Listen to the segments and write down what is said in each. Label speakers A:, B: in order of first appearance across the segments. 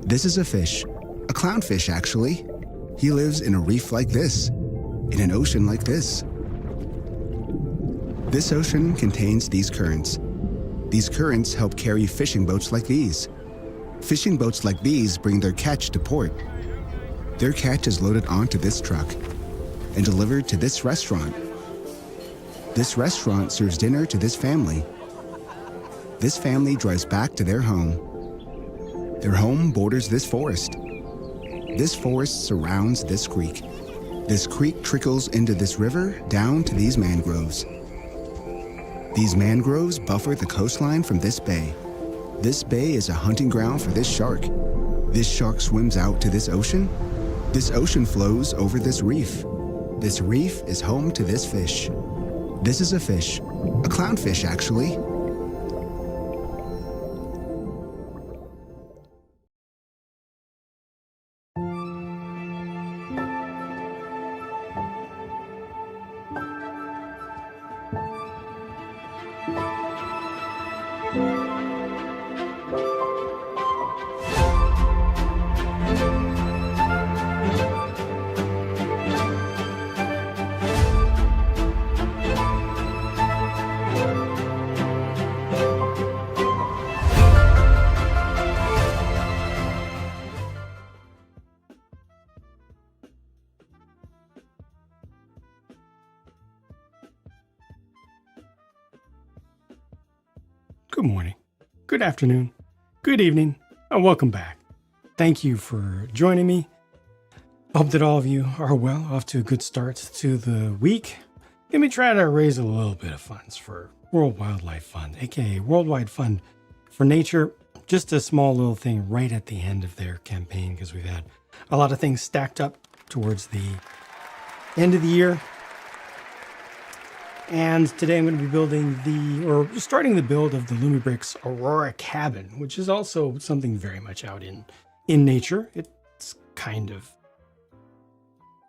A: This is a fish, a clownfish actually. He lives in a reef like this, in an ocean like this. This ocean contains these currents. These currents help carry fishing boats like these. Fishing boats like these bring their catch to port. Their catch is loaded onto this truck and delivered to this restaurant. This restaurant serves dinner to this family. This family drives back to their home. Their home borders this forest. This forest surrounds this creek. This creek trickles into this river down to these mangroves. These mangroves buffer the coastline from this bay. This bay is a hunting ground for this shark. This shark swims out to this ocean. This ocean flows over this reef. This reef is home to this fish. This is a fish, a clownfish actually.
B: Good morning, good afternoon, good evening, and welcome back. Thank you for joining me. Hope that all of you are well, off to a good start to the week. Let me try to raise a little bit of funds for World Wildlife Fund, aka Worldwide Fund for Nature. Just a small little thing right at the end of their campaign, because we've had a lot of things stacked up towards the end of the year. And today I'm going to be starting the build of the Lumibricks Aurora Cabin, which is also something very much out in nature. It's kind of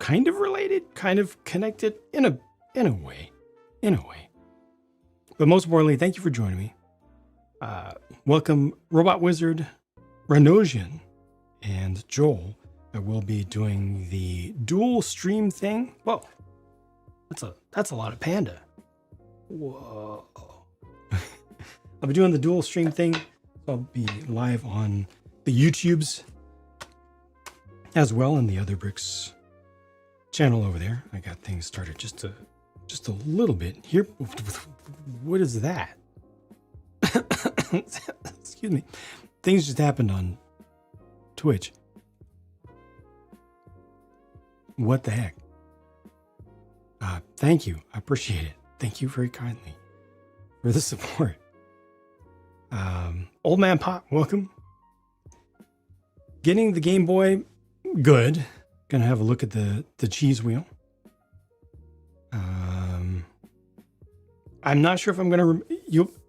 B: related, kind of connected in a way. But most importantly, thank you for joining me. Welcome Robot Wizard, Ranosian, and Joel. I will be doing the dual stream thing. Whoa, that's a lot of panda. Whoa. I'll be doing the dual stream thing. I'll be live on the YouTubes as well, and the Other Bricks channel over there. I got things started just a little bit here. What is that? Excuse me. Things just happened on Twitch. What the heck? Thank you. I appreciate it. Thank you very kindly for the support. Old Man Pop, welcome. Getting the Game Boy, good. Gonna have a look at the cheese wheel. I'm not sure if I'm gonna.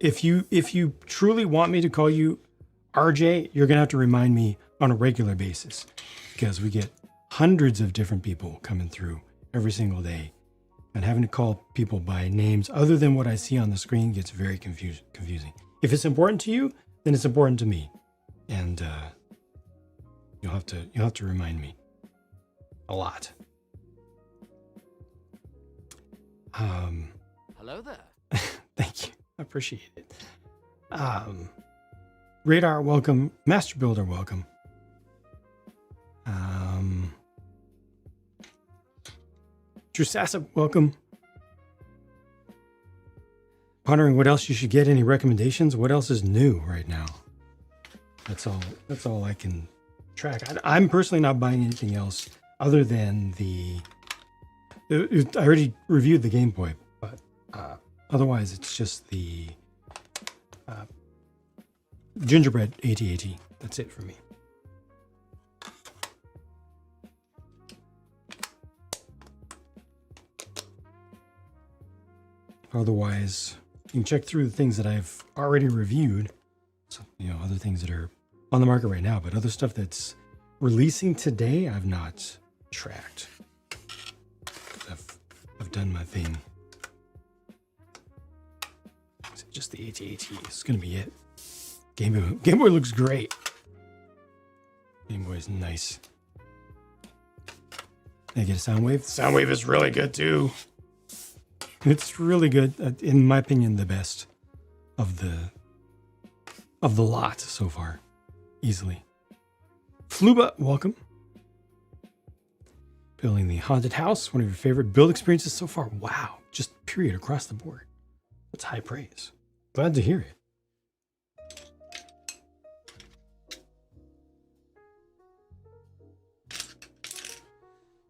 B: If you truly want me to call you RJ, you're gonna have to remind me on a regular basis, because we get hundreds of different people coming through every single day. And having to call people by names other than what I see on the screen gets very confusing. If it's important to you, then it's important to me, and you'll have to remind me a lot.
C: Hello there.
B: Thank you, I appreciate it. Radar, welcome. Master Builder, welcome. Drusassa, welcome. Pondering what else you should get. Any recommendations? What else is new right now? That's all I can track. I'm personally not buying anything else other than I already reviewed the Game Boy, but otherwise it's just the gingerbread AT-AT. That's it for me. Otherwise, you can check through the things that I've already reviewed. So, other things that are on the market right now, but other stuff that's releasing today, I've not tracked. I've done my thing. Just the AT-AT is going to be it. Game Boy looks great. Game Boy's nice. Can I get a Soundwave? Soundwave is really good too. It's really good. In my opinion, the best of the lot so far. Easily. Fluba, welcome. Building the haunted house, one of your favorite build experiences so far. Wow, just period across the board. That's high praise. Glad to hear it.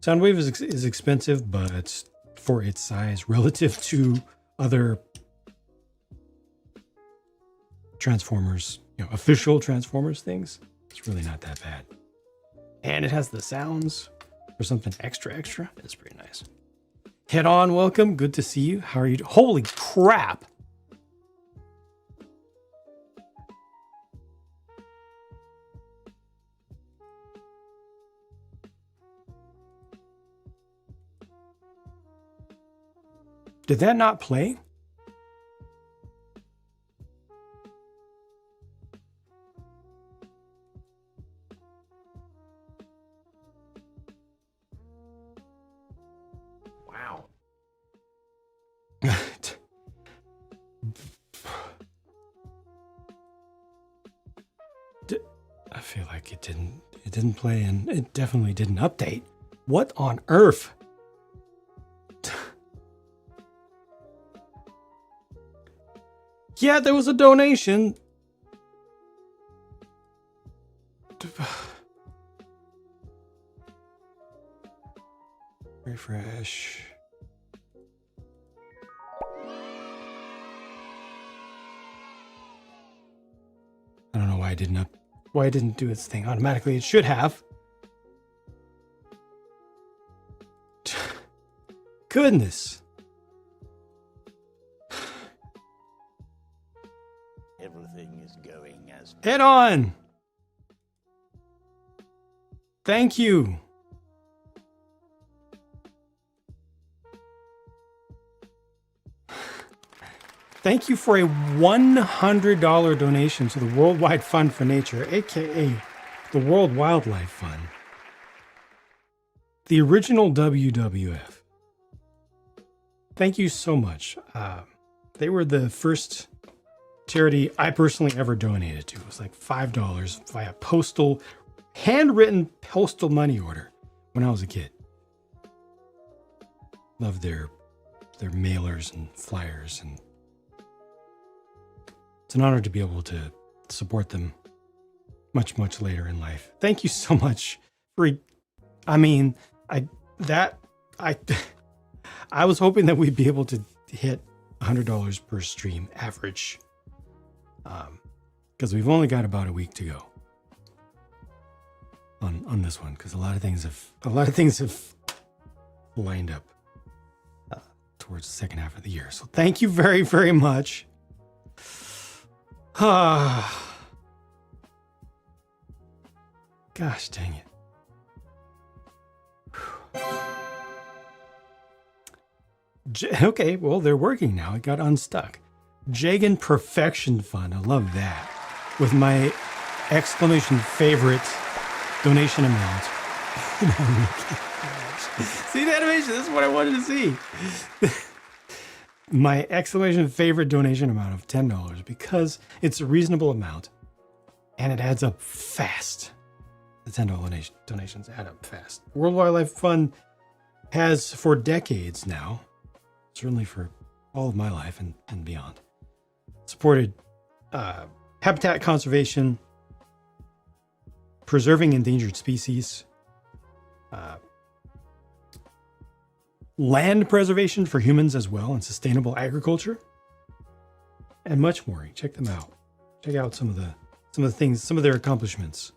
B: Soundwave is expensive, but for its size relative to other Transformers, official Transformers things, it's really not that bad. And it has the sounds for something extra. It's pretty nice. Head on, welcome. Good to see you. How are you? Holy crap. Did that not play? Wow. I feel like it didn't play, and it definitely didn't update. What on earth? Yeah, there was a donation. Refresh. I don't know why it didn't do its thing automatically. It should have. Goodness.
C: Everything is going as
B: Head on. Thank you. Thank you for a $100 donation to the Worldwide Fund for Nature, aka the World Wildlife Fund. The original WWF. Thank you so much. They were the first charity I personally ever donated to. It was like $5 via handwritten postal money order when I was a kid. Loved their mailers and flyers, and it's an honor to be able to support them much later in life. Thank you so much for, I was hoping that we'd be able to hit $100 per stream average. Because we've only got about a week to go on this one, because a lot of things have lined up towards the second half of the year. So thank you very, very much. Gosh dang it. Okay, well, they're working now. It got unstuck. Jagan Perfection Fund. I love that. With my exclamation favorite donation amount. See the animation? This is what I wanted to see. My exclamation favorite donation amount of $10 because it's a reasonable amount and it adds up fast. The $10 donations add up fast. World Wildlife Fund has for decades now, certainly for all of my life and beyond, supported habitat conservation, preserving endangered species, land preservation for humans as well, and sustainable agriculture, and much more. Check them out. Check out some of the things, some of their accomplishments,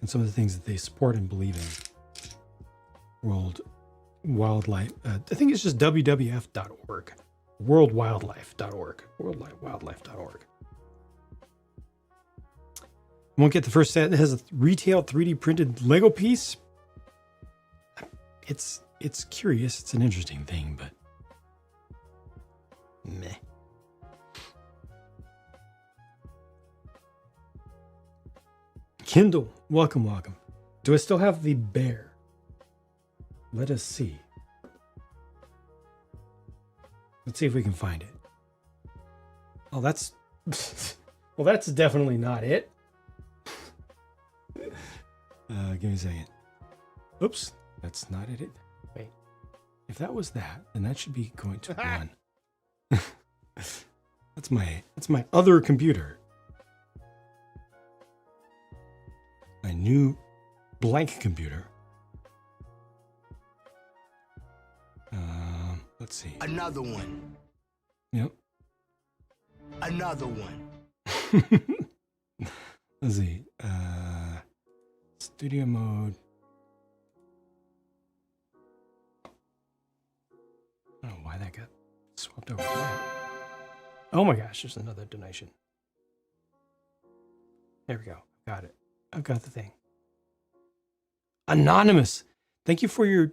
B: and some of the things that they support and believe in. World Wildlife. I think it's just WWF.org. Worldwildlife.org. Worldwildlife.org. Won't get the first set. It has a retail 3D printed Lego piece. It's curious. It's an interesting thing, but meh. Kindle. welcome, welcome. Do I still have the bear? Let us see. Let's see if we can find it. Oh, that's... well, that's definitely not it. Give me a second. Oops, that's not it. Wait. If that was that, then that should be going to one. That's my other computer. My new blank computer. Let's see.
D: Another one.
B: Yep.
D: Another one.
B: Let's see. Studio mode. I don't know why that got swapped over to that. Oh my gosh, there's another donation. There we go. Got it. I've got the thing. Anonymous. Thank you for your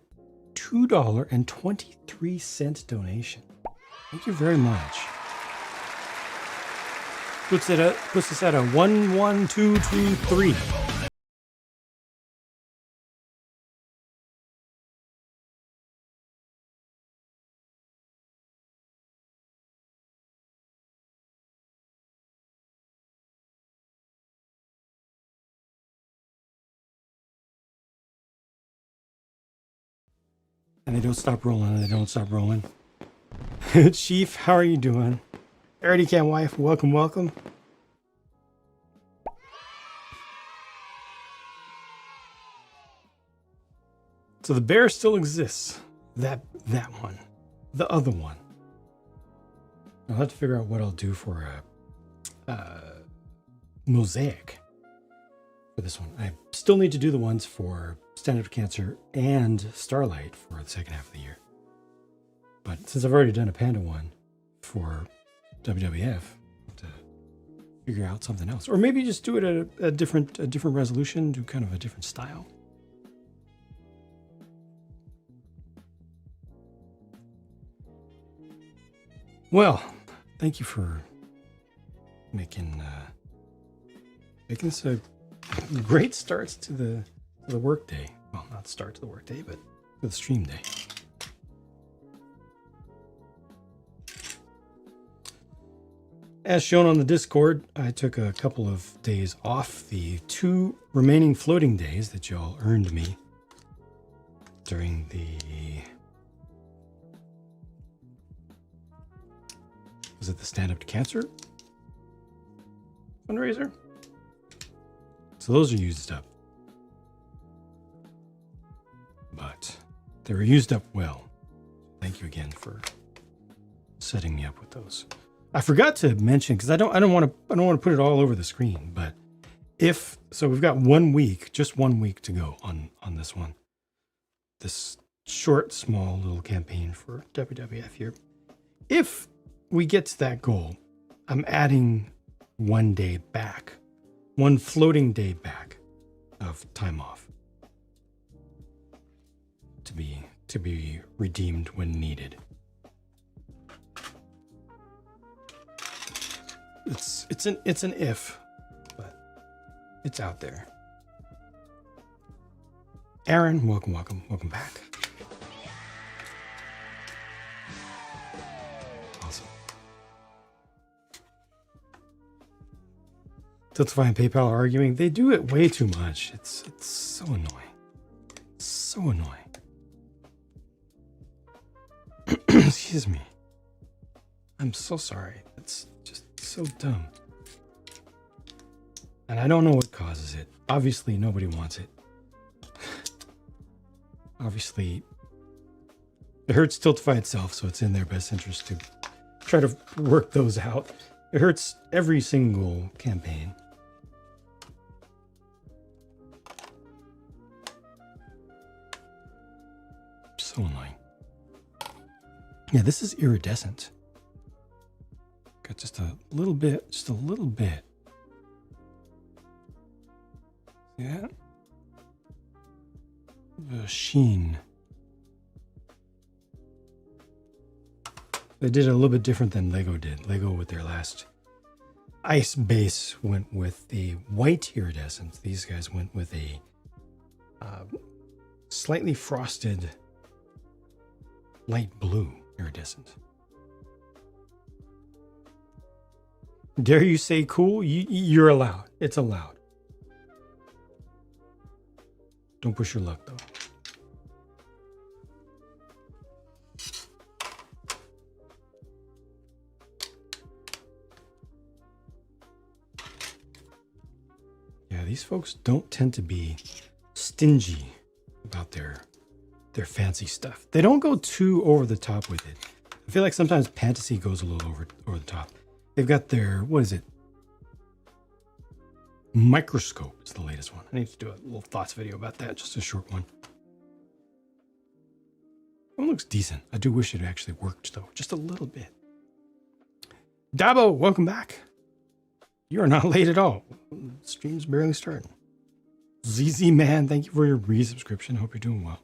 B: $2.23 donation. Thank you very much. Puts us at a 11223. And they don't stop rolling, and they don't stop rolling. Chief, how are you doing? Already Can Wife, welcome, welcome. So the bear still exists. That one. The other one. I'll have to figure out what I'll do for a mosaic for this one. I still need to do the ones for Stand Up to Cancer and Starlight for the second half of the year. But since I've already done a panda one for WWF, I'll have to figure out something else. Or maybe just do it at a different resolution, do kind of a different style. Well, thank you for making this a great starts to the work day. Well, not start to the work day, but to the stream day. As shown on the Discord, I took a couple of days off the 2 remaining floating days that y'all earned me during the... Was it the Stand Up to Cancer fundraiser? So those are used up. But they were used up well. Thank you again for setting me up with those. I forgot to mention, because I don't want to put it all over the screen, but so we've got 1 week, just 1 week to go on this one. This short, small little campaign for WWF here. If we get to that goal, I'm adding 1 day back, 1 floating day back of time off to be redeemed when needed. It's an if, but it's out there. Aaron, welcome back. Awesome. Tiltify and PayPal are arguing. They do it way too much. It's so annoying. So annoying. Excuse me. I'm so sorry. It's just so dumb. And I don't know what causes it. Obviously, nobody wants it. Obviously, it hurts Tiltify itself, so it's in their best interest to try to work those out. It hurts every single campaign. So annoying. Yeah, this is iridescent. Got just a little bit. See that? The sheen. They did it a little bit different than Lego did. Lego with their last... ice base went with the white iridescent. These guys went with a slightly frosted light blue iridescent. Dare you say cool? You're allowed. It's allowed. Don't push your luck, though. Yeah, these folks don't tend to be stingy about their fancy stuff. They don't go too over the top with it. I feel like sometimes Fantasy goes a little over the top. They've got their, what is it? Microscope is the latest one. I need to do a little thoughts video about that, just a short one. It looks decent. I do wish it actually worked, though, just a little bit. Dabo, welcome back. You are not late at all. Stream's barely starting. ZZ Man, thank you for your resubscription. Hope you're doing well.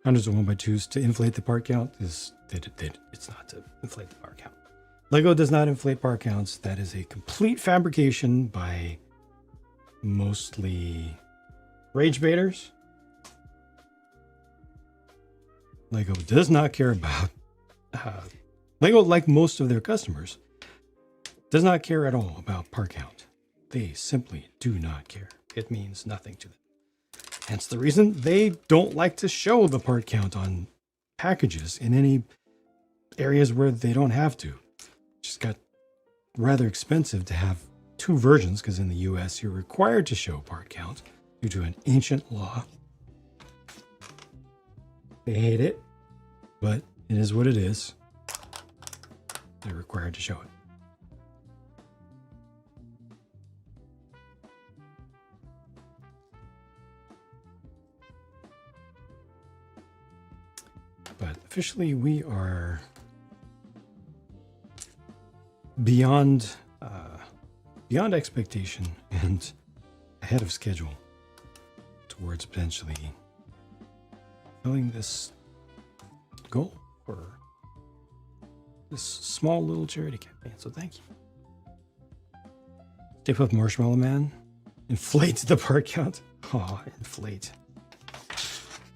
B: Hundreds of 1x2s to inflate the part count. It's not to inflate the part count. Lego does not inflate part counts. That is a complete fabrication by mostly rage baiters. Lego does not care about Lego, like most of their customers, does not care at all about part count. They simply do not care. It means nothing to them. Hence the reason they don't like to show the part count on packages in any areas where they don't have to. Just got rather expensive to have two versions, because in the US you're required to show part count due to an ancient law. They hate it, but it is what it is. They're required to show it. But officially we are beyond expectation and ahead of schedule towards potentially filling this goal for this small little charity campaign. So thank you. Stay Puft Marshmallow Man. Inflate the part count. Oh, inflate.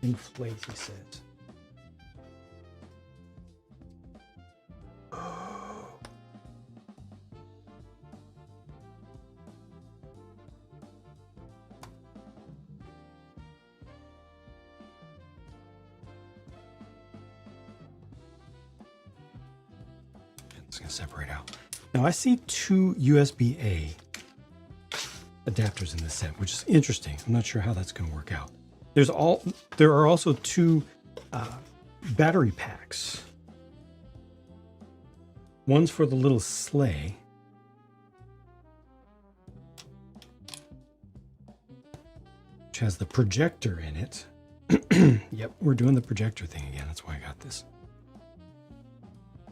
B: Inflate, he said. It's going to separate out. Now I see two USB-A adapters in this set, which is interesting. I'm not sure how that's going to work out. There are also two battery packs. One's for the little sleigh. Which has the projector in it. Yep, we're doing the projector thing again. That's why I got this.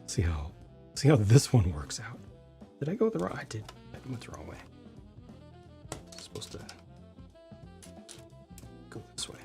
B: See how this one works out. Did I go the wrong? I did. I went the wrong way. It's supposed to go this way.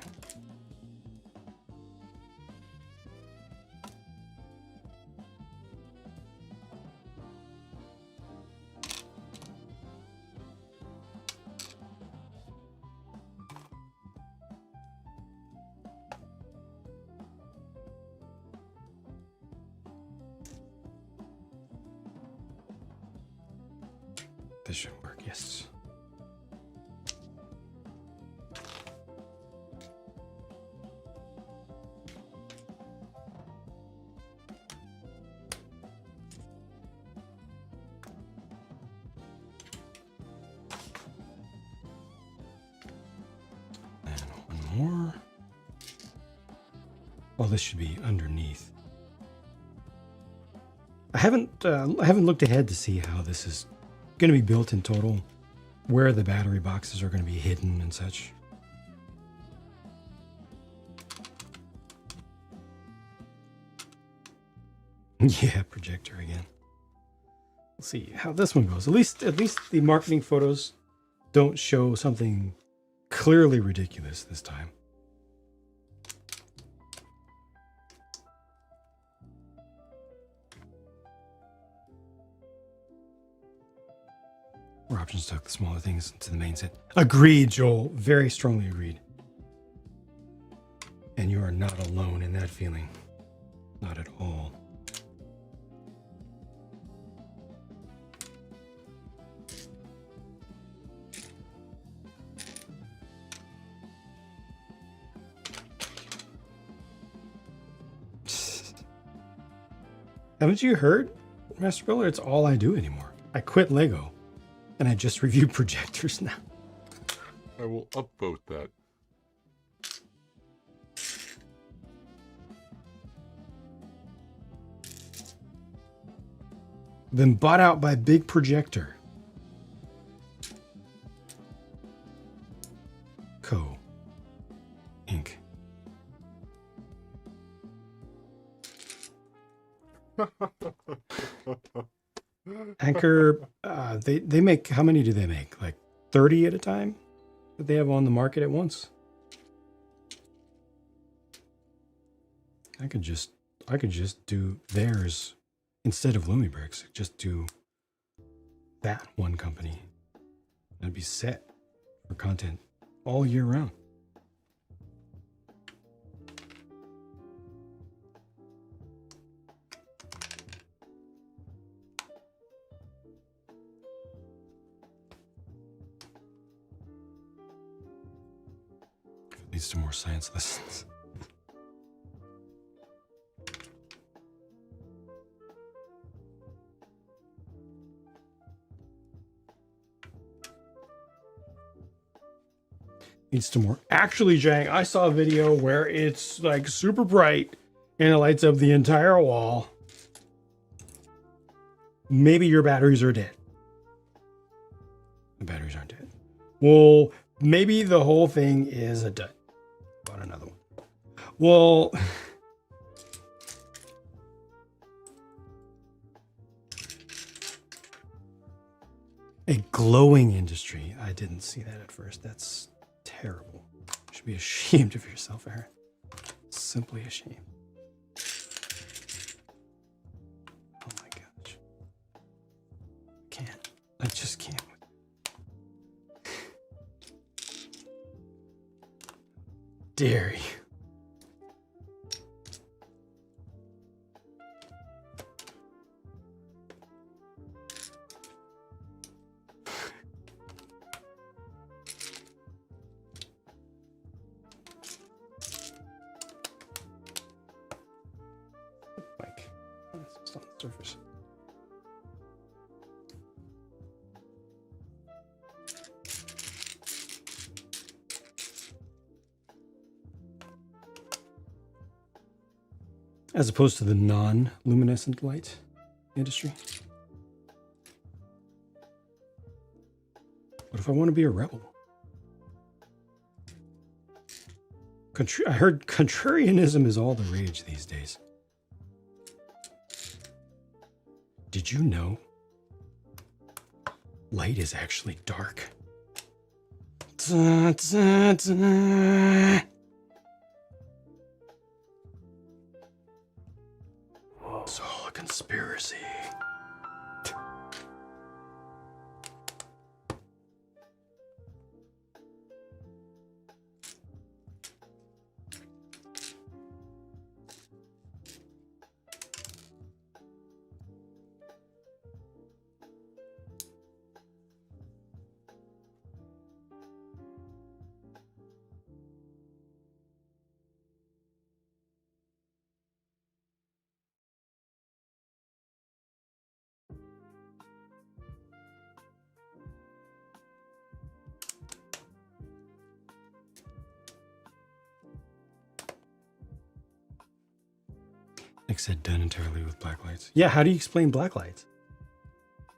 B: This should work, yes. And one more. Well, this should be underneath. I haven't looked ahead to see how this is going to be built in total, where the battery boxes are going to be hidden and such. Yeah, projector again. We'll see how this one goes. At least the marketing photos don't show something clearly ridiculous this time. More options tuck the smaller things into the main set. Agreed, Joel. Very strongly agreed. And you are not alone in that feeling. Not at all. Haven't you heard, Master Builder? It's all I do anymore. I quit Lego, and I just review projectors now.
E: I will upvote that.
B: Been bought out by Big Projector Co. Inc. Anchor, they make, how many do they make? Like 30 at a time that they have on the market at once? I could just do theirs instead of Lumibricks. Just do that one company. I'd be set for content all year round. Leads to more science lessons. Leads to more. Actually, Jang, I saw a video where it's like super bright and it lights up the entire wall. Maybe your batteries are dead. The batteries aren't dead. Well, maybe the whole thing is a dud. Bought another one. Well, a glowing industry. I didn't see that at first. That's terrible. You should be ashamed of yourself, Aaron. Simply ashamed. Oh my gosh. Can't. I just can't. Dare you. Like, it's just on the surface. As opposed to the non-luminescent light industry. What if I want to be a rebel? I heard contrarianism is all the rage these days. Did you know light is actually dark? Da, da, da. It's all a conspiracy. Nick said done entirely with black lights. Yeah, how do you explain black lights?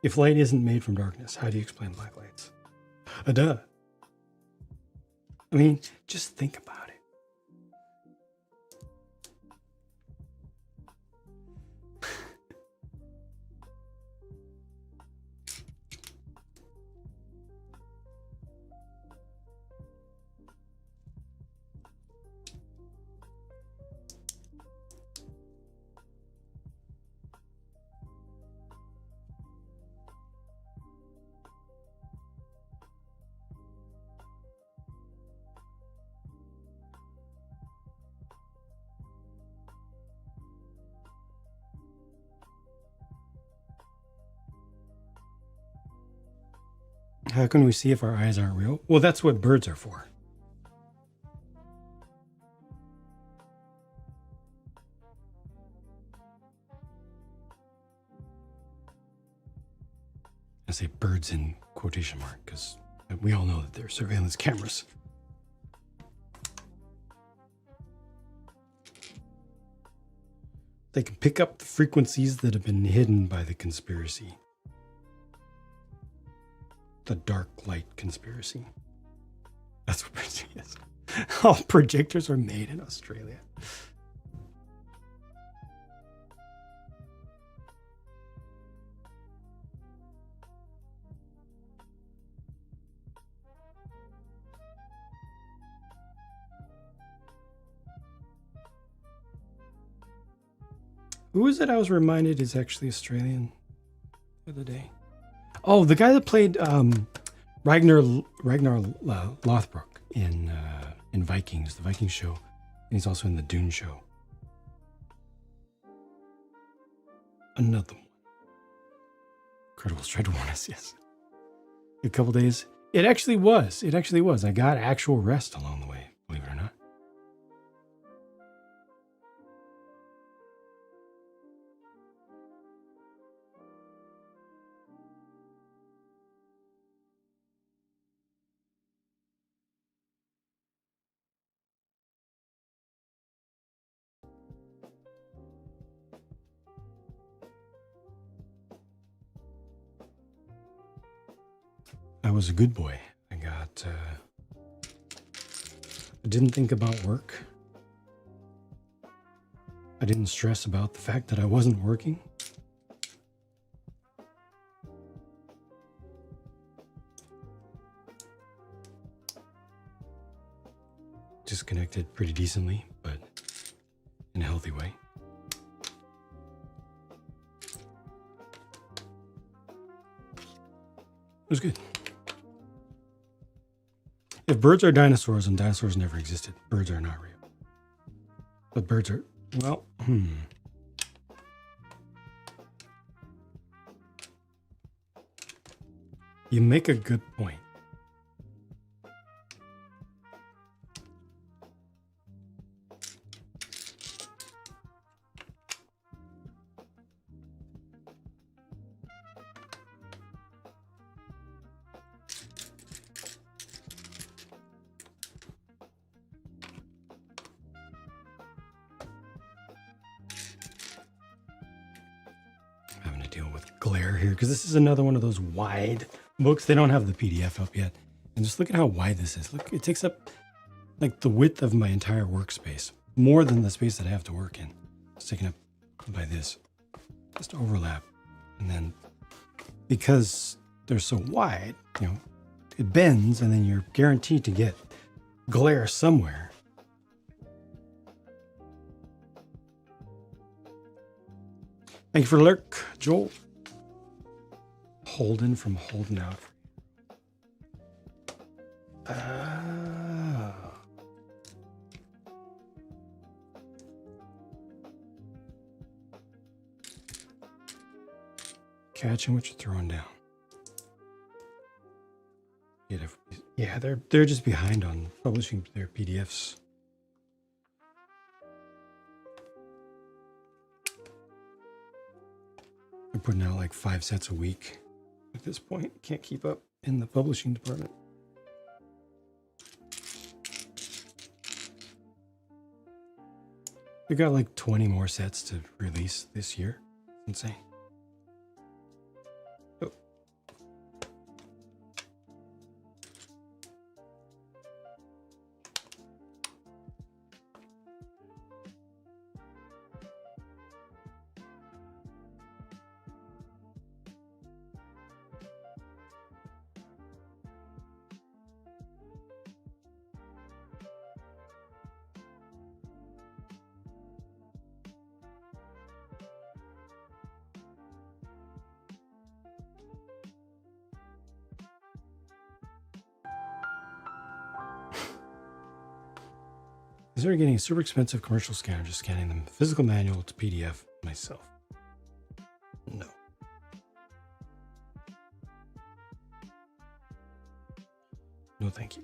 B: If light isn't made from darkness, how do you explain black lights? Duh. I mean, just think about it. How can we see if our eyes aren't real? Well, that's what birds are for. I say birds in quotation mark because we all know that they're surveillance cameras. They can pick up the frequencies that have been hidden by the conspiracy. The dark light conspiracy. That's what it is. All projectors are made in Australia. Who is it I was reminded is actually Australian the other day? Oh, the guy that played Ragnar Lothbrok in Vikings, the Viking show. And he's also in the Dune show. Another one. Incredibles tried to warn us, yes. A couple days. It actually was. I got actual rest along the way, believe it or not. I was a good boy. I didn't think about work. I didn't stress about the fact that I wasn't working. Disconnected pretty decently, but in a healthy way. It was good. If birds are dinosaurs and dinosaurs never existed, birds are not real. But birds are, well, You make a good point. Having to deal with glare here because this is another one of those wide books. They don't have the PDF up yet. And just look at how wide this is. Look, it takes up like the width of my entire workspace, more than the space that I have to work in. It's taken up by this. Just overlap. And then because they're so wide, you know, it bends and then you're guaranteed to get glare somewhere. Thank you for the lurk, Joel. Holden from Holden Out. Catching what you're throwing down. Yeah, they're just behind on publishing their PDFs. They're putting out like 5 sets a week at this point. Can't keep up in the publishing department. We got like 20 more sets to release this year. It's insane. Oh. I started getting a super expensive commercial scanner, just scanning them physical manual to PDF myself. No. No, thank you.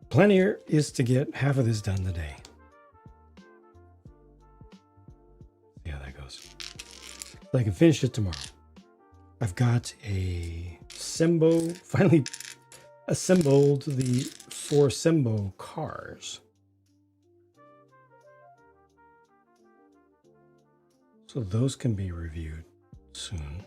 B: Plan here is to get half of this done today. See how that goes. So I can finish it tomorrow. I've got a Sembo, finally assembled the 4 Sembo cars. So those can be reviewed soon.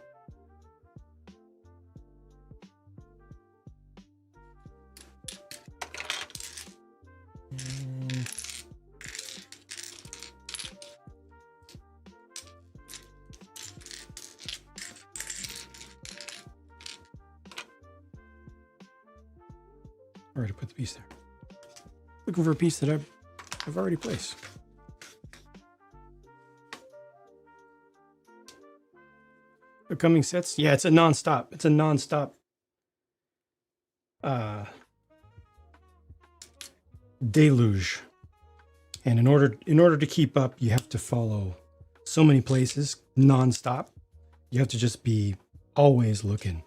B: Already put the piece there. Looking for a piece that I've already placed. Upcoming sets? Yeah, it's a non-stop. It's a non-stop deluge. And in order to keep up, you have to follow so many places non-stop. You have to just be always looking.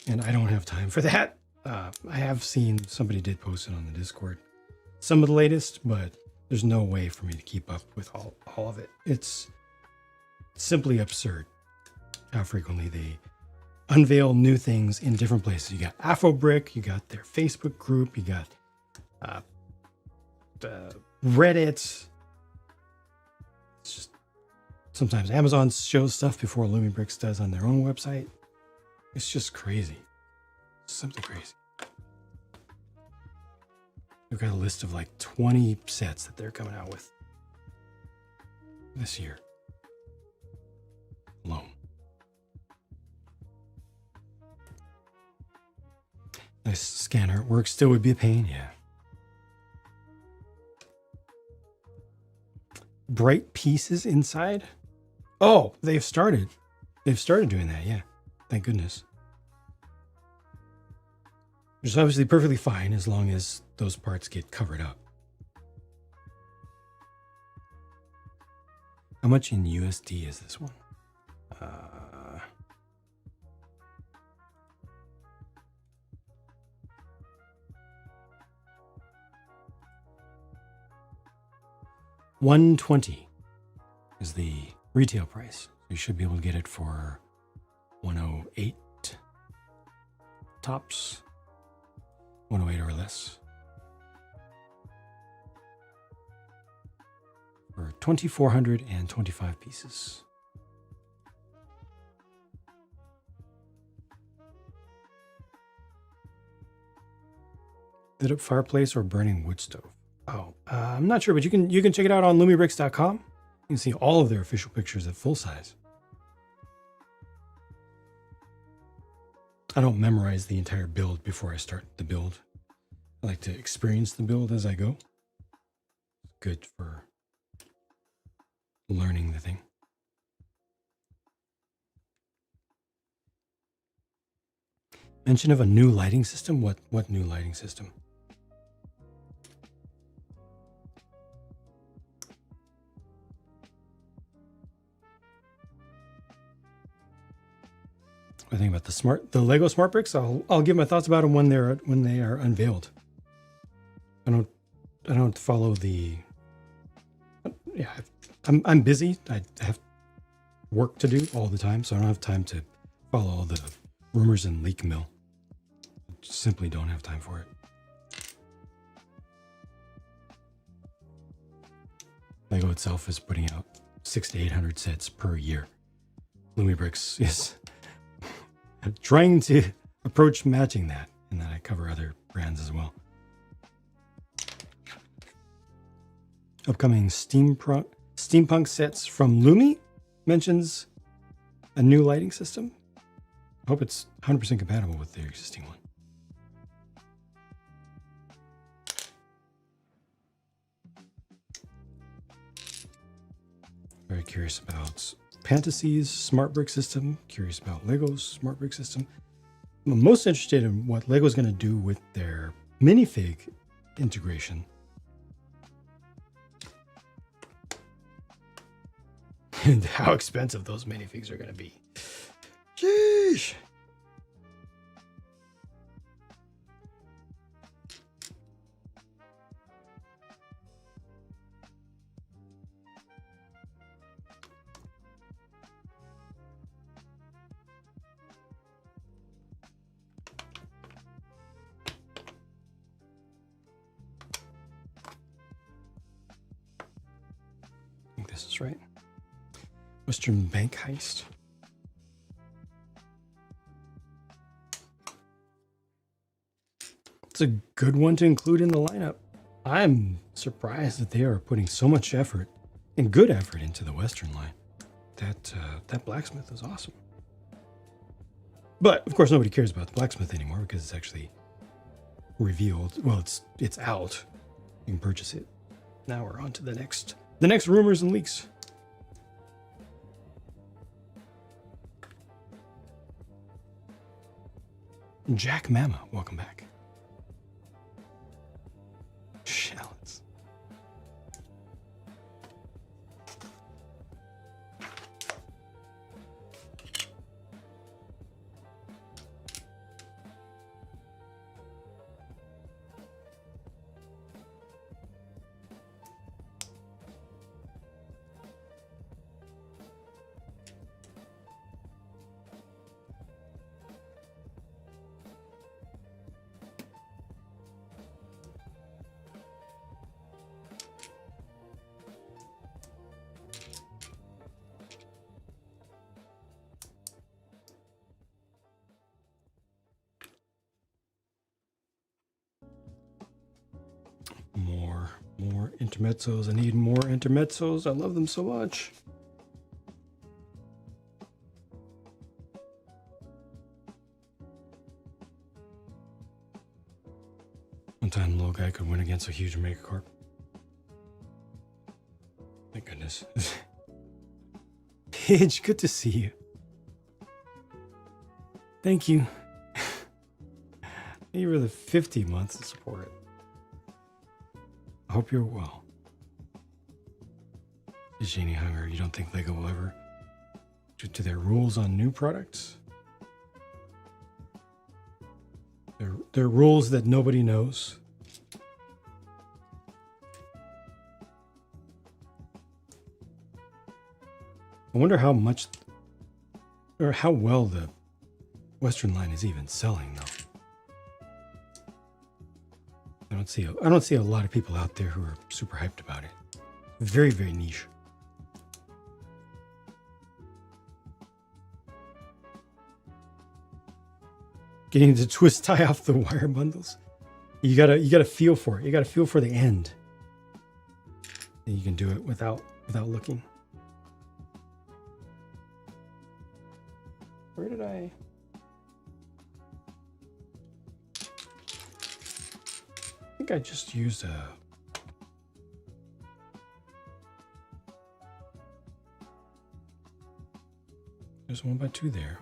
B: And I don't have time for that. I have seen somebody did post it on the Discord, some of the latest, but there's no way for me to keep up with all of it. It's simply absurd how frequently they unveil new things in different places. You got Afrobrick, you got their Facebook group, you got Reddit. It's just sometimes Amazon shows stuff before Lumibricks does on their own website. It's just crazy. Something crazy. We've got a list of like 20 sets that they're coming out with this year alone. Nice scanner. It works. Still would be a pain. Yeah. Bright pieces inside. Oh, they've started. They've started doing that. Yeah. Thank goodness. Which is obviously perfectly fine as long as those parts get covered up. How much in USD is this one? $120 is the retail price. You should be able to get it for 108 tops. 108 or less. For 2,425 pieces. Lit up fireplace or burning wood stove? Oh, I'm not sure, but you can check it out on Lumibricks.com. You can see all of their official pictures at full size. I don't memorize the entire build before I start the build. I like to experience the build as I go. Good for learning the thing. Mention of a new lighting system? What new lighting system? I think about the Lego Smart Bricks. I'll give my thoughts about them when they are unveiled. I don't follow the. Yeah, I'm busy. I have work to do all the time, so I don't have time to follow all the rumors and leak mill. I just simply don't have time for it. Lego itself is putting out 600 to 800 sets per year. Lumibricks is trying to approach matching that, and then I cover other brands as well. Upcoming steampunk sets from Lumi mentions a new lighting system. I hope it's 100% compatible with their existing one. Very curious about Fantasy's smart brick system. Curious about Lego's smart brick system. I'm most interested in what Lego's going to do with their minifig integration. And how expensive those minifigs are going to be. Sheesh. I think this is right. Western Bank Heist. It's a good one to include in the lineup. I'm surprised that they are putting so much effort and good effort into the Western line. That blacksmith is awesome. But of course, nobody cares about the blacksmith anymore because it's actually revealed. Well, it's out. You can purchase it. Now we're on to the next rumors and leaks. Jack Mama, welcome back. Shallots. More intermezzos. I need more intermezzos. I love them so much. One time, the little guy could win against a huge megacorp. Thank goodness. Paige, good to see you. Thank you for the 50 months of support. I hope you're well. Is Janie Hunger, you don't think Lego will ever, due to their rules on new products? They're rules that nobody knows. I wonder how much, or how well the Western line is even selling, though. I don't see a lot of people out there who are super hyped about it. Very, very niche. Getting the twist tie off the wire bundles. You gotta feel for it. You gotta feel for the end. And you can do it without looking. Where did I? I think I just used a. There's 1x2 there.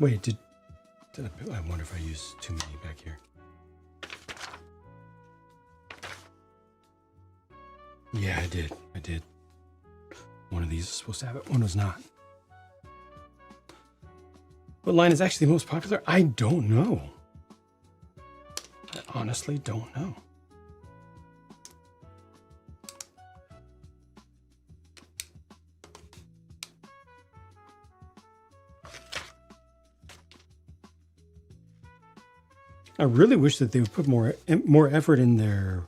B: Wait, did I wonder if I used too many back here? Yeah, I did. One of these is supposed to have it, one was not. What line is actually the most popular? I don't know. I honestly don't know. I really wish that they would put more effort in their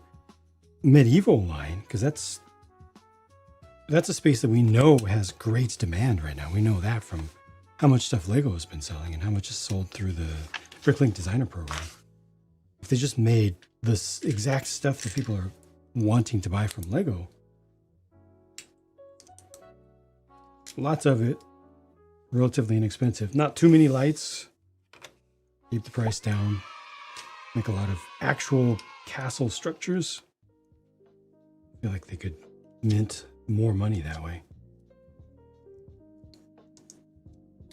B: medieval line, because that's a space that we know has great demand right now. We know that from how much stuff Lego has been selling and how much is sold through the Bricklink Designer Program. If they just made this exact stuff that people are wanting to buy from Lego, lots of it, relatively inexpensive, not too many lights, keep the price down, make a lot of actual castle structures. I feel like they could mint more money that way.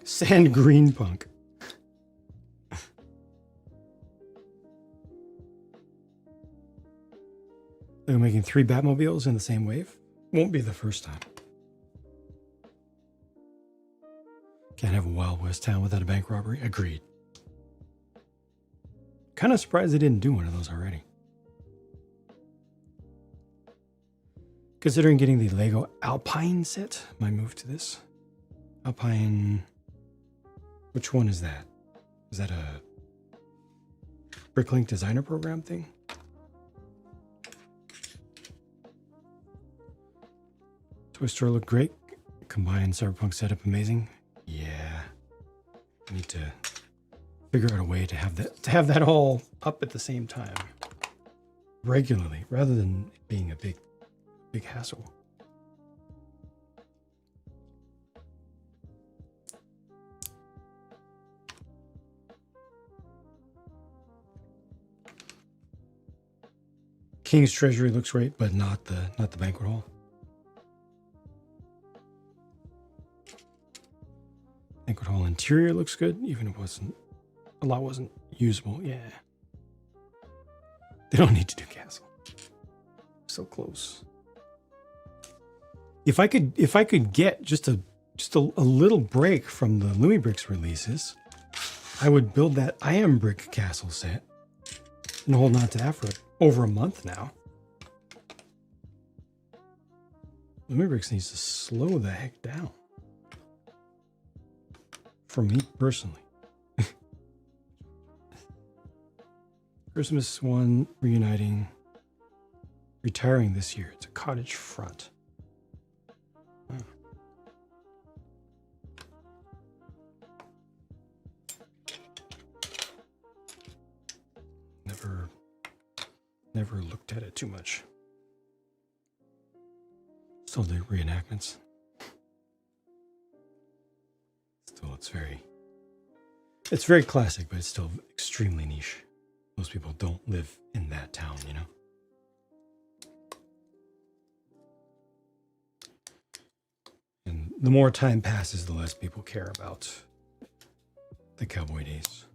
B: Sand green punk. They're making 3 Batmobiles in the same wave. Won't be the first time. Can't have a Wild West town without a bank robbery. Agreed. Kind of surprised they didn't do one of those already. Considering getting the Lego Alpine set, my move to this. Alpine, which one is that? Is that a Bricklink Designer Program thing? Toy store looked great. Combined Cyberpunk setup amazing. Yeah. I need to figure out a way to have that all up at the same time. Regularly, rather than being a big hassle. King's Treasury looks great, but not the banquet hall. Banquet hall interior looks good, even if a lot wasn't usable. Yeah. They don't need to do castle. So close. If I could get just a little break from the Lumibricks releases, I would build that Iron Brick castle set and hold on to that for over a month now. Lumibricks needs to slow the heck down. For me personally. Christmas one reuniting, retiring this year. It's a cottage front. Wow. Never looked at it too much. Still do reenactments. Still, it's very classic, but it's still extremely niche. Most people don't live in that town, you know? And the more time passes, the less people care about the cowboy days.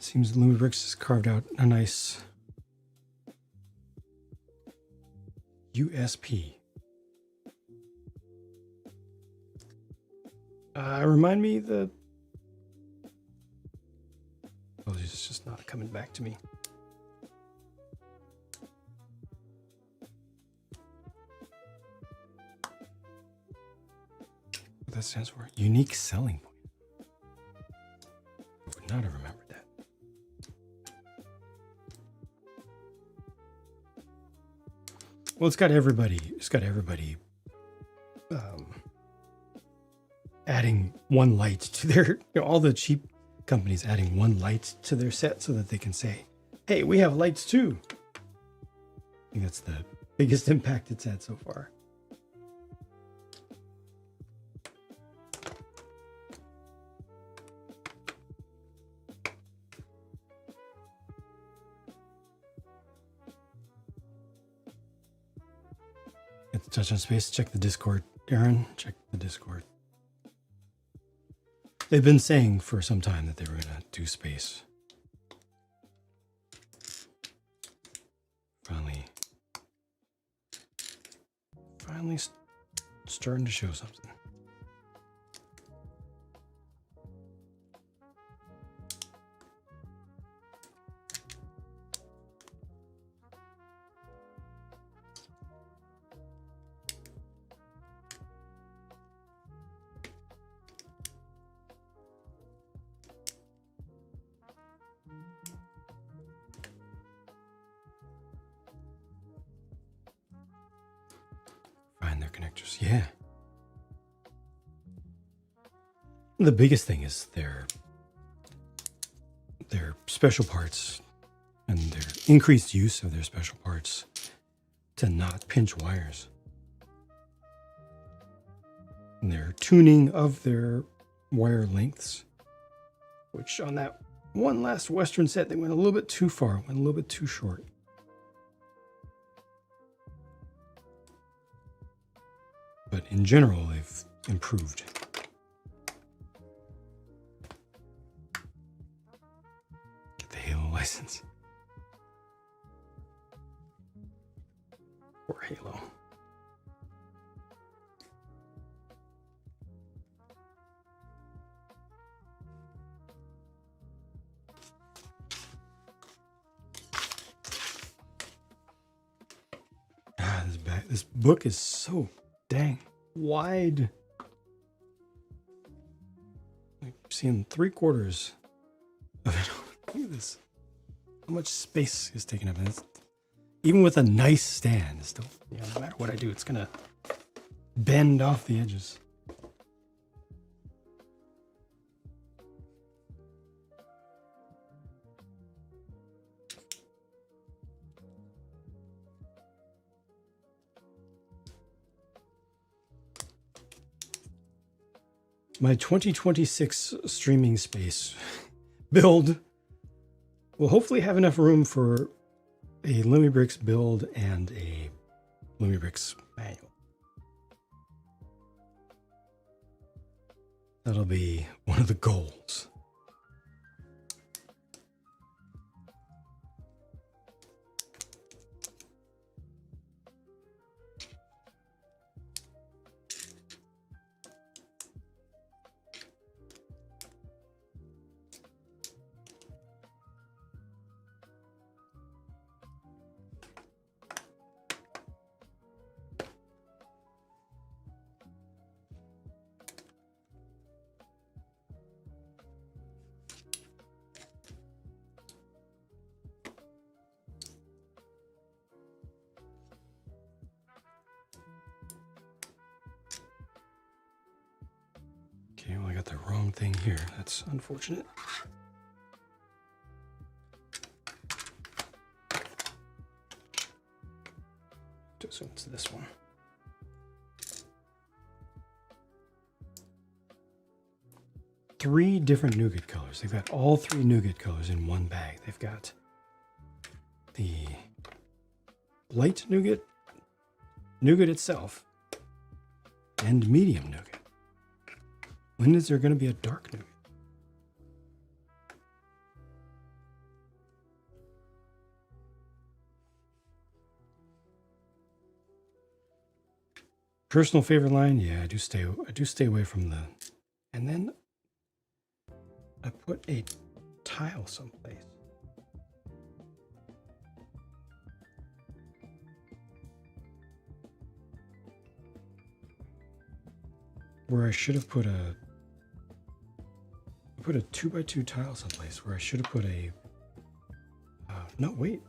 B: Seems Lumibricks has carved out a nice USP. Remind me the... Oh, it's just not coming back to me. What that stands for? Unique selling point. I would not have remembered that. Well, it's got everybody adding one light to their, all the cheap companies adding one light to their set so that they can say, hey, we have lights too. I think that's the biggest impact it's had so far. touch on space. Check the Discord. Aaron, check the Discord. They've been saying for some time that they were going to do space. Finally starting to show something. Find their connectors. Yeah. The biggest thing is their special parts and their increased use of their special parts to not pinch wires. And their tuning of their wire lengths, which on that one last Western set, they went a little bit too far, went a little bit too short. But in general, they've improved. Get the Halo license. Or Halo. This book is so dang wide. I'm seeing 3/4 of it. Look at this. How much space is taken up in this? Even with a nice stand, it's still, no matter what I do, it's gonna bend off the edges. My 2026 streaming space build will hopefully have enough room for a Lumibricks build and a Lumibricks manual. That'll be one of the goals. Okay, well, I got the wrong thing here. That's unfortunate. So it's this one. Three different nougat colors. They've got all three nougat colors in one bag. They've got the light nougat, nougat itself, and medium nougat. When is there going to be a dark nougat? Personal favorite line, yeah, I do stay away from the. And then I put a tile someplace. Where I should have put a 2x2 tile someplace where I should have put a, no, wait.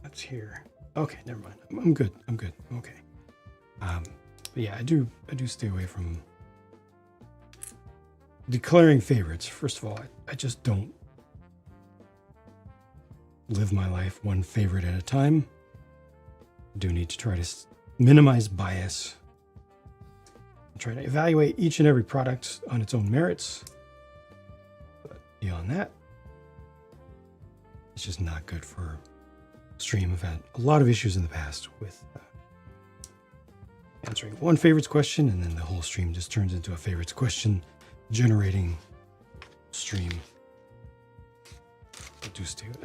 B: That's here. Okay, never mind. I'm good. Okay. But yeah, I do stay away from declaring favorites. First of all, I just don't live my life one favorite at a time. I do need to try to minimize bias. I'm trying to evaluate each and every product on its own merits. But beyond that, it's just not good for stream. I've had a lot of issues in the past with answering one favorites question, and then the whole stream just turns into a favorites question generating stream.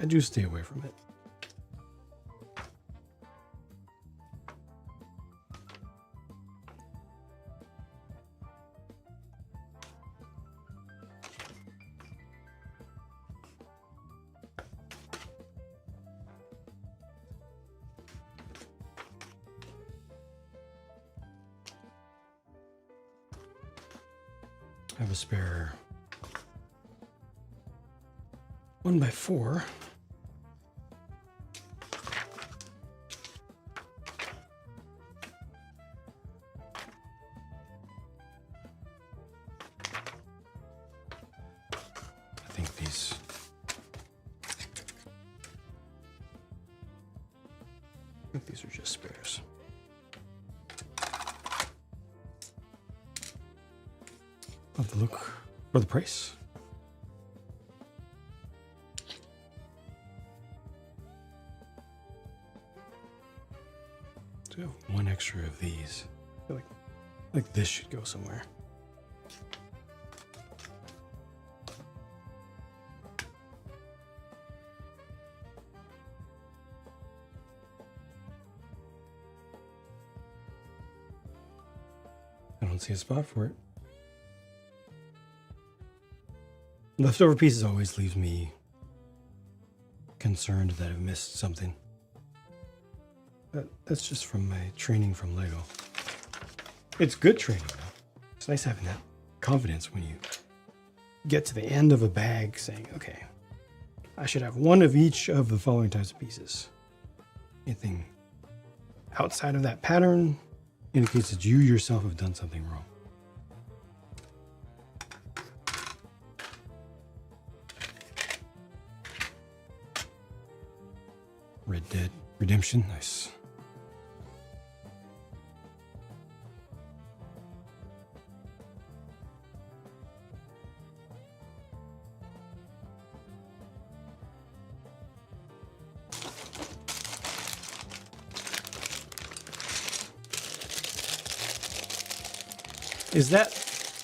B: I do stay away from it. I have a spare 1x4. I think these are just spares. I'll have to look for the price. So I have one extra of these. I feel like this should go somewhere. I don't see a spot for it. Leftover pieces always leaves me concerned that I've missed something. But that's just from my training from Lego. It's good training though. It's nice having that confidence when you get to the end of a bag saying, okay, I should have one of each of the following types of pieces. Anything outside of that pattern indicates that you yourself have done something wrong. Red Dead Redemption, nice.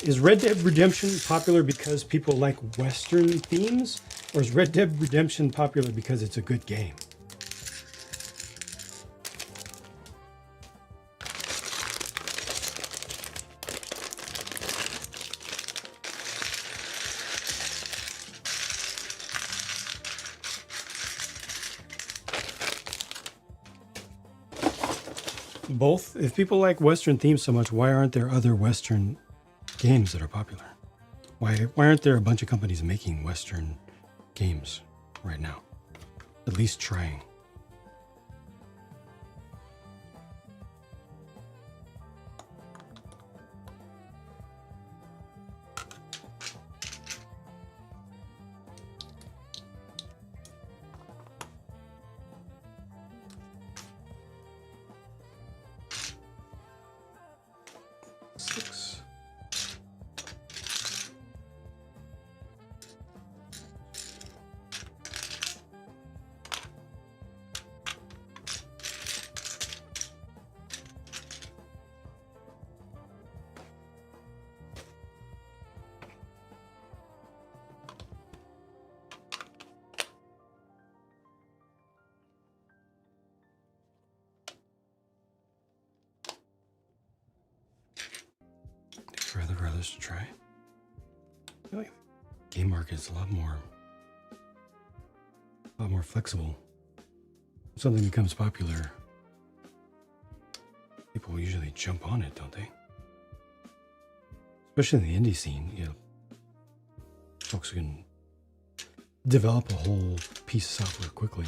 B: Is Red Dead Redemption popular because people like Western themes, or is Red Dead Redemption popular because it's a good game? Both. If people like Western themes so much, why aren't there other Western games that are popular? Why aren't there a bunch of companies making Western games right now? At least trying. For other brothers to try. I feel like the game market is a lot more flexible. If something becomes popular, people usually jump on it, don't they? Especially in the indie scene, you know, folks who can develop a whole piece of software quickly.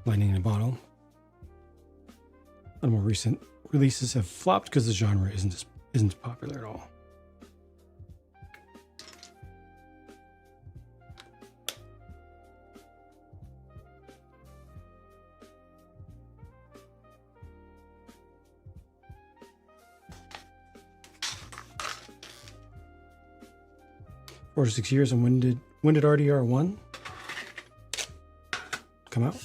B: Lightning in a bottle. The more recent releases have flopped because the genre isn't popular at all. 4 to 6 years. And when did RDR 1 come out?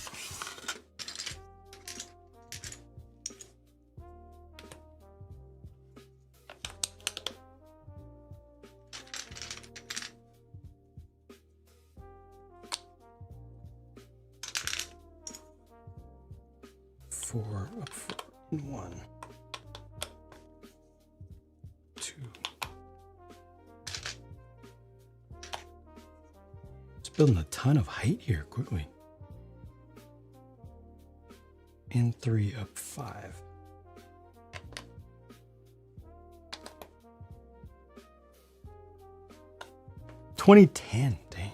B: Four up 4 and 1, 2. It's building a ton of height here quickly. And 3 up 5. $20.10, dang.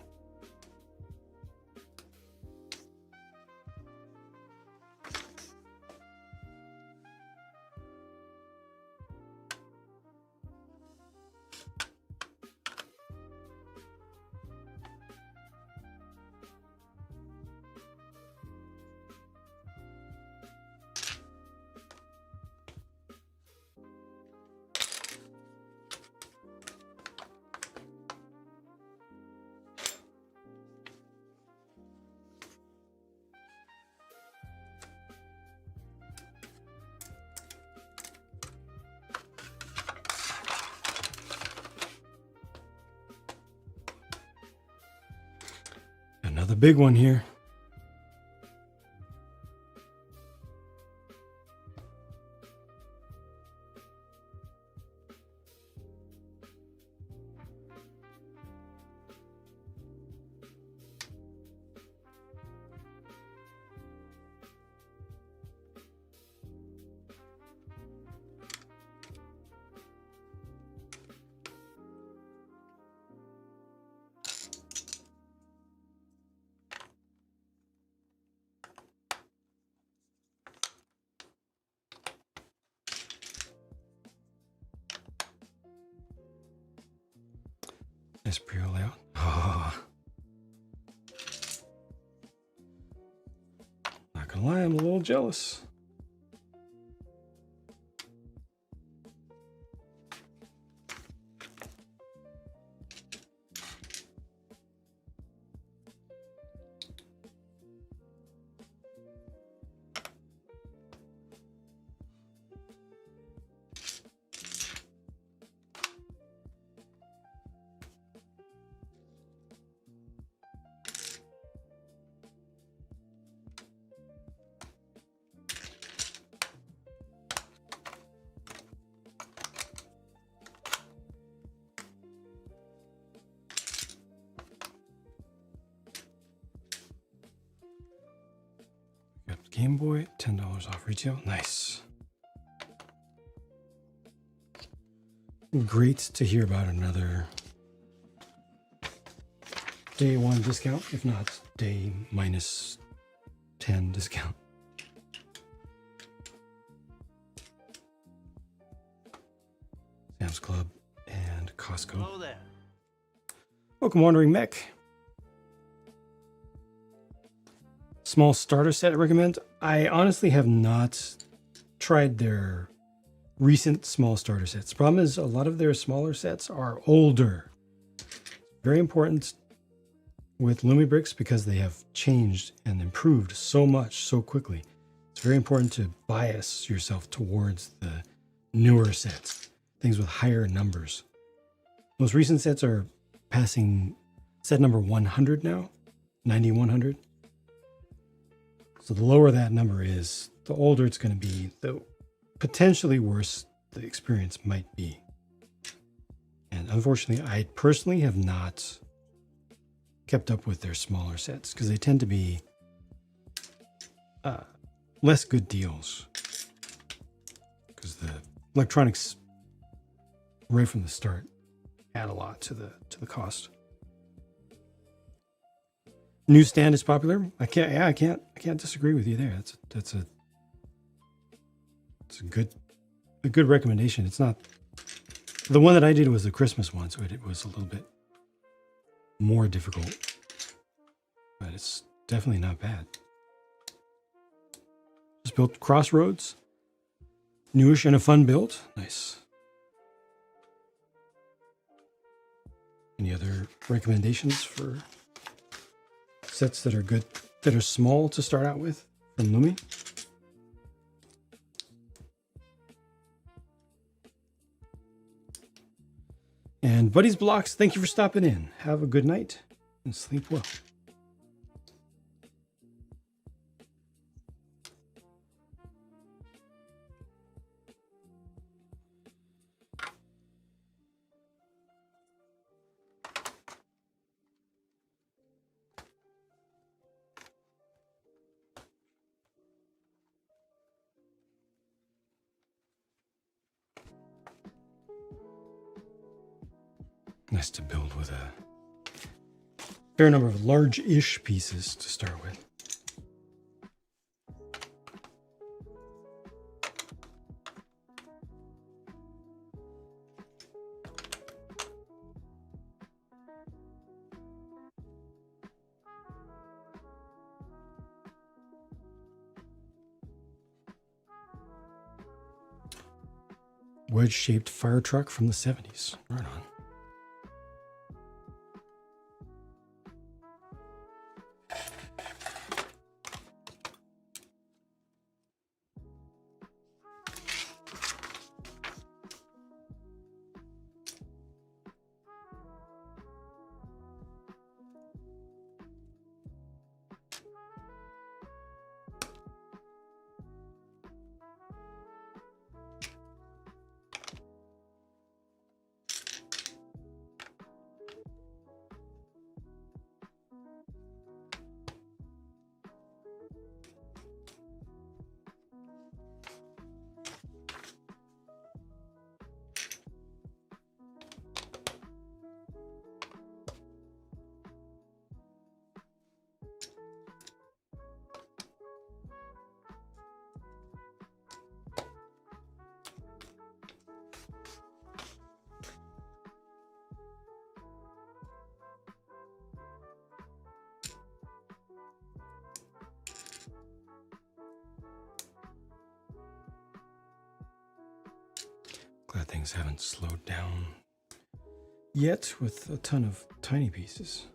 B: Another big one here. Nice pre-roll layout. Oh. Not gonna lie, I'm a little jealous. Game Boy, $10 off retail. Nice. Great to hear about another day 1 discount, if not day minus 10 discount. Sam's Club and Costco.
C: Hello there.
B: Welcome, Wandering Mech. Small starter set I recommend. I honestly have not tried their recent small starter sets. The problem is a lot of their smaller sets are older. Very important with Lumibricks because they have changed and improved so much so quickly. It's very important to bias yourself towards the newer sets, things with higher numbers. Most recent sets are passing set number 100 now, 9100. So the lower that number is, the older it's going to be, the potentially worse the experience might be. And unfortunately, I personally have not kept up with their smaller sets because they tend to be less good deals. Because the electronics, right from the start, add a lot to the cost. Newsstand is popular. I can't disagree with you there. It's a good recommendation. It's not the one that I did was the Christmas one, so it was a little bit more difficult, but it's definitely not bad. Just built Crossroads, newish and a fun build. Nice. Any other recommendations for sets that are good, that are small to start out with from Lumi? And Buddy's Blocks, thank you for stopping in. Have a good night and sleep well. Nice to build with a fair number of large-ish pieces to start with. Wedge-shaped fire truck from the 70s. Right on. Glad things haven't slowed down yet with a ton of tiny pieces.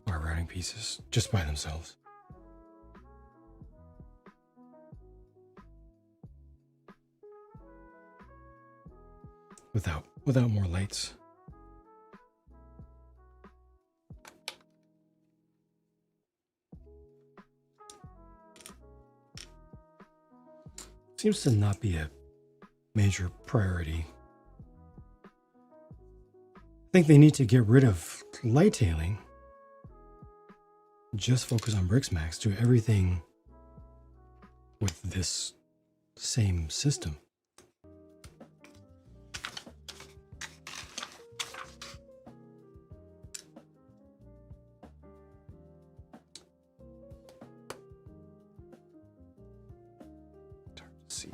B: Or routing pieces just by themselves. Without more lights. Seems to not be a major priority. I think they need to get rid of light tailing. Just focus on Brixmax, do everything with this same system. See.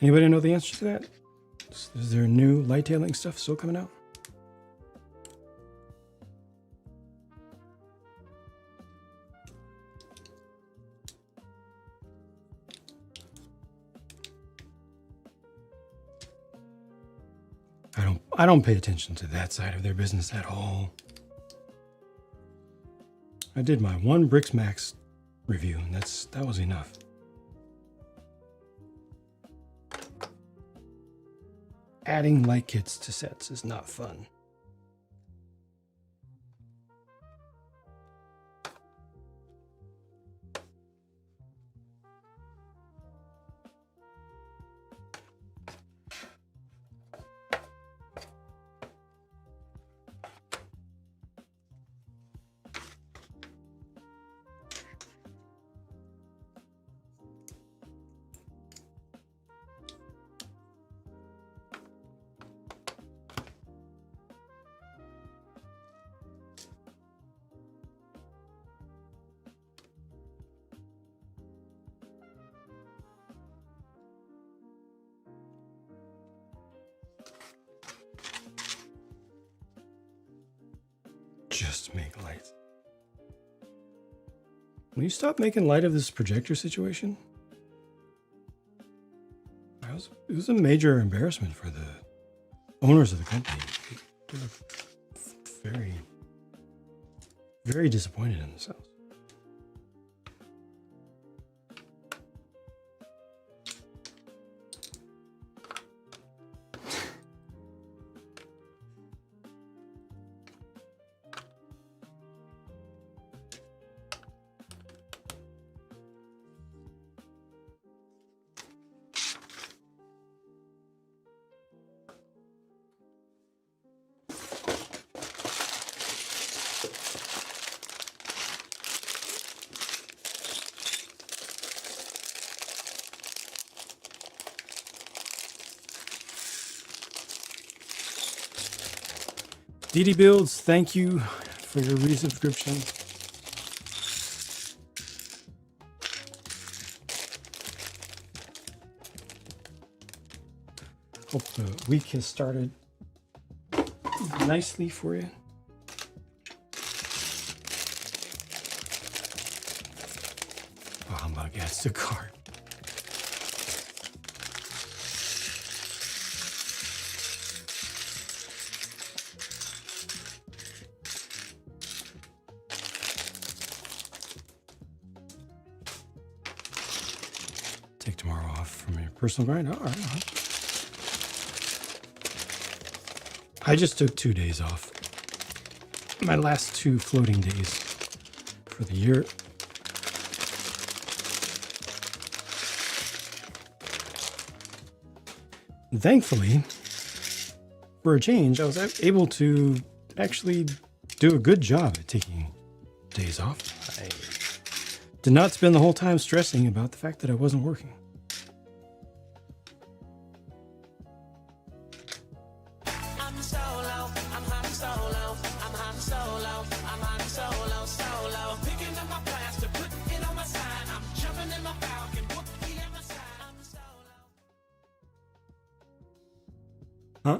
B: Anybody know the answer to that? Is there new light tailing stuff still coming out? I don't pay attention to that side of their business at all. I did my one Brixmax review, and that was enough. Adding light kits to sets is not fun. Just make light. Will you stop making light of this projector situation? It was a major embarrassment for the owners of the company. They were very, very disappointed in themselves. DD Builds, thank you for your resubscription. Hope the week has started nicely for you. Oh, humbug, adds to cart. Take tomorrow off from your personal grind. All right. I just took 2 days off. My last 2 floating days for the year. And thankfully, for a change, I was able to actually do a good job at taking days off. I did not spend the whole time stressing about the fact that I wasn't working. Huh?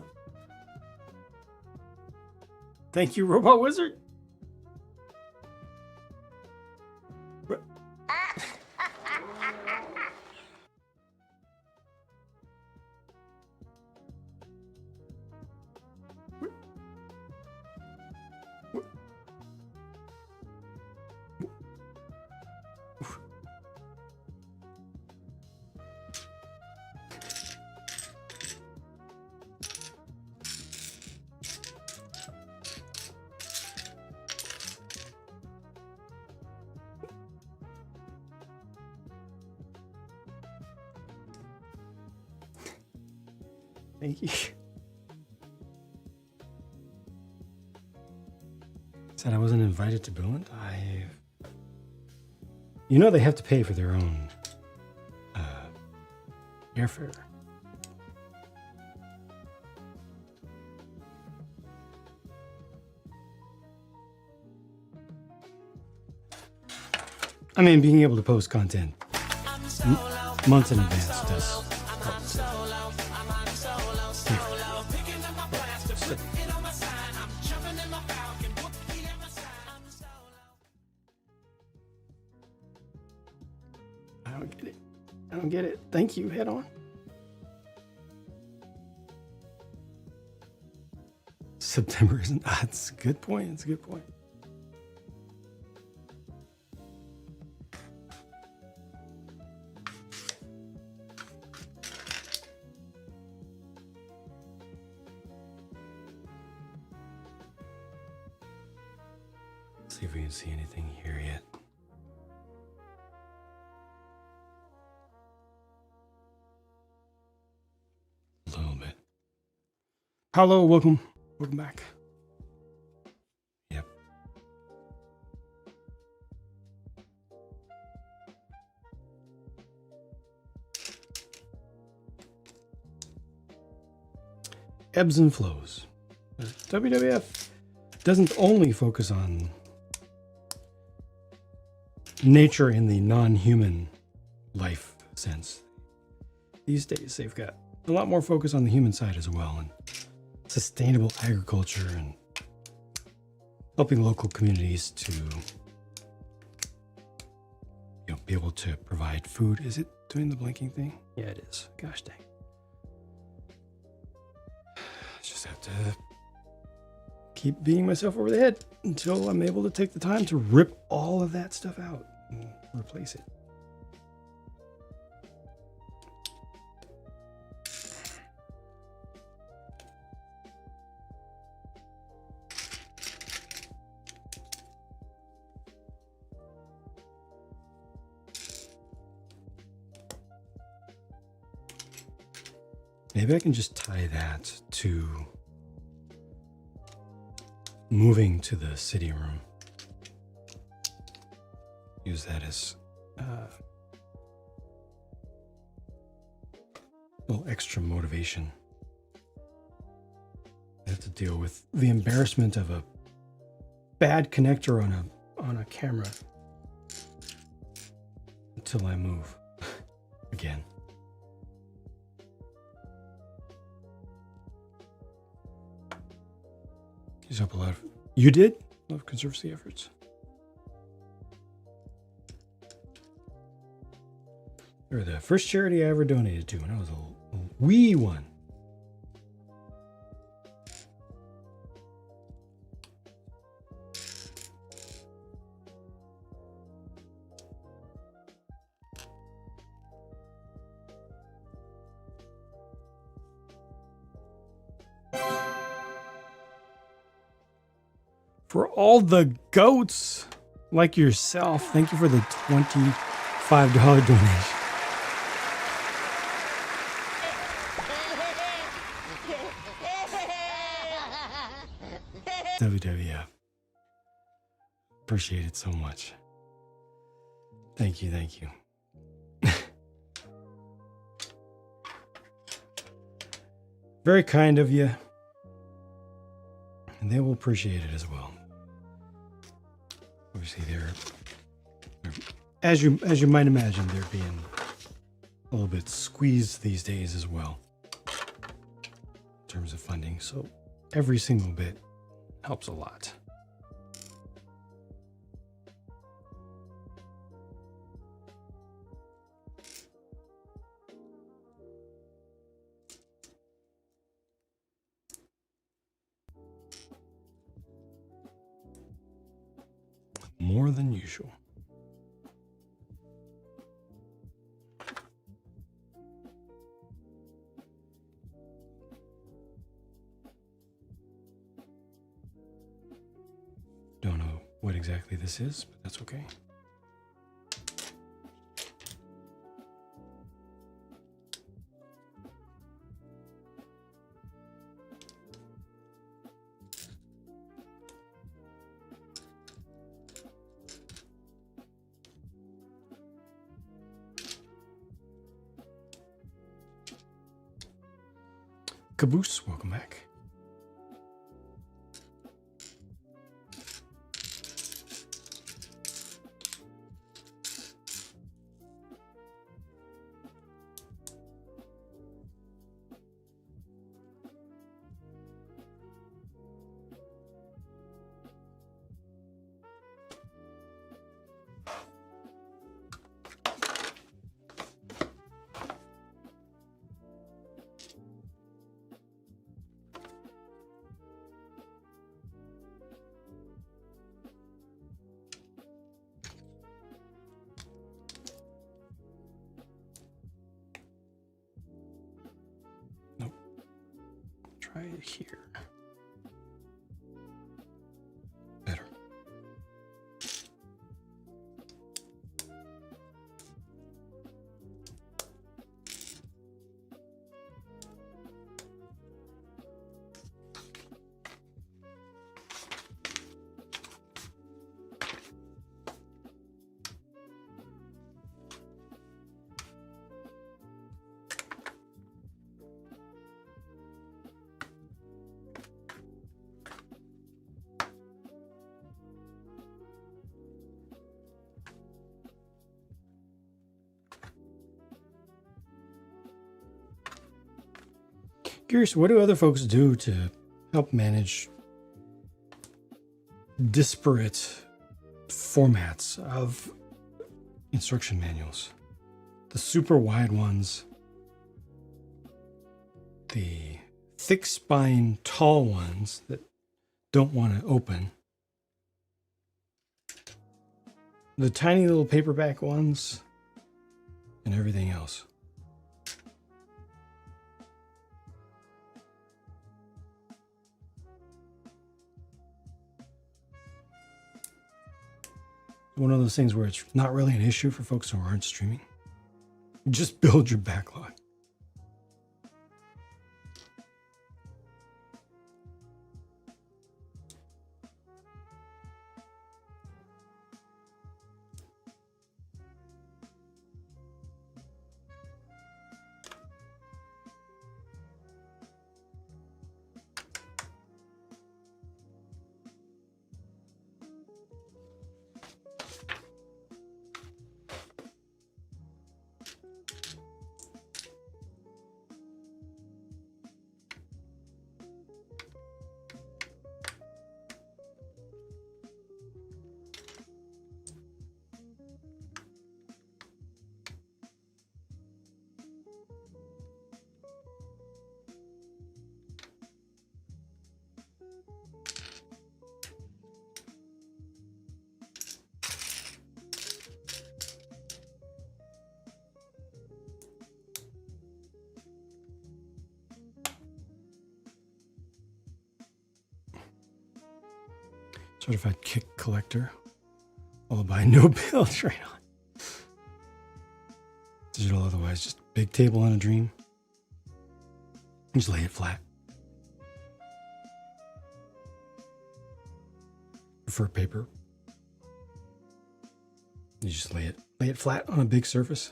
B: Thank you, Robot Wizard. Thank you. Said I wasn't invited to Billund. You know they have to pay for their own airfare. I mean, being able to post content months in advance does help. I don't get it. Thank you, head on. September isn't. That's a good point. It's a good point. Let's see if we can see anything here yet. A little bit. Hello, welcome back. Yep. Ebbs and flows. WWF doesn't only focus on nature in the non-human life sense. These days, they've got a lot more focus on the human side as well, and sustainable agriculture and helping local communities to be able to provide food. Is it doing the blinking thing? Yeah, it is. Gosh dang. Just have to keep beating myself over the head until I'm able to take the time to rip all of that stuff out and replace it. Maybe I can just tie that to moving to the city room. Use that as a little extra motivation. I have to deal with the embarrassment of a bad connector on a camera until I move again. Use up a lot of. You did? A lot of conservancy efforts. They were the first charity I ever donated to when I was a wee one. For all the goats like yourself, thank you for the $25 donation. WWF. Appreciate it so much. Thank you, thank you. Very kind of you. And they will appreciate it as well. Obviously, they're as you might imagine, they're being a little bit squeezed these days as well in terms of funding. So every single bit helps a lot. More than usual. Don't know what exactly this is, but that's okay. Caboose, welcome back. Try it here. Better. Curious, what do other folks do to help manage disparate formats of instruction manuals. The super wide ones, the thick spine tall ones that don't want to open, the tiny little paperback ones, and everything else. One of those things where it's not really an issue for folks who aren't streaming. Just build your backlog. Certified kick collector, followed by no bill trade on. Digital otherwise, just big table on a dream. Just lay it flat. Prefer paper. You just lay it flat on a big surface.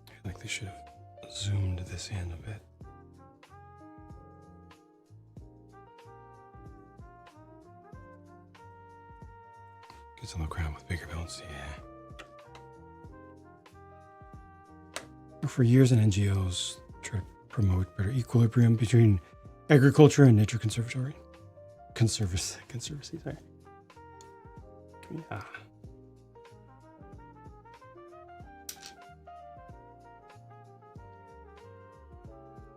B: I think they should have zoomed this in a bit. Gets on the ground with bigger builds, yeah. For years in NGOs, try to promote better equilibrium between agriculture and nature conservancy, sorry. Yeah.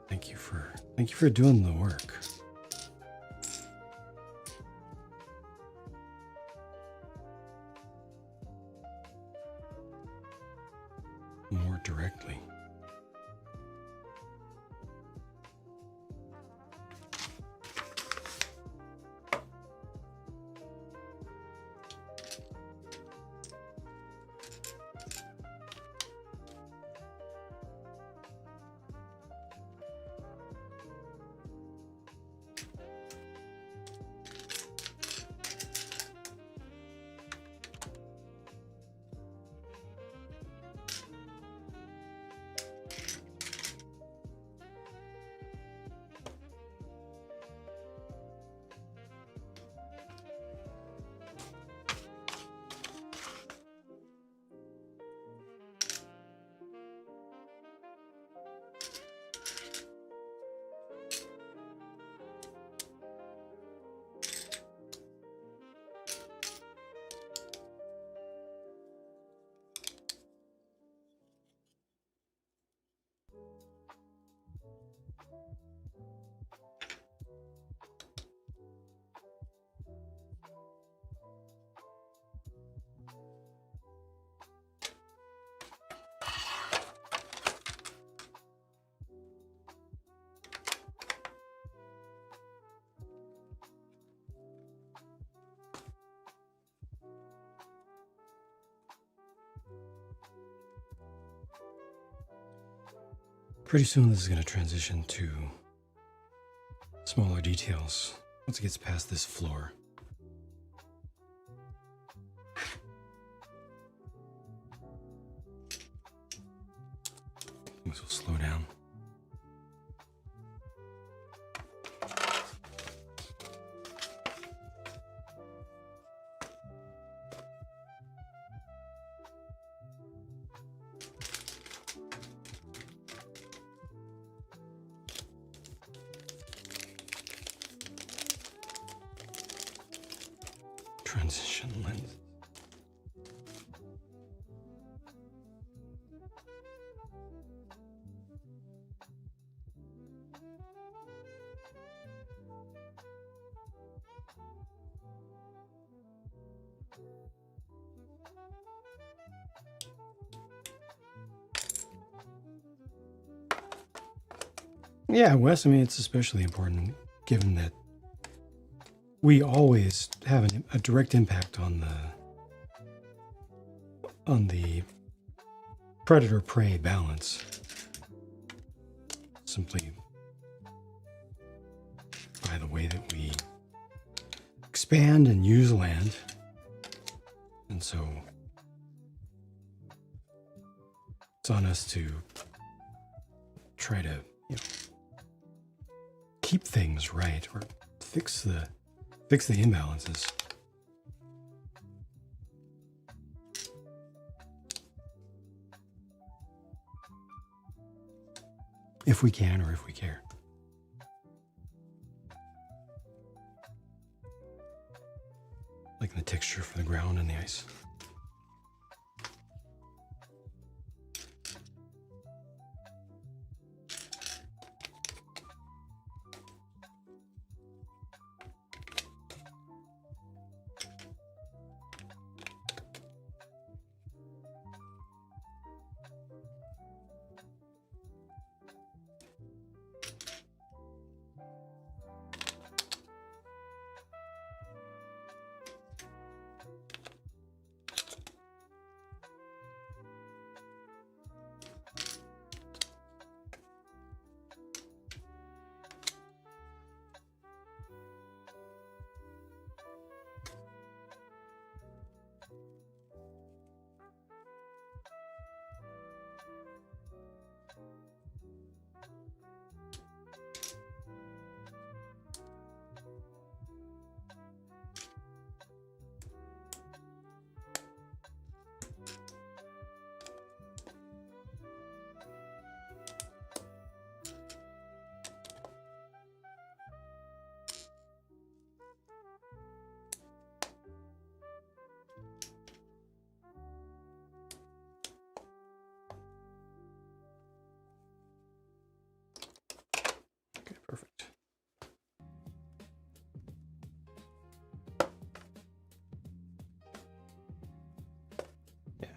B: Thank you for doing the work. More directly. Pretty soon this is going to transition to smaller details once it gets past this floor. Things will slow down. Transition lens. Yeah, Wes, I mean, it's especially important given that we always have a direct impact on the predator-prey balance, simply by the way that we expand and use land. And so it's on us to try to, keep things right or fix the imbalances. If we can or if we care. Like the texture for the ground and the ice. Perfect. Yeah.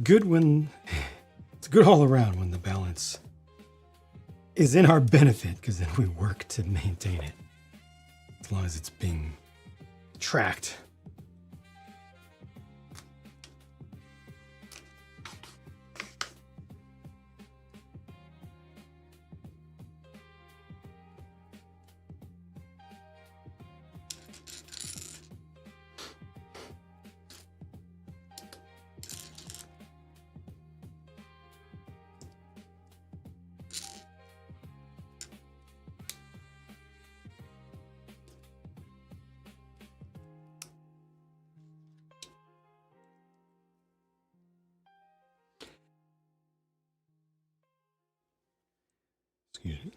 B: Good when it's good all around when the balance is in our benefit, because then we work to maintain it as long as it's being tracked. Excuse me.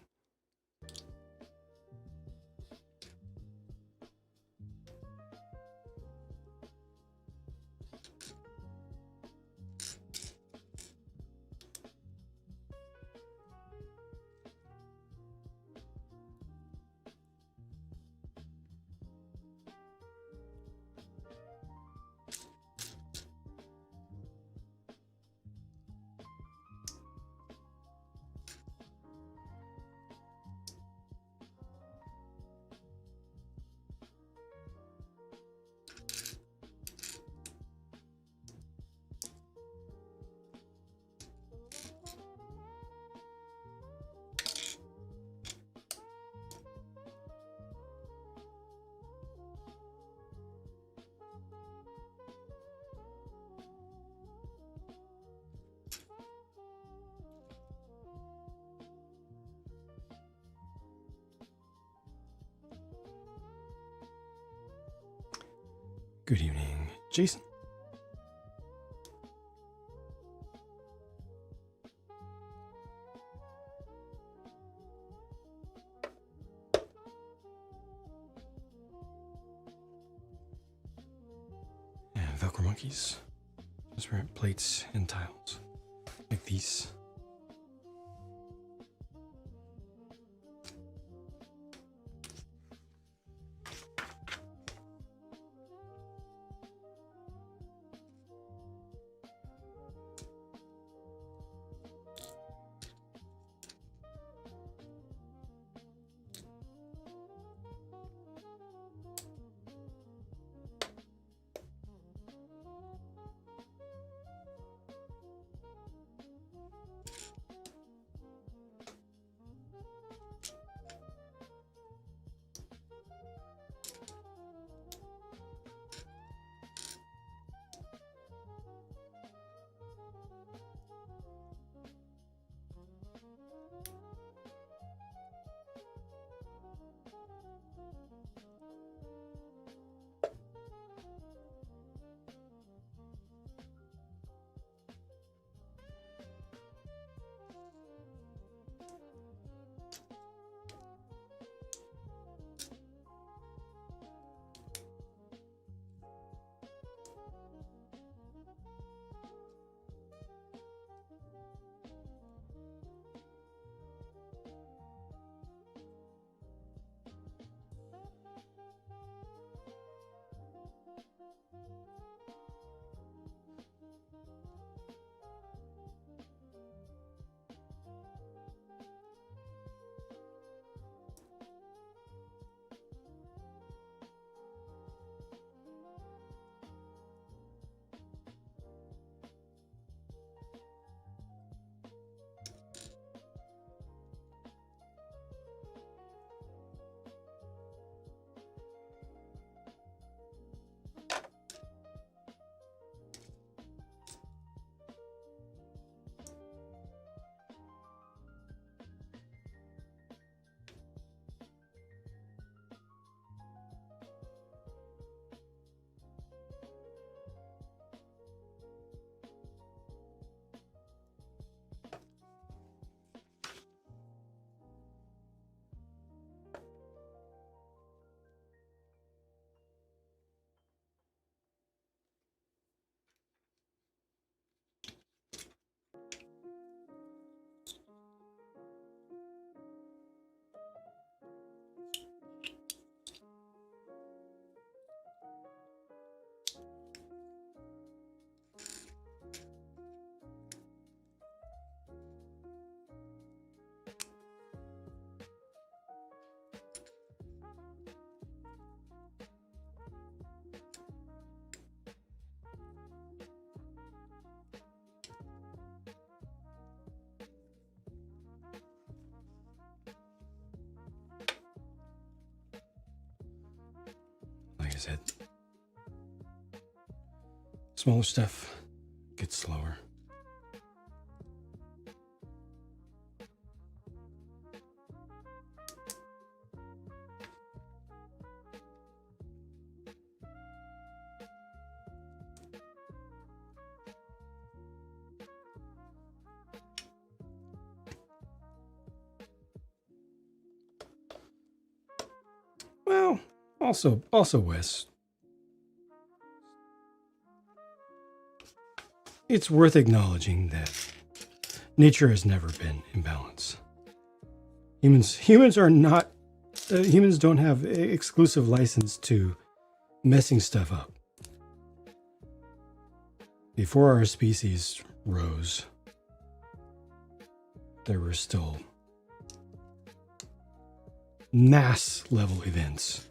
B: Good evening, Jason. And Velcro monkeys. Transparent plates and tiles. Like these. Like I said, smaller stuff gets slower. Well, also Wes. It's worth acknowledging that nature has never been in balance. Humans are not. Humans don't have exclusive license to messing stuff up. Before our species rose, there were still mass level events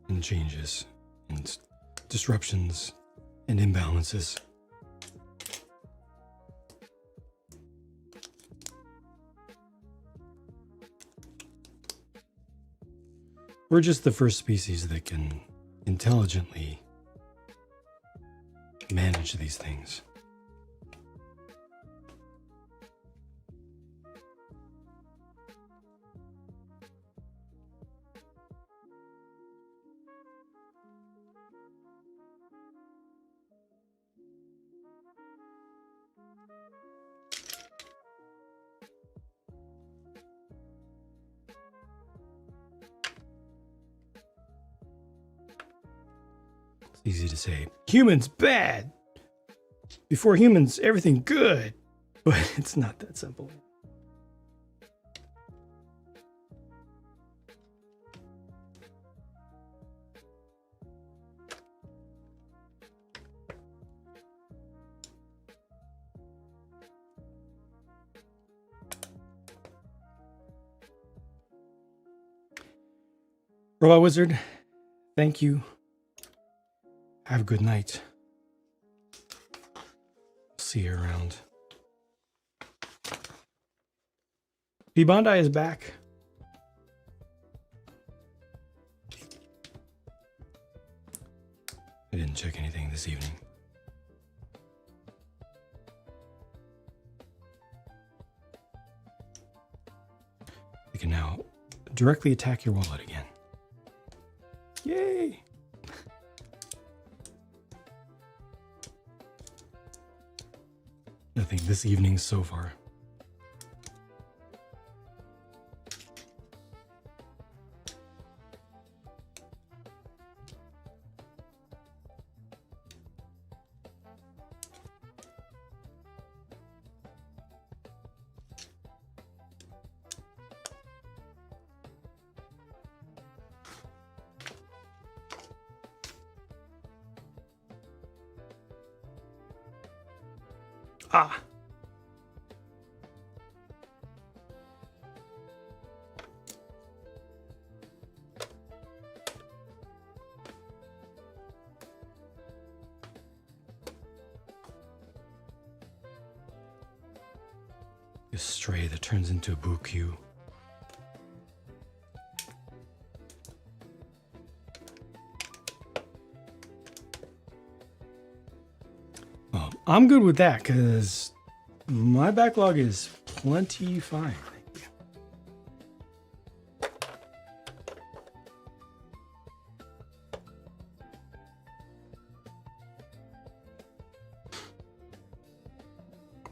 B: and changes and disruptions and imbalances. We're just the first species that can intelligently manage these things. It's easy to say, humans bad. Before humans, everything good. But it's not that simple. Robot Wizard, thank you. Have a good night. See you around. P. Bondi is back. I didn't check anything this evening. You can now directly attack your wallet again. Yay! Nothing this evening so far. Ah. A stray that turns into a Buku. Well, I'm good with that because my backlog is plenty fine. Thank you.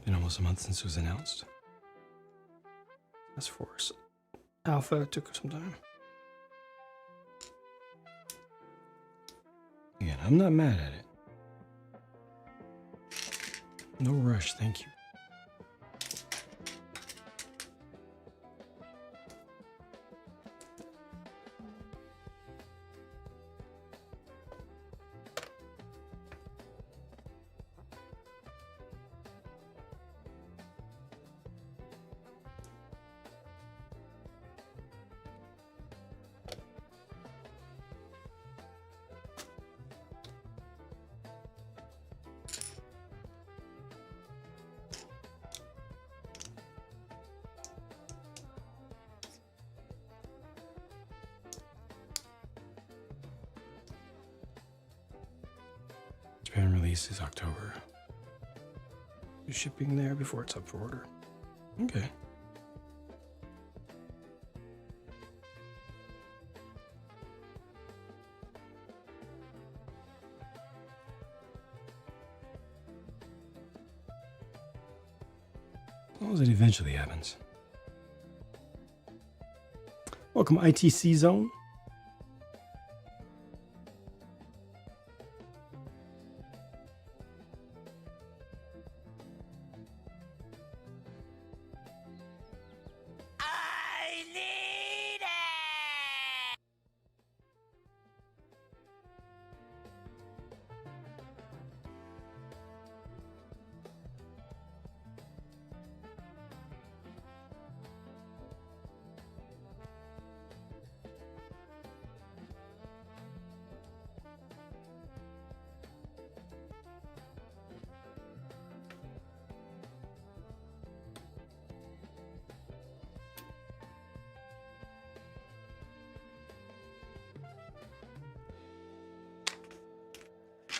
B: Been almost a month since it was announced. Task Force Alpha took some time. Again, I'm not mad at it. No rush, thank you. Japan release is October. Is shipping there before it's up for order. Okay. As long as it eventually happens. Welcome, ITC Zone.
C: I need it!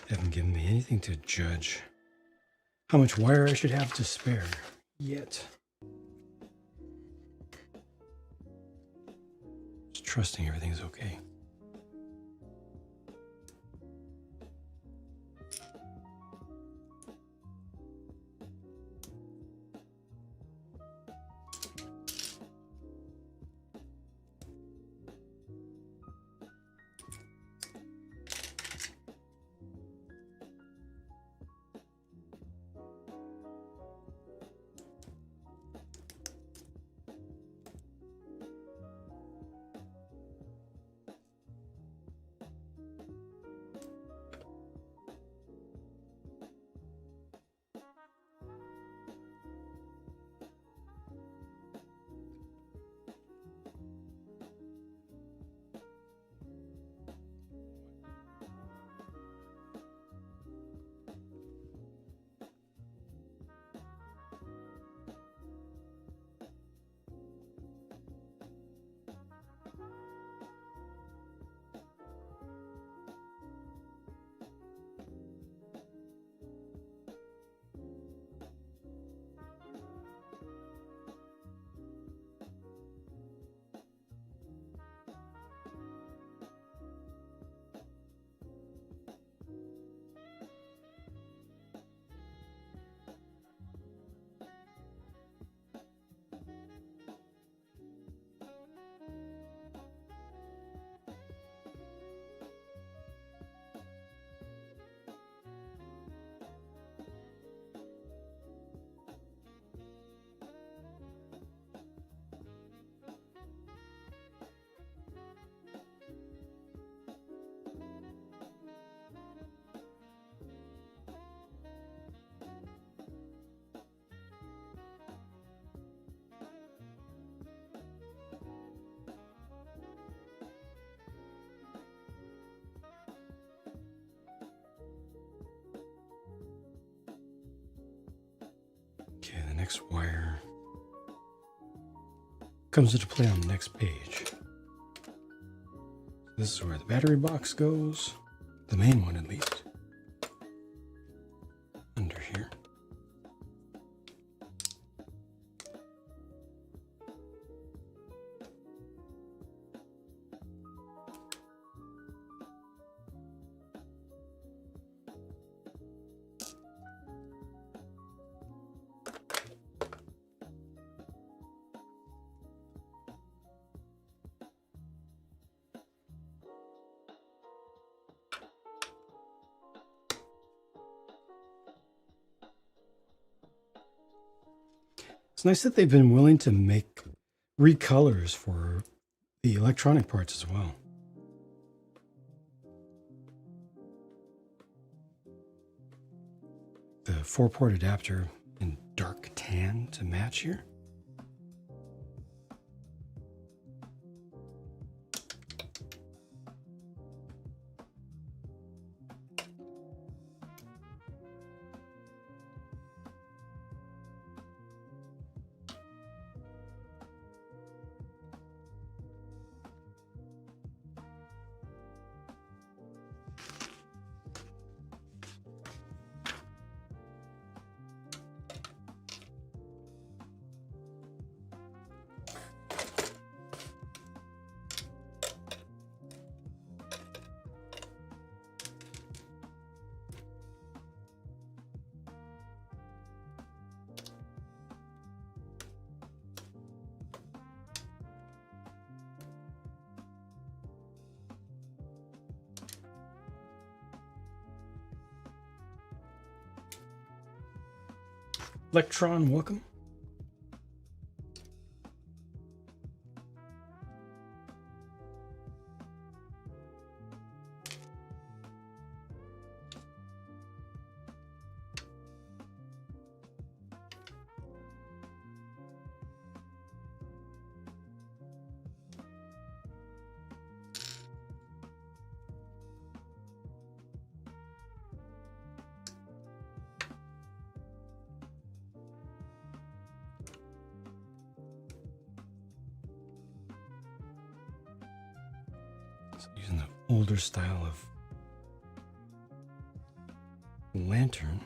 B: They haven't given me anything to judge how much wire I should have to spare yet. Just trusting everything's okay. next wire comes into play on the next page. This is where the battery box goes, the main one at least, under here. It's nice that they've been willing to make recolors for the electronic parts as well. The 4-port adapter in dark tan to match here. Electron, welcome. Using the older style of lantern.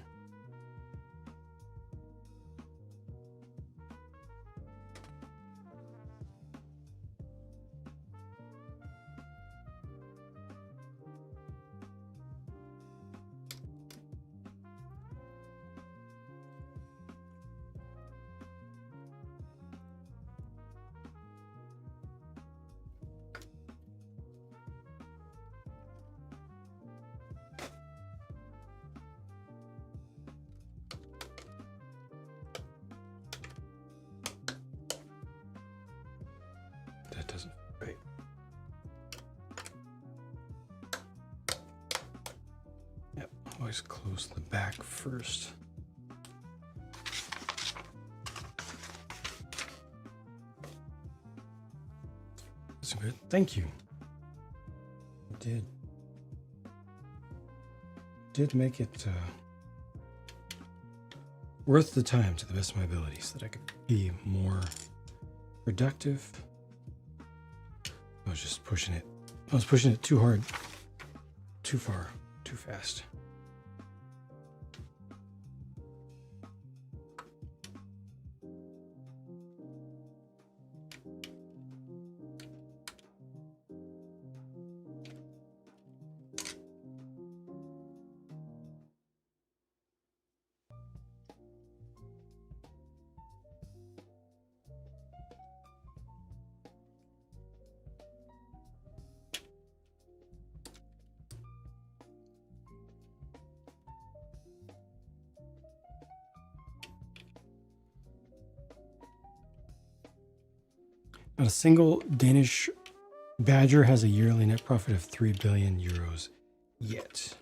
B: That doesn't fit right. Yep, always close the back first. That's good. Thank you. It did make it worth the time to the best of my abilities, that I could be more productive. I was just pushing it. I was pushing it too hard, too far, too fast. Not a single Danish badger has a yearly net profit of 3 billion euros yet.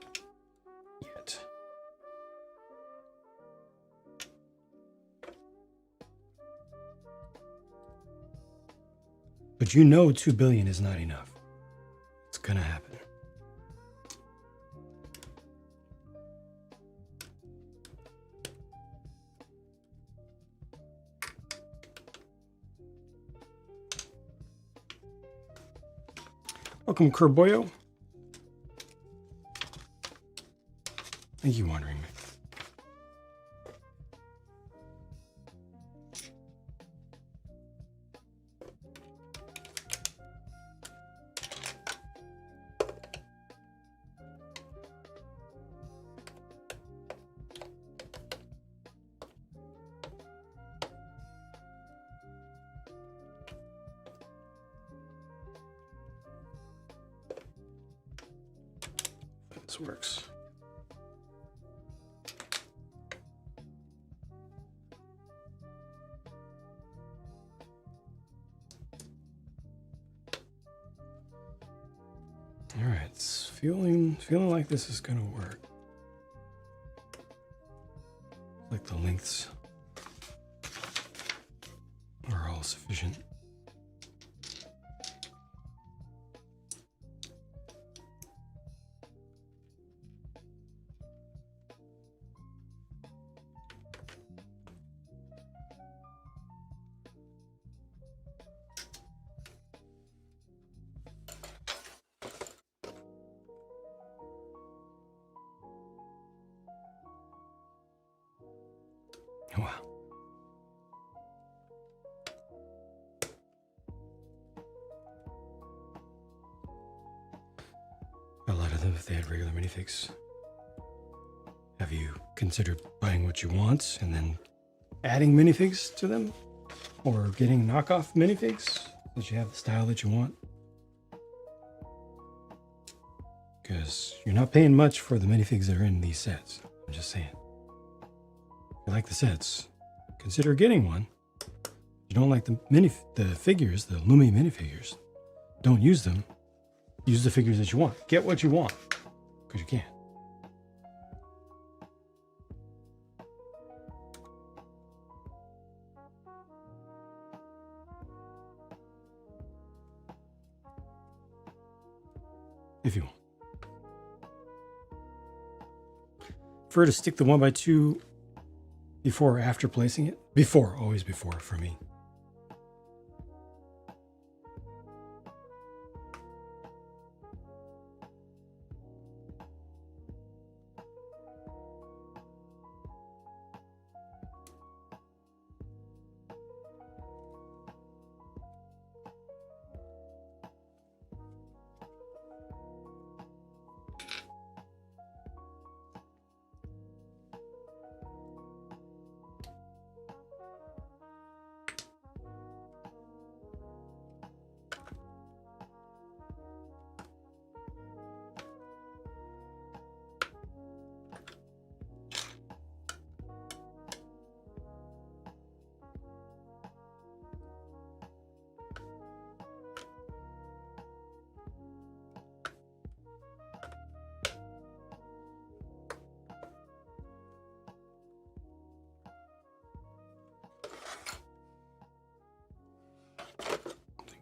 B: But you know 2 billion is not enough. It's gonna happen. Welcome, Kerboyo. Thank you, Wandering Man. This works. All right, it's feeling like this is gonna work. Like the lengths are all sufficient. Wow. A lot of them, if they had regular minifigs. Have you considered buying what you want and then adding minifigs to them? Or getting knockoff minifigs that you have the style that you want? Because you're not paying much for the minifigs that are in these sets. I'm just saying. If you like the sets, consider getting one. If you don't like the figures, the Lumi minifigures, don't use them. Use the figures that you want. Get what you want, because you can. If you want. Prefer to stick the 1x2 before or after placing it? Before, always before for me.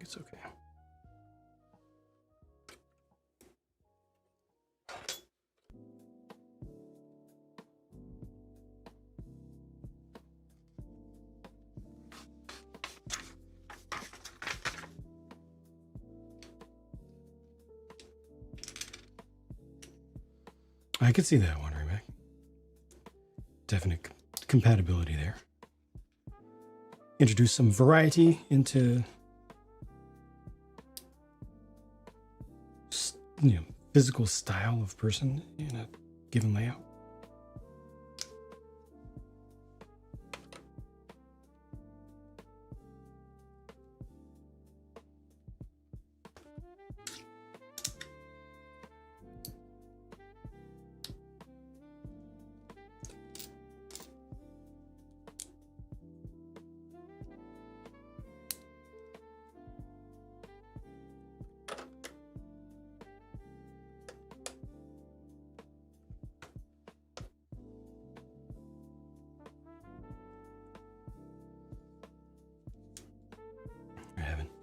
B: It's okay. I could see that one, Remake. Definite compatibility there. Introduce some variety into physical style of person in a given layout.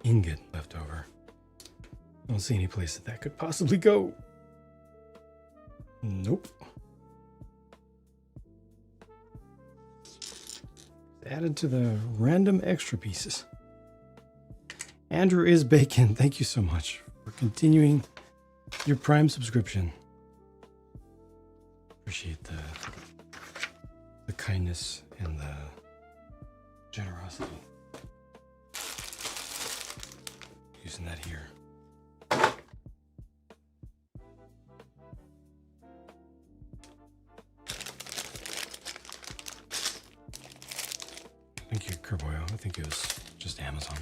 B: Ingot left over. I don't see any place that could possibly go. Nope. Added to the random extra pieces. Andrew is bacon. Thank you so much for continuing your Prime subscription. Appreciate the kindness and the generosity. Using that here. Thank you, Kerboyo. I think it was just Amazon.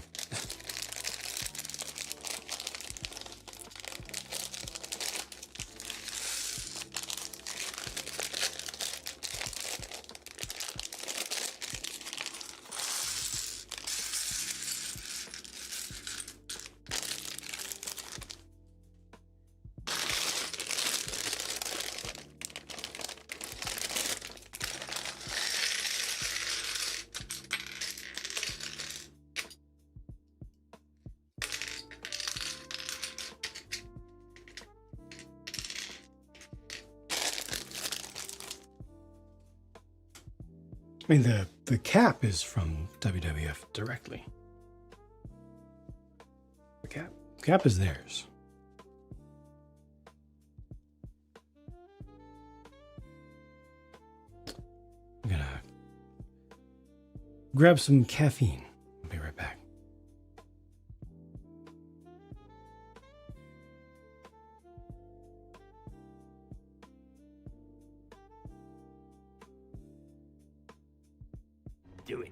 B: I mean, the cap is from WWF directly. The cap is theirs. I'm gonna grab some caffeine. I'll be right back.
D: Do it.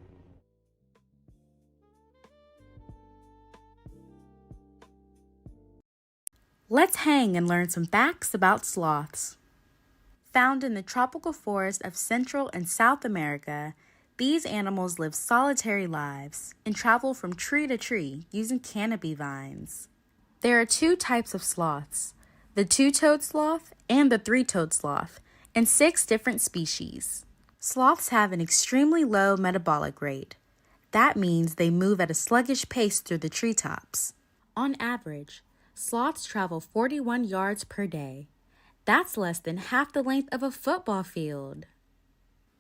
F: Let's hang and learn some facts about sloths. Found in the tropical forest of Central and South America, these animals live solitary lives and travel from tree to tree using canopy vines. There are two types of sloths, the two-toed sloth and the three-toed sloth, and 6 different species. Sloths have an extremely low metabolic rate. That means they move at a sluggish pace through the treetops. On average, sloths travel 41 yards per day. That's less than half the length of a football field.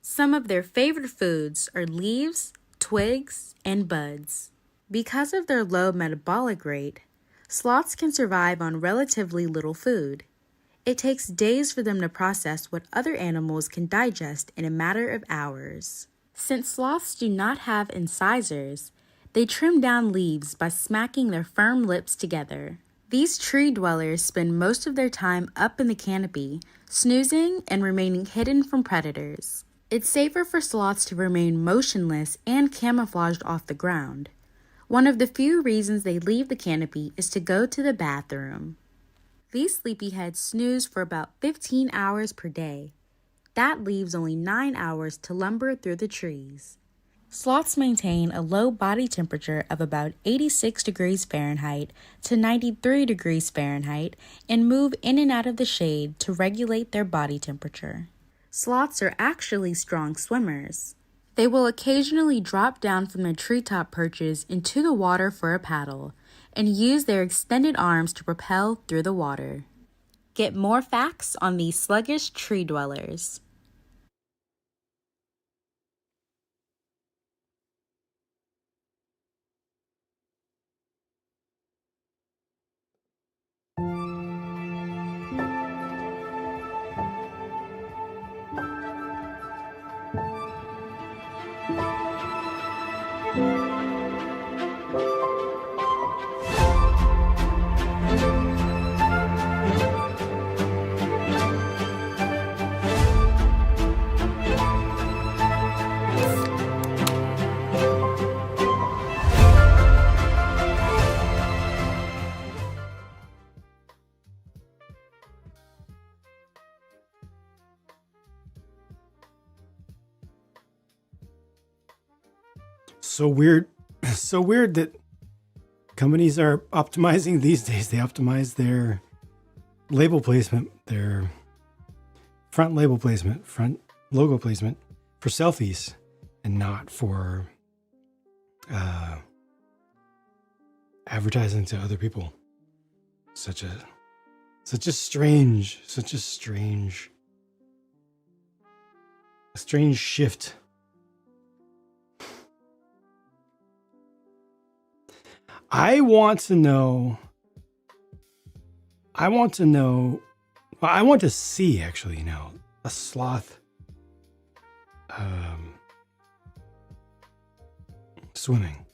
F: Some of their favorite foods are leaves, twigs, and buds. Because of their low metabolic rate, sloths can survive on relatively little food. It takes days for them to process what other animals can digest in a matter of hours. Since sloths do not have incisors, they trim down leaves by smacking their firm lips together. These tree dwellers spend most of their time up in the canopy, snoozing and remaining hidden from predators. It's safer for sloths to remain motionless and camouflaged off the ground. One of the few reasons they leave the canopy is to go to the bathroom. These sleepyheads snooze for about 15 hours per day. That leaves only 9 hours to lumber through the trees. Sloths maintain a low body temperature of about 86 degrees Fahrenheit to 93 degrees Fahrenheit and move in and out of the shade to regulate their body temperature. Sloths are actually strong swimmers. They will occasionally drop down from their treetop perches into the water for a paddle and use their extended arms to propel through the water. Get more facts on these sluggish tree dwellers.
B: So weird that companies are optimizing these days. They optimize their label placement, their front label placement, front logo placement for selfies and not for advertising to other people. Such a strange shift. I want to know I want to know. Well, I want to see actually now a sloth swimming.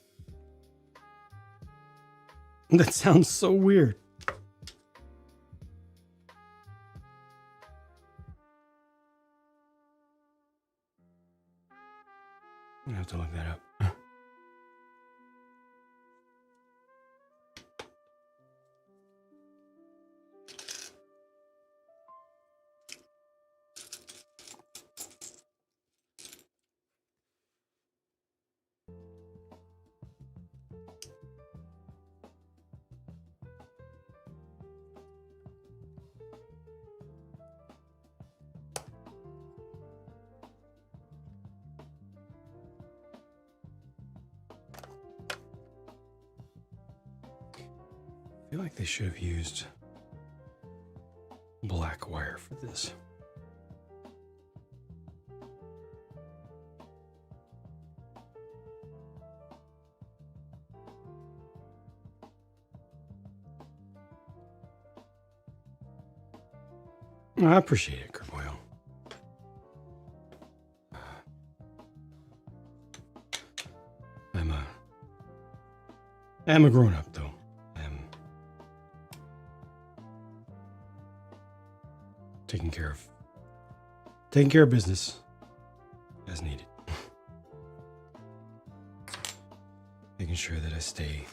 B: That sounds so weird. I have to look that up. I feel like they should have used black wire for this. I appreciate it, Kerboyle. I'm a grown up though. Taking care of business as needed. Making sure that I stay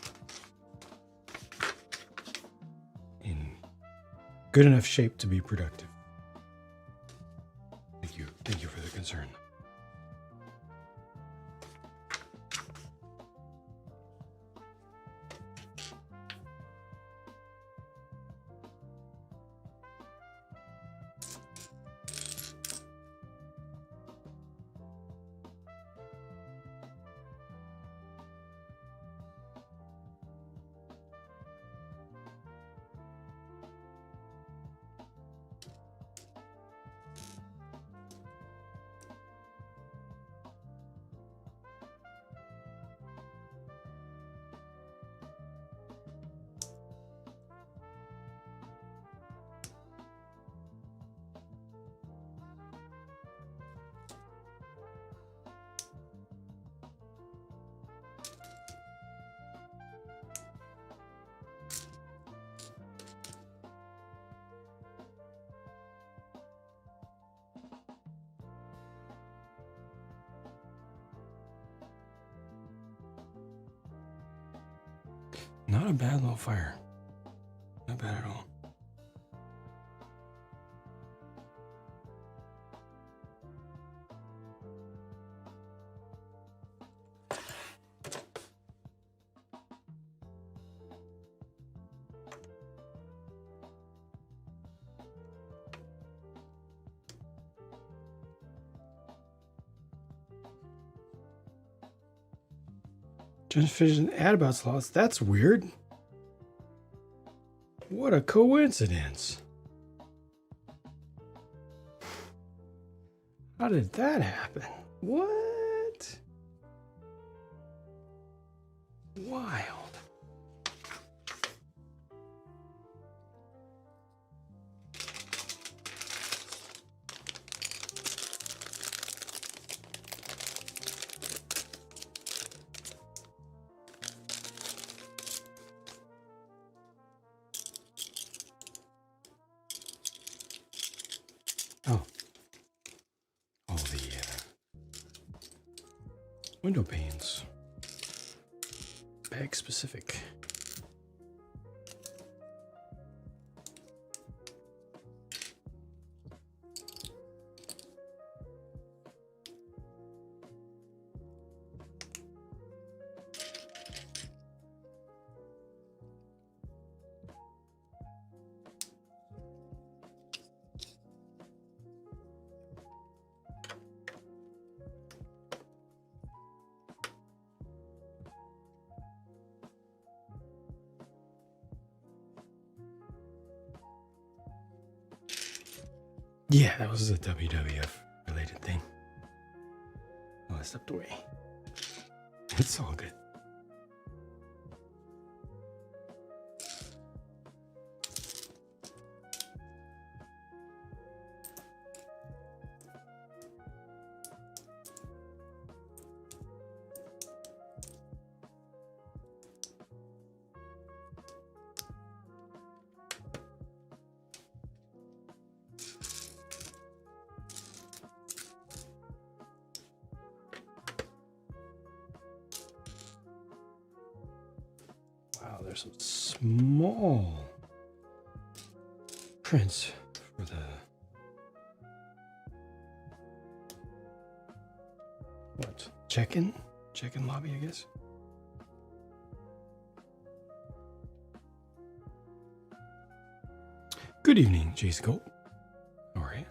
B: in good enough shape to be productive. Thank you for the concern. Not a bad little fire. Not bad at all. Just finished an ad about sloths. That's weird. What a coincidence. How did that happen? What? Wild. Oh, the window panes. Bag specific. Yeah, that was a WWF related thing. Oh, I stepped away. It's all good. there's some small prints for the what? Check-in lobby, I guess. Good evening, Jason Gold. How are you?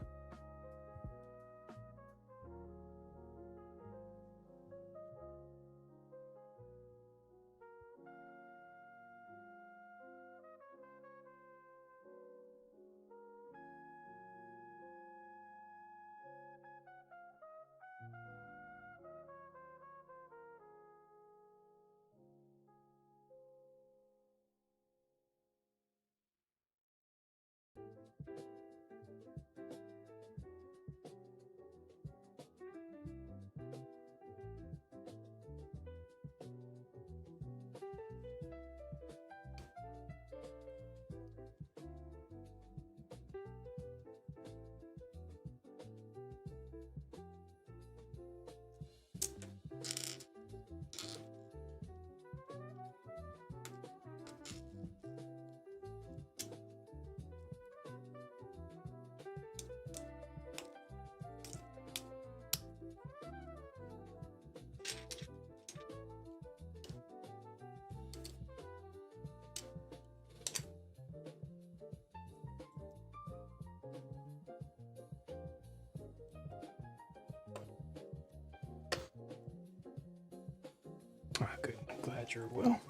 B: Ah, good. I'm glad you're well.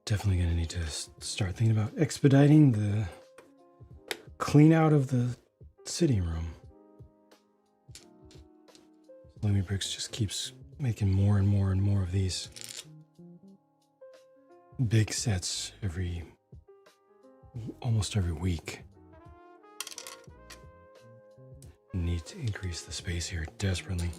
B: Definitely going to need to start thinking about expediting the clean out of the sitting room. Lumibricks just keeps making more and more and more of these big sets almost every week. Need to increase the space here desperately.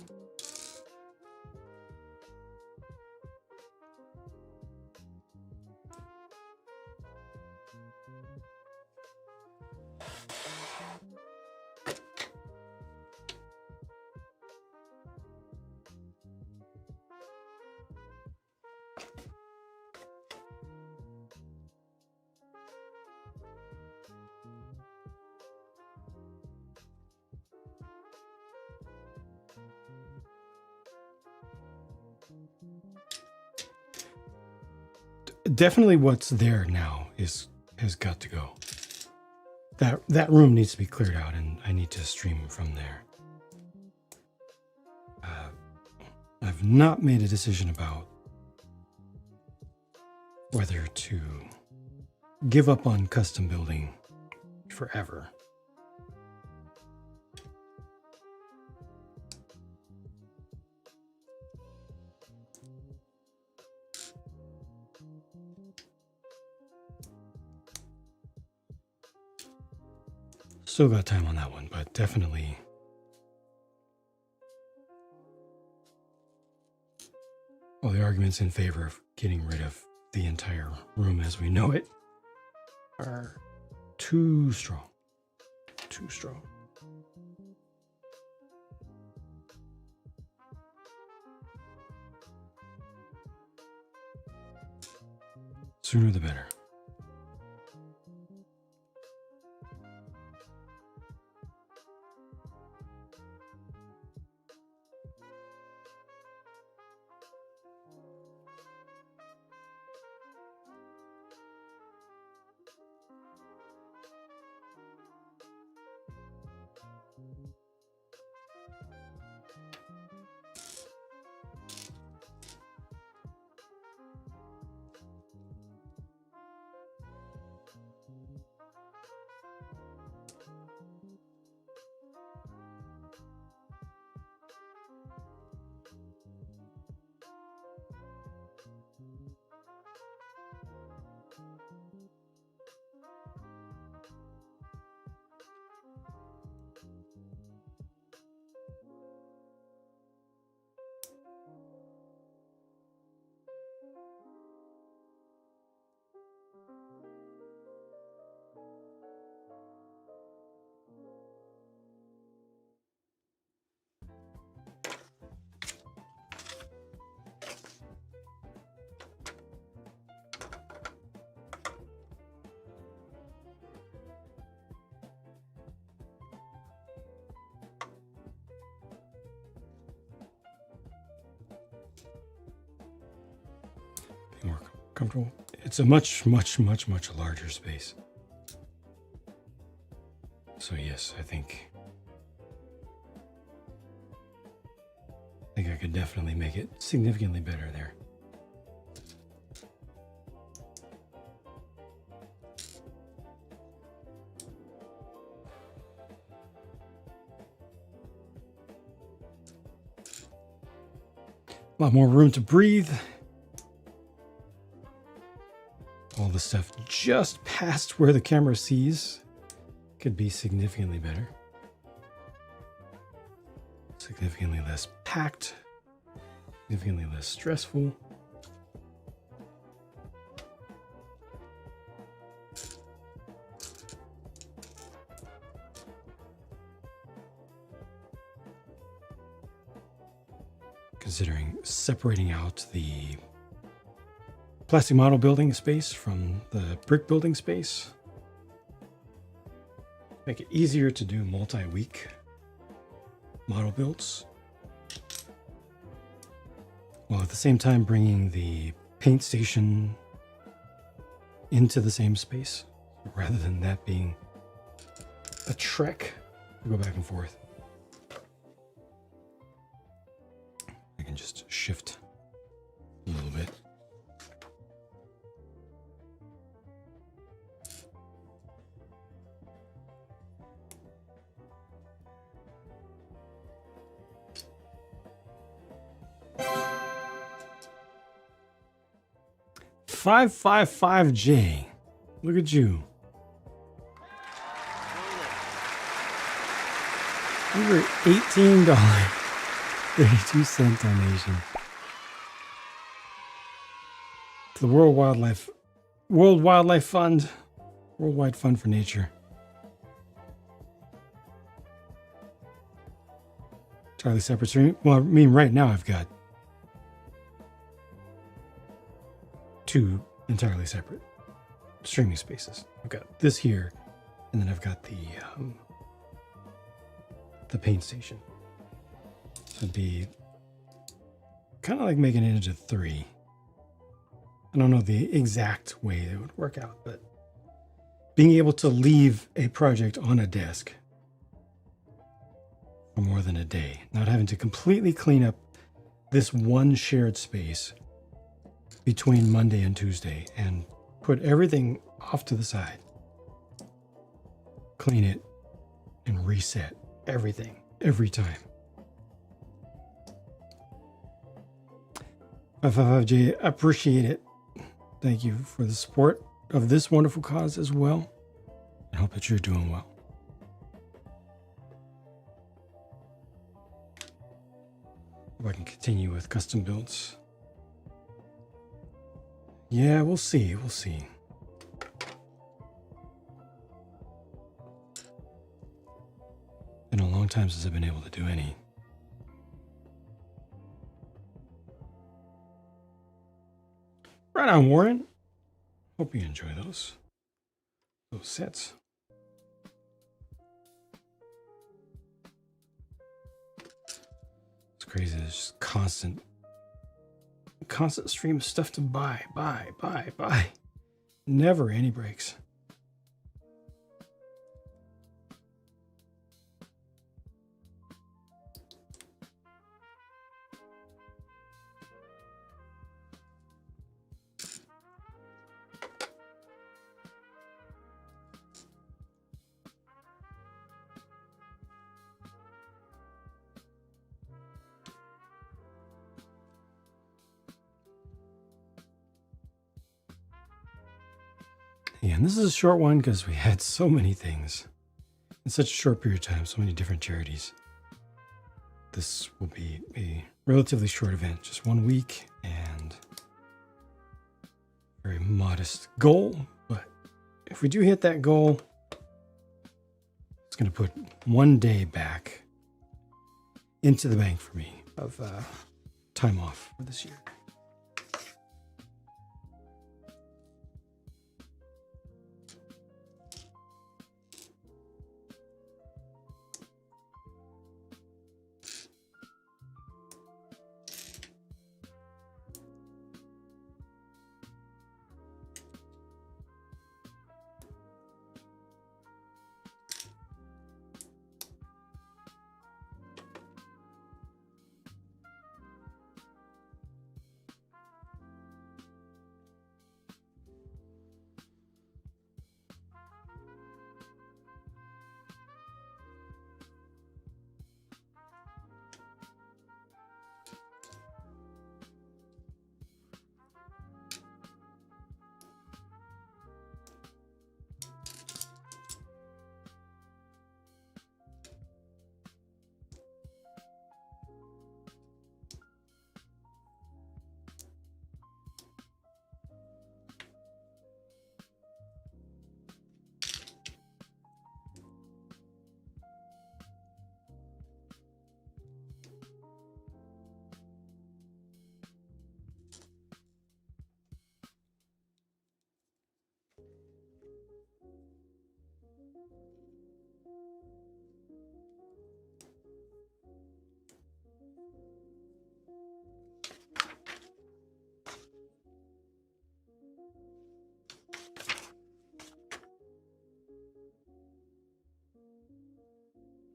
B: Definitely what's there now has got to go. That room needs to be cleared out, and I need to stream from there. I've not made a decision about whether to give up on custom building forever. Still got time on that one, but definitely all the arguments in favor of getting rid of the entire room as we know it are too strong. Too strong. Sooner the better. More comfortable. It's a much larger space. So yes, I think I could definitely make it significantly better there. A lot more room to breathe. All the stuff just past where the camera sees could be significantly better. Significantly less packed. Significantly less stressful. Considering separating out the plastic model building space from the brick building space. Make it easier to do multi-week model builds. While at the same time bringing the paint station into the same space, rather than that being a trek to go back and forth. I can just shift a little bit. $555J. Look at you. You were $18.32 donation to the World Wildlife Fund, Worldwide Fund for Nature. Entirely separate stream. Well, I mean, right now I've got two entirely separate streaming spaces. I've got this here, and then I've got the paint station. So it'd be kind of like making it into three. I don't know the exact way it would work out, but being able to leave a project on a desk for more than a day, not having to completely clean up this one shared space between Monday and Tuesday and put everything off to the side, clean it, and reset everything every time. 555J, appreciate it. Thank you for the support of this wonderful cause as well. I hope that you're doing well. Hope I can continue with custom builds. Yeah, we'll see. We'll see. Been a long time since I've been able to do any. Right on, Warren. Hope you enjoy those sets. It's crazy. There's just constant stream of stuff to buy. Never any breaks. Yeah, and this is a short one because we had so many things in such a short period of time, so many different charities. This will be a relatively short event, just 1 week and very modest goal. But if we do hit that goal, it's going to put 1 day back into the bank for me of time off for this year.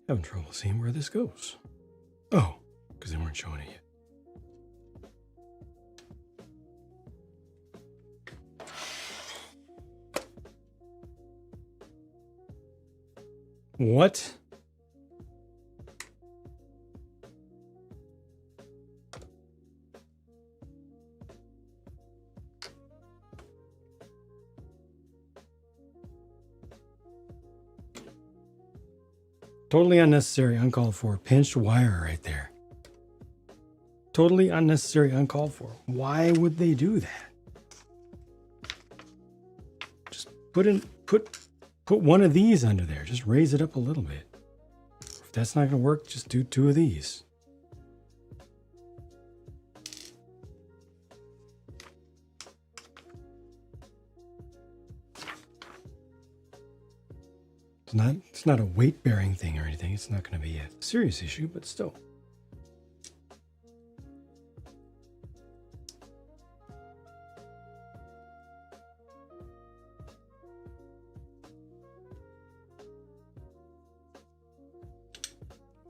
B: Having trouble seeing where this goes. Oh, because they weren't showing it yet. What? Totally unnecessary, uncalled for. Pinched wire right there. Totally unnecessary, uncalled for. Why would they do that? Just put one of these under there. Just raise it up a little bit. If that's not going to work, just do 2 of these. It's not a weight-bearing thing or anything. It's not going to be a serious issue, but still.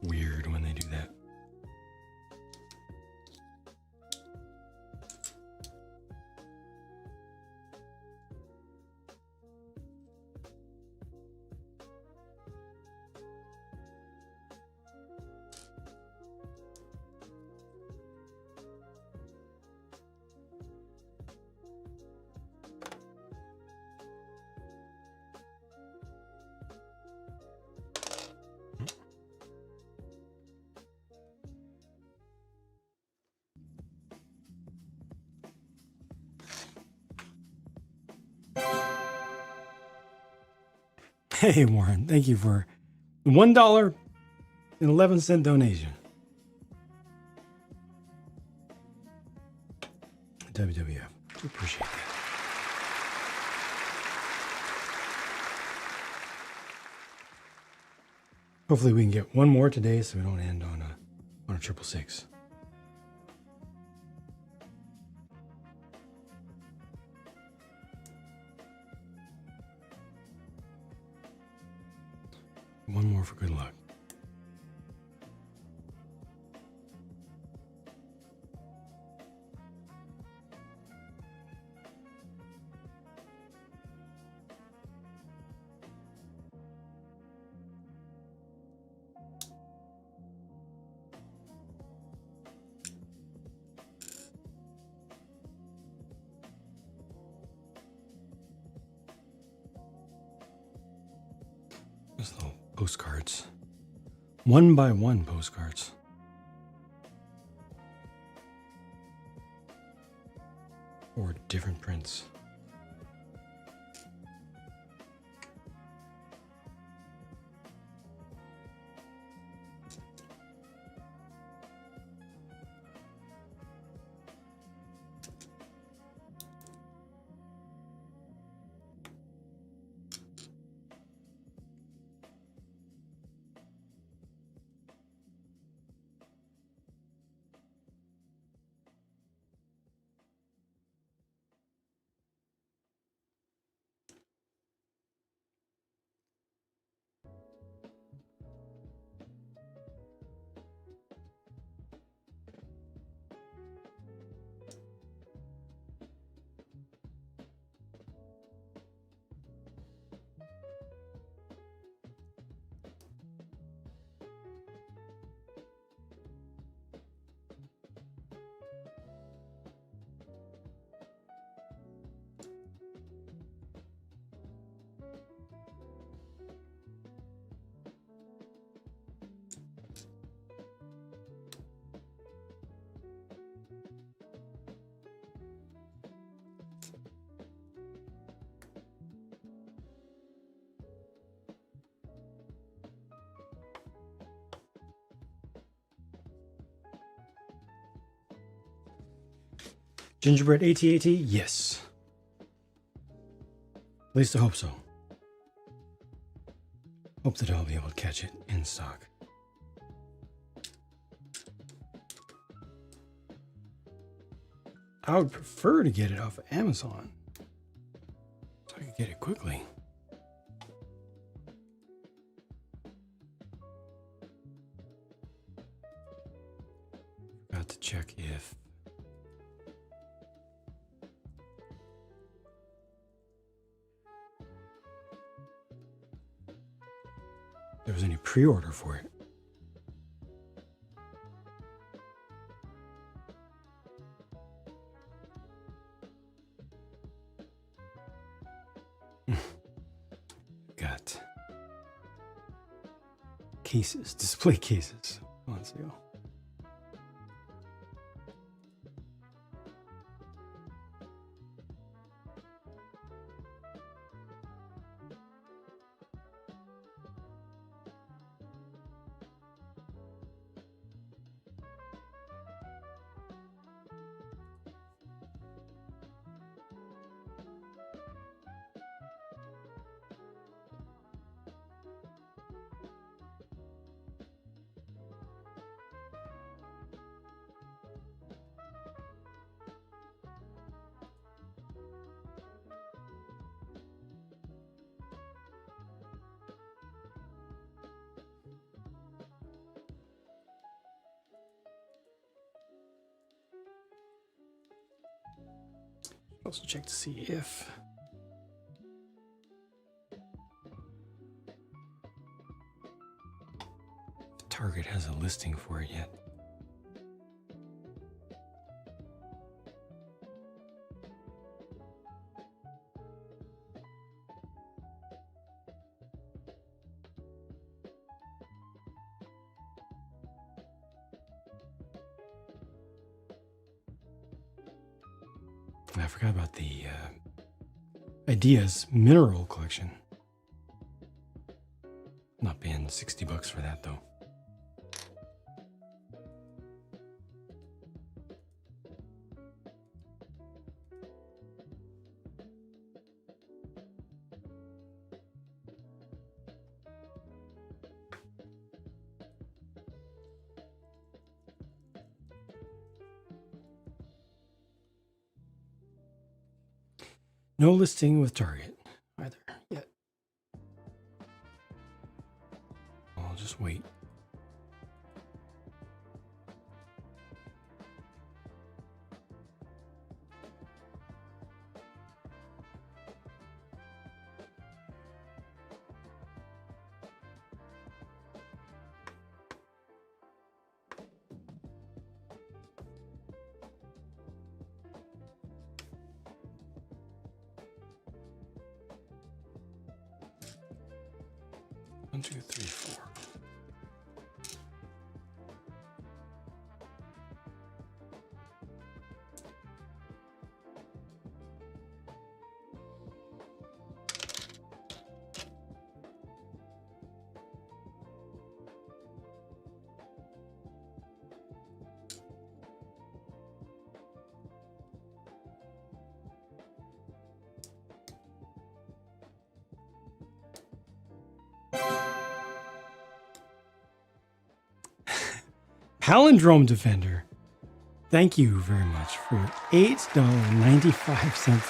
B: Weird when they do that. Hey, Warren, thank you for $1.11 donation. WWF. We appreciate that. Hopefully we can get one more today so we don't end on a 666. One more for good luck. Those little postcards. One by one postcards. Or different prints. Gingerbread AT-AT? Yes. At least I hope so. Hope that I'll be able to catch it in stock. I would prefer to get it off of Amazon so I can get it quickly. Got to check if there was any pre-order for it. Got cases, display cases on sale. Also check to see if Target has a listing for it yet. I forgot about the Ideas Mineral Collection. Not paying $60 for that though. No listing with Target either yet. I'll just wait. One, two, three, four. Palindrome Defender, thank you very much for your $8.95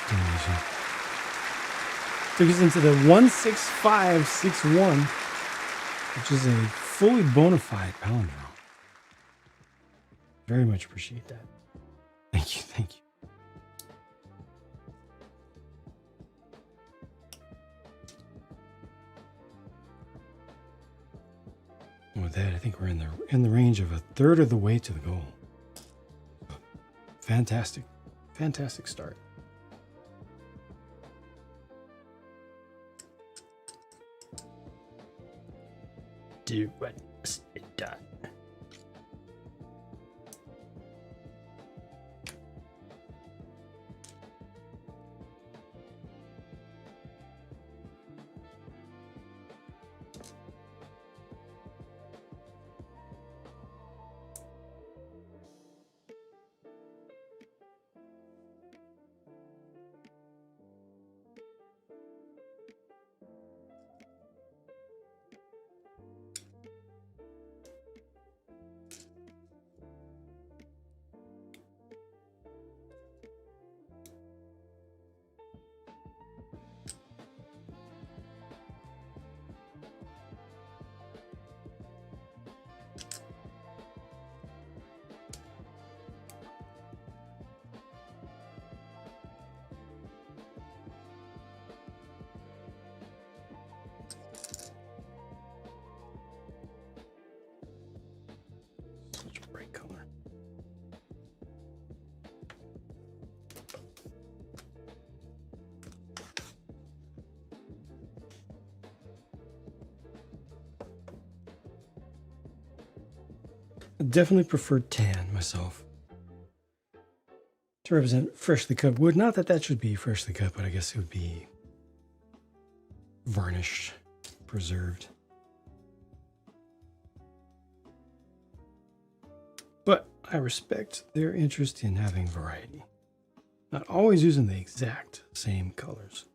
B: donation. Took us into the 16561, which is a fully bona fide palindrome. Very much appreciate that. Thank you, thank you. With that, I think we're in the range of a third of the way to the goal. Fantastic, fantastic start. Do what must be done. Such a bright color. I definitely prefer tan myself to represent freshly cut wood. Not that that should be freshly cut, but I guess it would be varnished, preserved. But I respect their interest in having variety, not always using the exact same colors.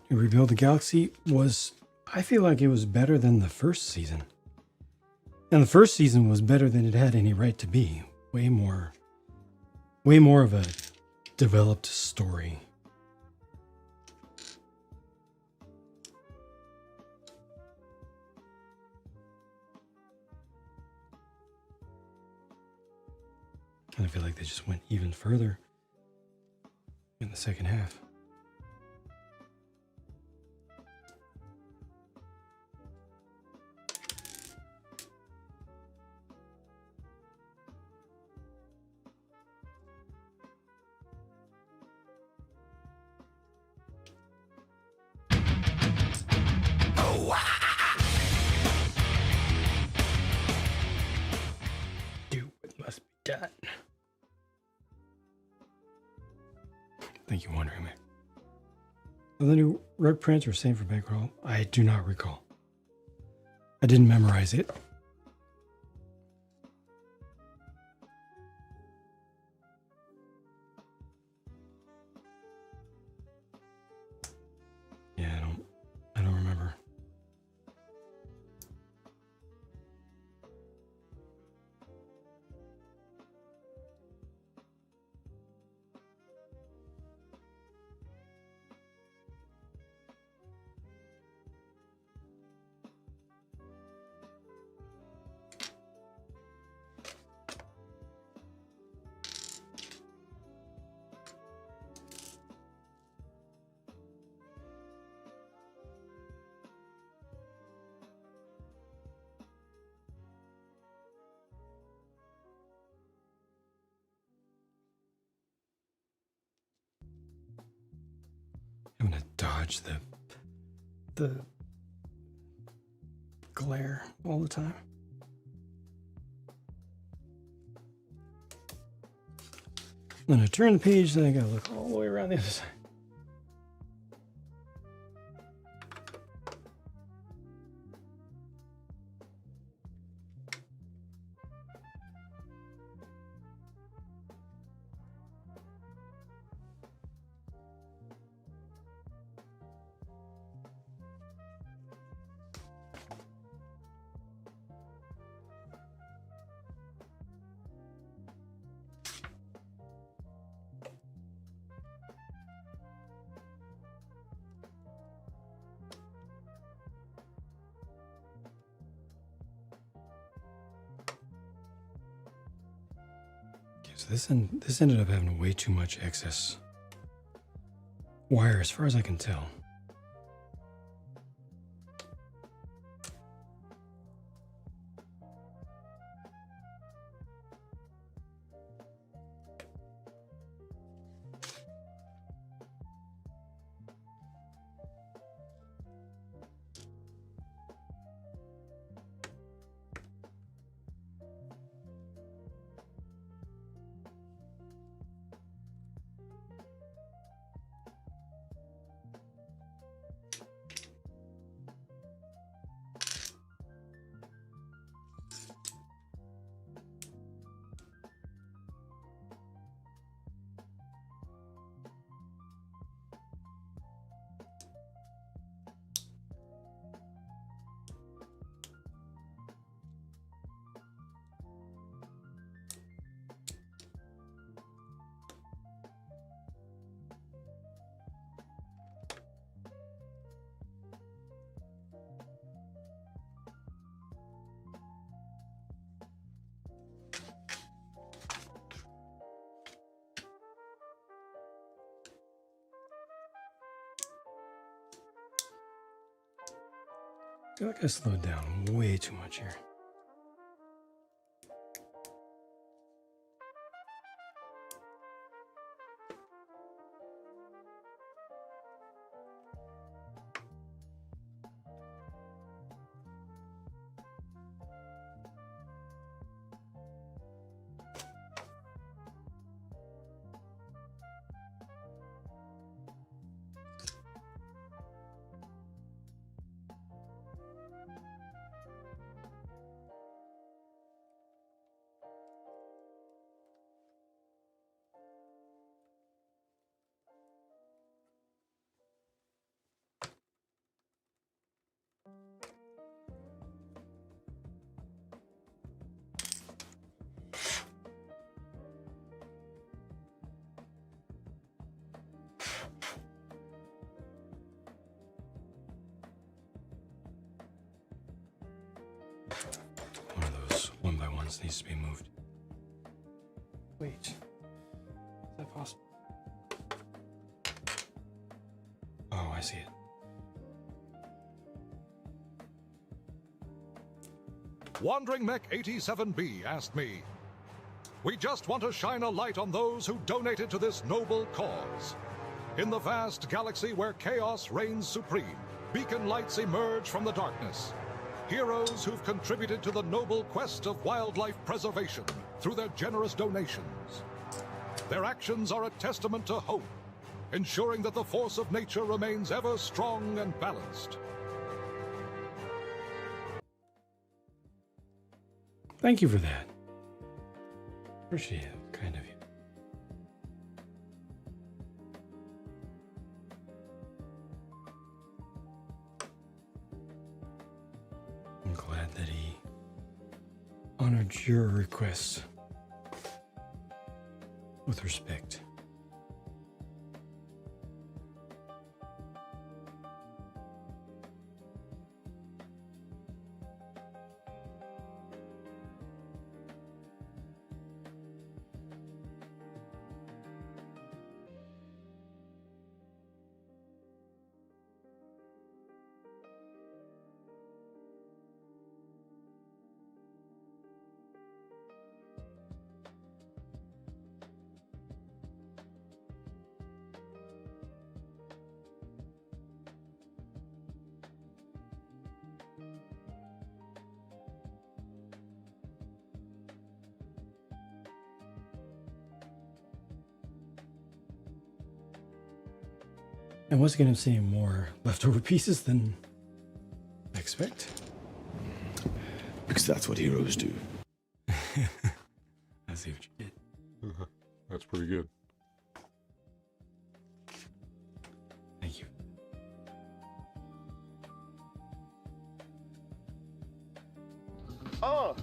B: Rebuild the Galaxy was, I feel like it was better than the first season. And the first season was better than it had any right to be. Way more of a developed story. And I feel like they just went even further in the second half. Do what must be done. Thank you, Wandering Man. Are the new rug prints are same for bankroll? I do not recall. I didn't memorize it. dodge the glare all the time. Then I turn the page, then I gotta look all the way around the other side. So this ended up having way too much excess wire as far as I can tell. I feel like I slowed down way too much here. One of those 1x1s needs to be moved. Wait, is that possible? Oh, I see it.
G: Wandering Mech 87B asked me, "We just want to shine a light on those who donated to this noble cause. In the vast galaxy where chaos reigns supreme, beacon lights emerge from the darkness. Heroes who've contributed to the noble quest of wildlife preservation through their generous donations. Their actions are a testament to hope, ensuring that the force of nature remains ever strong and balanced."
B: Thank you for that. Appreciate it, kind of you. I'm glad that he honored your request with respect. I was going to say more leftover pieces than I expect.
H: Because that's what heroes do.
B: I see what you did.
E: That's pretty good.
B: Thank you.
I: Oh!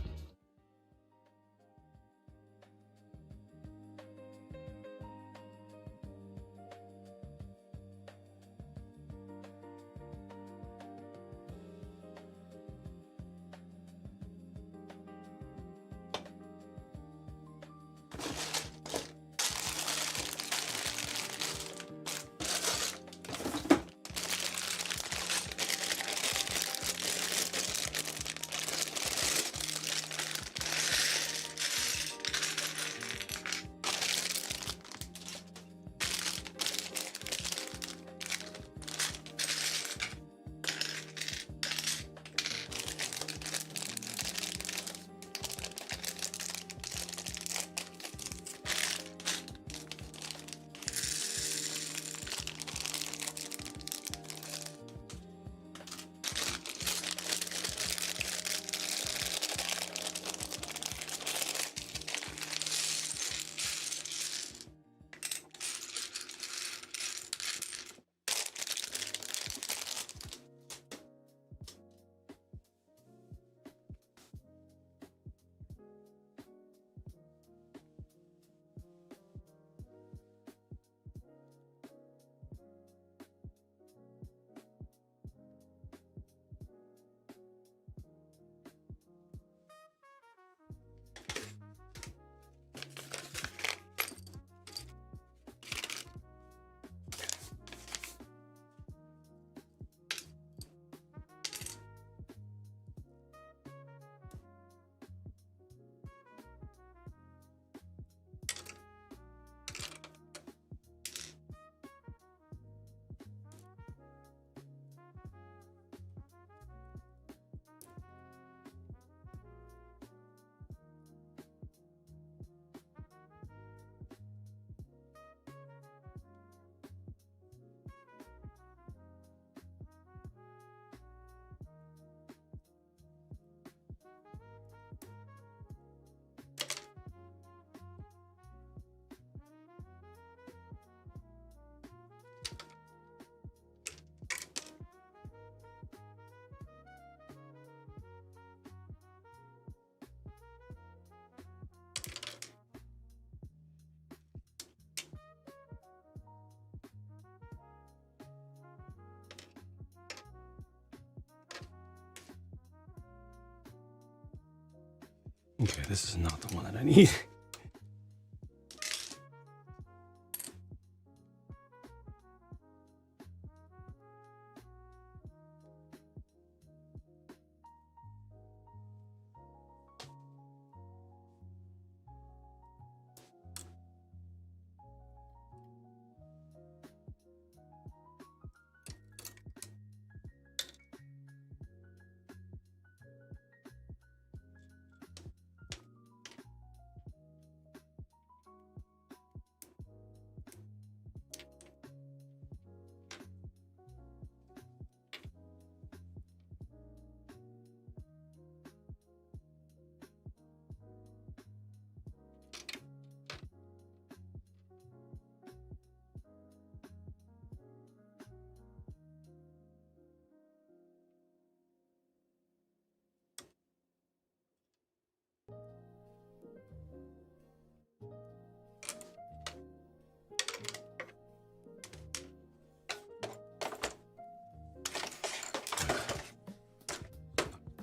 B: Okay, this is not the one that I need.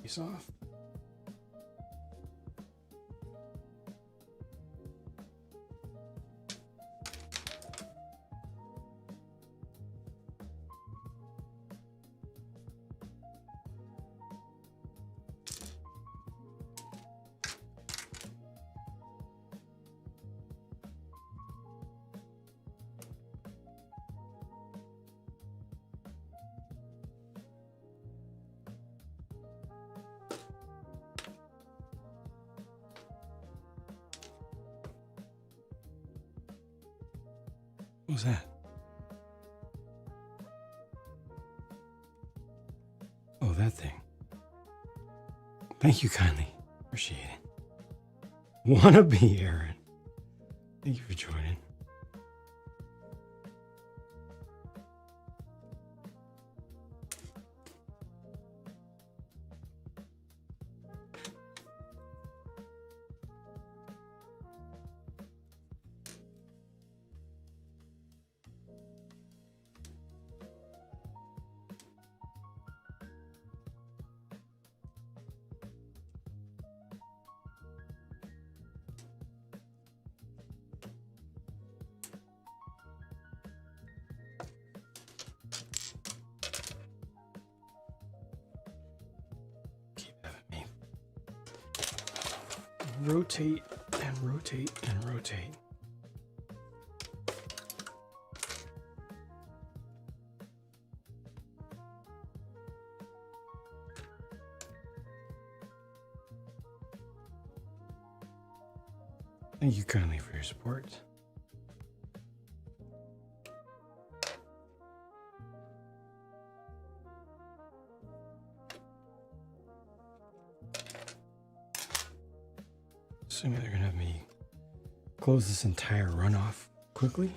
B: Piece off. What was that? Oh, that thing. Thank you kindly. Appreciate it. Wanna be Aaron. Thank you for joining. Rotate and rotate and rotate. Thank you kindly for your support. Assuming they're gonna have me close this entire runoff quickly.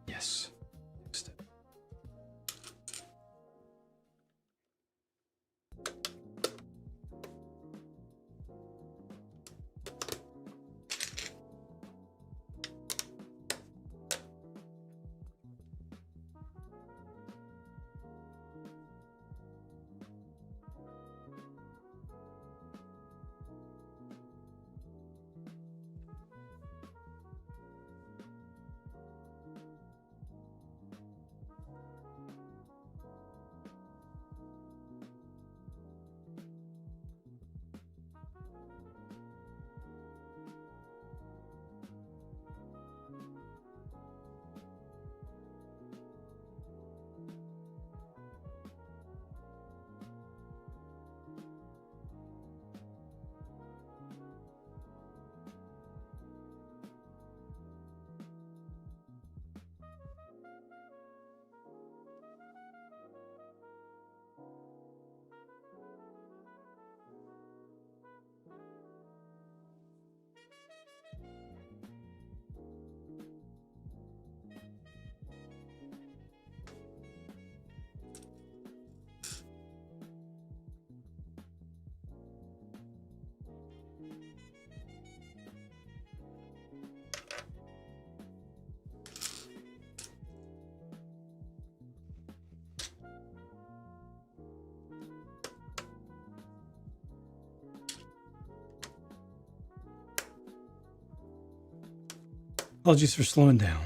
B: Yes. Next step. Apologies for slowing down.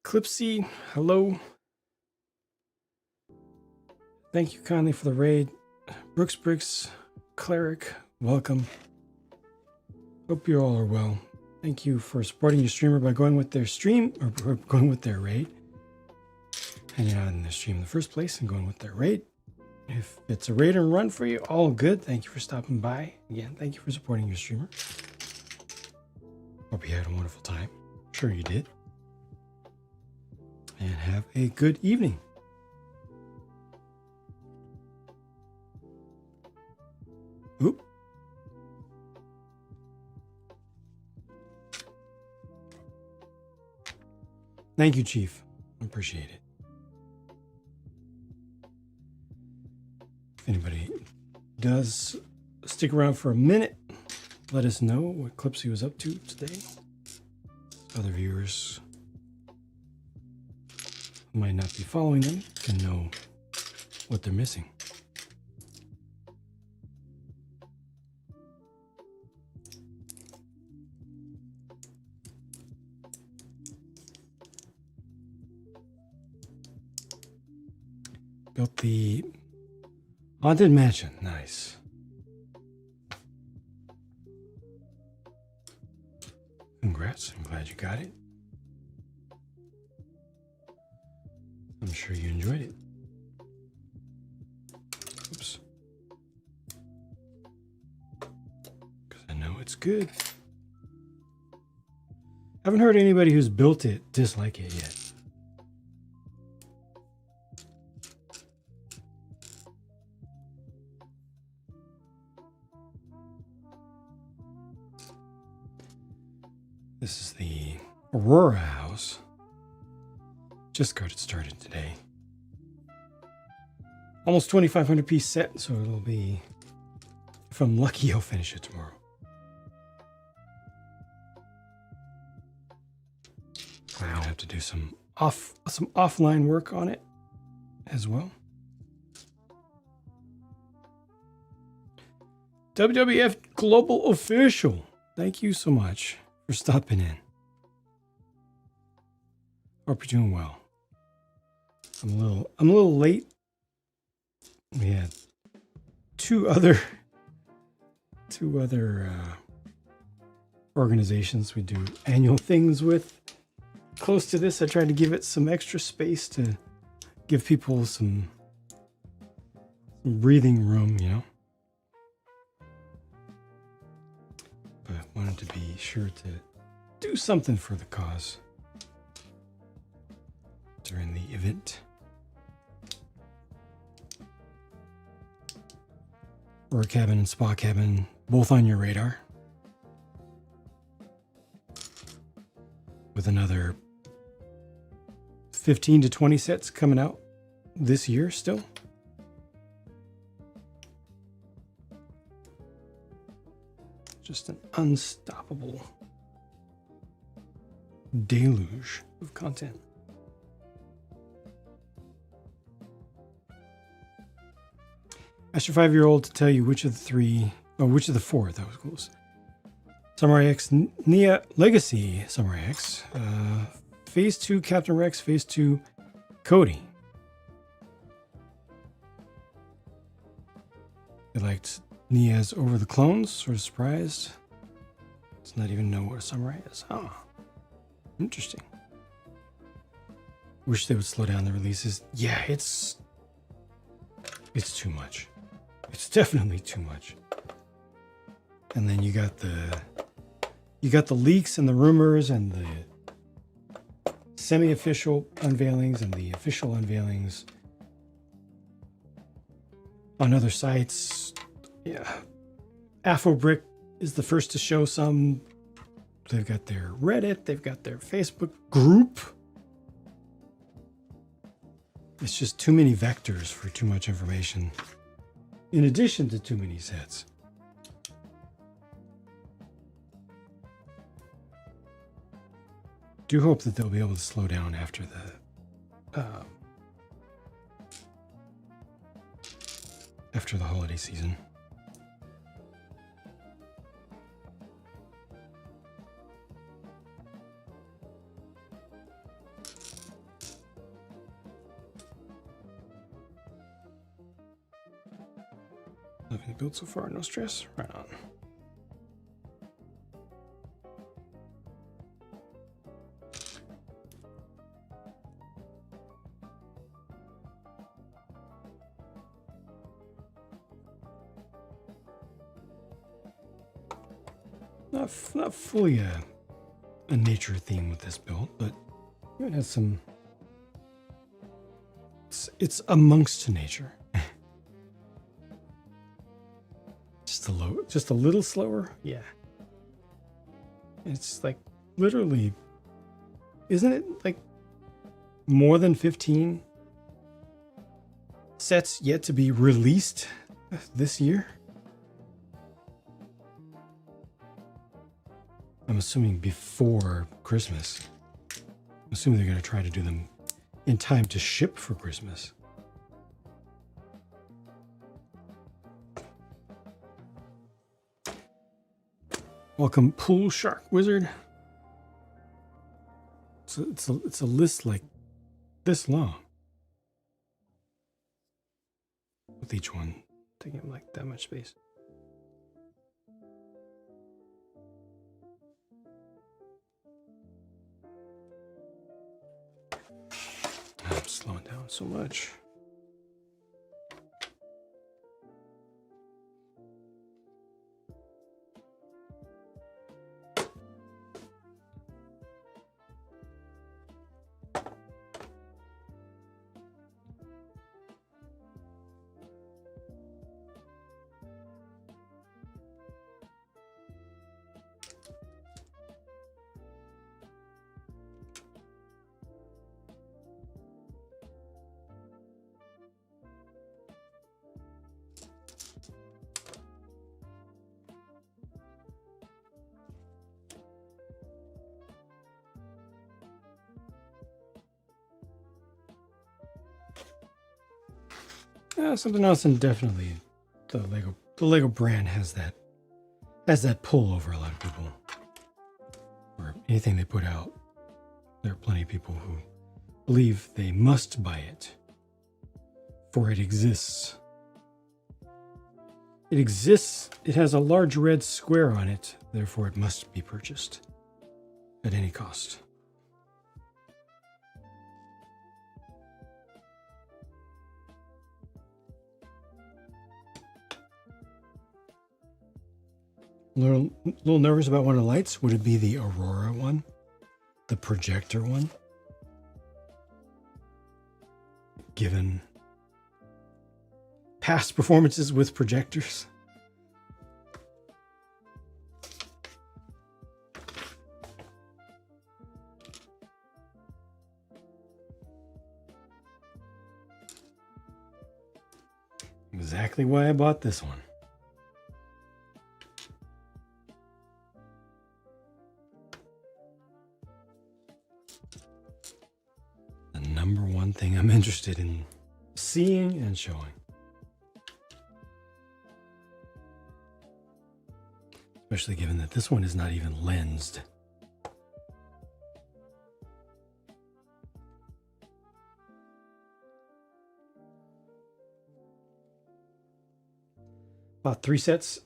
B: Clipsy, hello. Thank you kindly for the raid. Brooks Bricks, Cleric, welcome. Hope you all are well. Thank you for supporting your streamer by going with their stream or going with their raid. Hanging out in their stream in the first place and going with their raid. If it's a raid and run for you, all good. Thank you for stopping by. Again, thank you for supporting your streamer. Hope you had a wonderful time. Sure you did. And have a good evening. Oop. Thank you, Chief. I appreciate it. If anybody does stick around for a minute, let us know what Clipsy was up to today. Other viewers who might not be following them can know what they're missing. Built the Haunted Mansion. Nice. Congrats. I'm glad you got it. I'm sure you enjoyed it. Oops. Because I know it's good. Haven't heard anybody who's built it dislike it yet. This is the Aurora house. Just got it started today. Almost 2,500 piece set, so it'll be, if I'm lucky, I'll finish it tomorrow. I'm gonna have to do some offline work on it as well. WWF Global Official, thank you so much for stopping in. Hope you're doing well. I'm a little late. We had two other organizations we do annual things with. Close to this, I tried to give it some extra space to give people some breathing room, you know. But I wanted to be sure to do something for the cause during the event. Aurora Cabin and Spa Cabin, both on your radar. With another 15 to 20 sets coming out this year still. Just an unstoppable deluge of content. Ask your 5-year-old to tell you which of the four, that was close. Samurai X, Nia Legacy, Samurai X, Phase 2 Captain Rex, Phase 2 Cody. They liked Nia's Over the Clones, sort of surprised. Does not even know what a samurai is. Oh, interesting. Wish they would slow down the releases. Yeah, it's too much. It's definitely too much. And then you got the leaks and the rumors and the semi-official unveilings and the official unveilings on other sites. Yeah. Afrobrick is the first to show some. They've got their Reddit, they've got their Facebook group. It's just too many vectors for too much information, in addition to too many sets. Do hope that they'll be able to slow down after the holiday season. Nothing built so far, no stress. Right on. Not fully a nature theme with this build, but it has some. It's amongst nature. Just a little slower. Yeah. It's like literally, isn't it like more than 15 sets yet to be released this year? I'm assuming before Christmas. I'm assuming they're going to try to do them in time to ship for Christmas. Welcome, Pool Shark Wizard. It's a list like this long. with each one taking up like that much space. I'm slowing down so much. Something else, and definitely the Lego brand has that pull over a lot of people. Or anything they put out, there are plenty of people who believe they must buy it, for it exists. It exists. It has a large red square on it, therefore it must be purchased at any cost. Little nervous about one of the lights. Would it be the Aurora one? The projector one? Given past performances with projectors. Exactly why I bought this one. Number one thing I'm interested in seeing and showing. Especially given that this one is not even lensed. Bought 3 sets.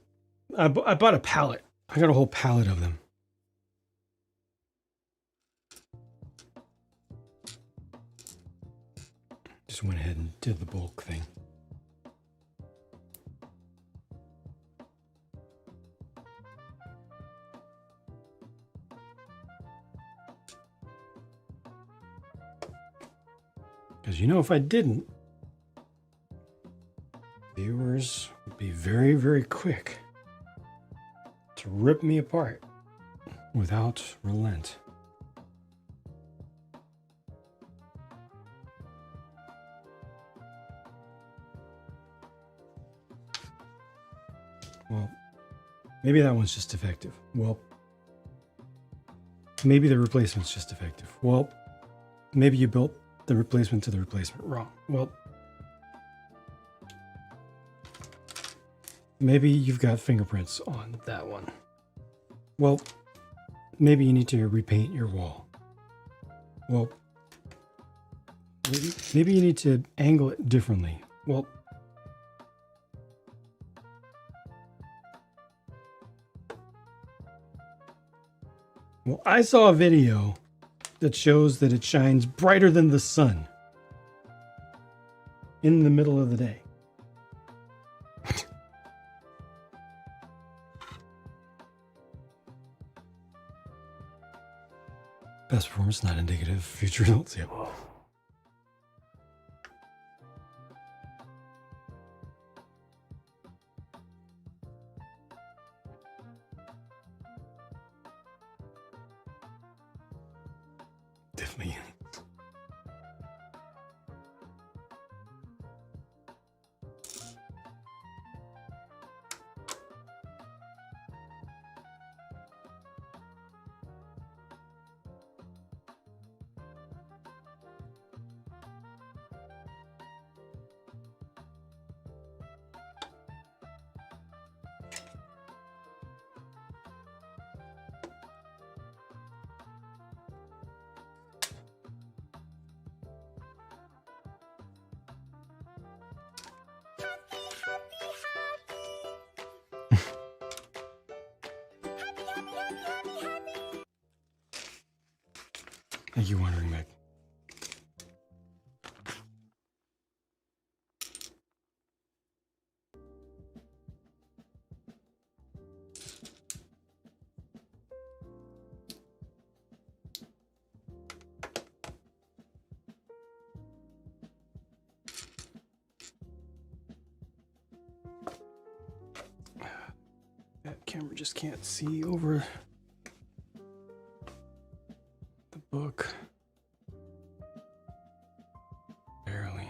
B: I bought a pallet. I got a whole pallet of them. Just went ahead and did the bulk thing. Because if I didn't, viewers would be very, very quick to rip me apart without relent. Well, maybe that one's just defective. Well, maybe the replacement's just defective. Well, maybe you built the replacement to the replacement wrong. Well, maybe you've got fingerprints on that one. Well, maybe you need to repaint your wall. Well, maybe you need to angle it differently. Well, I saw a video that shows that it shines brighter than the sun in the middle of the day. Best performance not indicative of future results. Yeah. Definitely. Thank you, Wandering Meg. That camera just can't see over the book. Barely.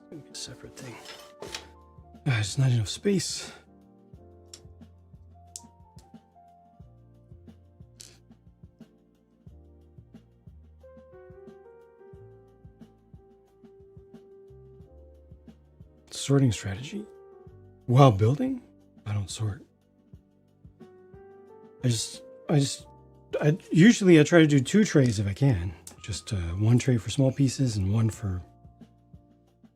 B: Gonna be a separate thing. There's not enough space. Sorting strategy. While building, I don't sort. I usually try to do 2 trays if I can. Just 1 tray for small pieces and 1 for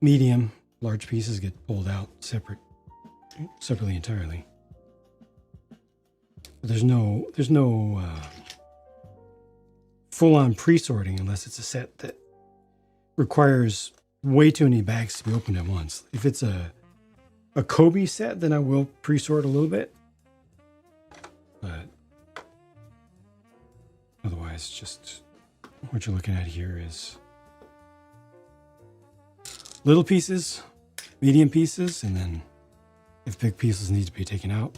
B: medium. Large pieces get pulled out separately entirely. But there's no full-on pre-sorting unless it's a set that requires way too many bags to be opened at once. If it's a Kobe set, then I will pre-sort a little bit. But otherwise, just what you're looking at here is little pieces, medium pieces, and then if big pieces need to be taken out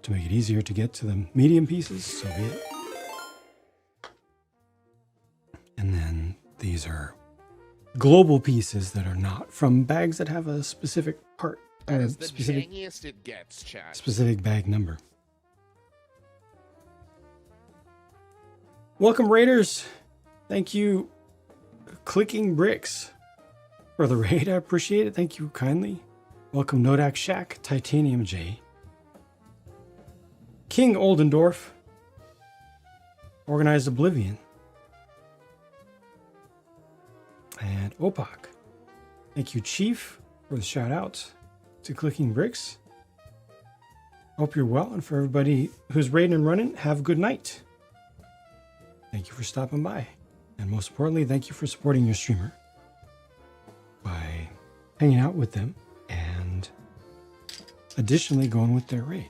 B: to make it easier to get to the medium pieces, so be it. And then these are global pieces that are not from bags that have a specific part,
I: That's the jangiest it gets, chat.
B: specific bag number. Welcome, Raiders. Thank you, Clicking Bricks, for the raid. I appreciate it. Thank you kindly. Welcome, Nodak Shack, Titanium J, King Oldendorf, Organized Oblivion, and Opak. Thank you, Chief, for the shout out to Clicking Bricks. Hope you're well, and for everybody who's raiding and running, have a good night. Thank you for stopping by. And most importantly, thank you for supporting your streamer by hanging out with them and additionally going with their raid.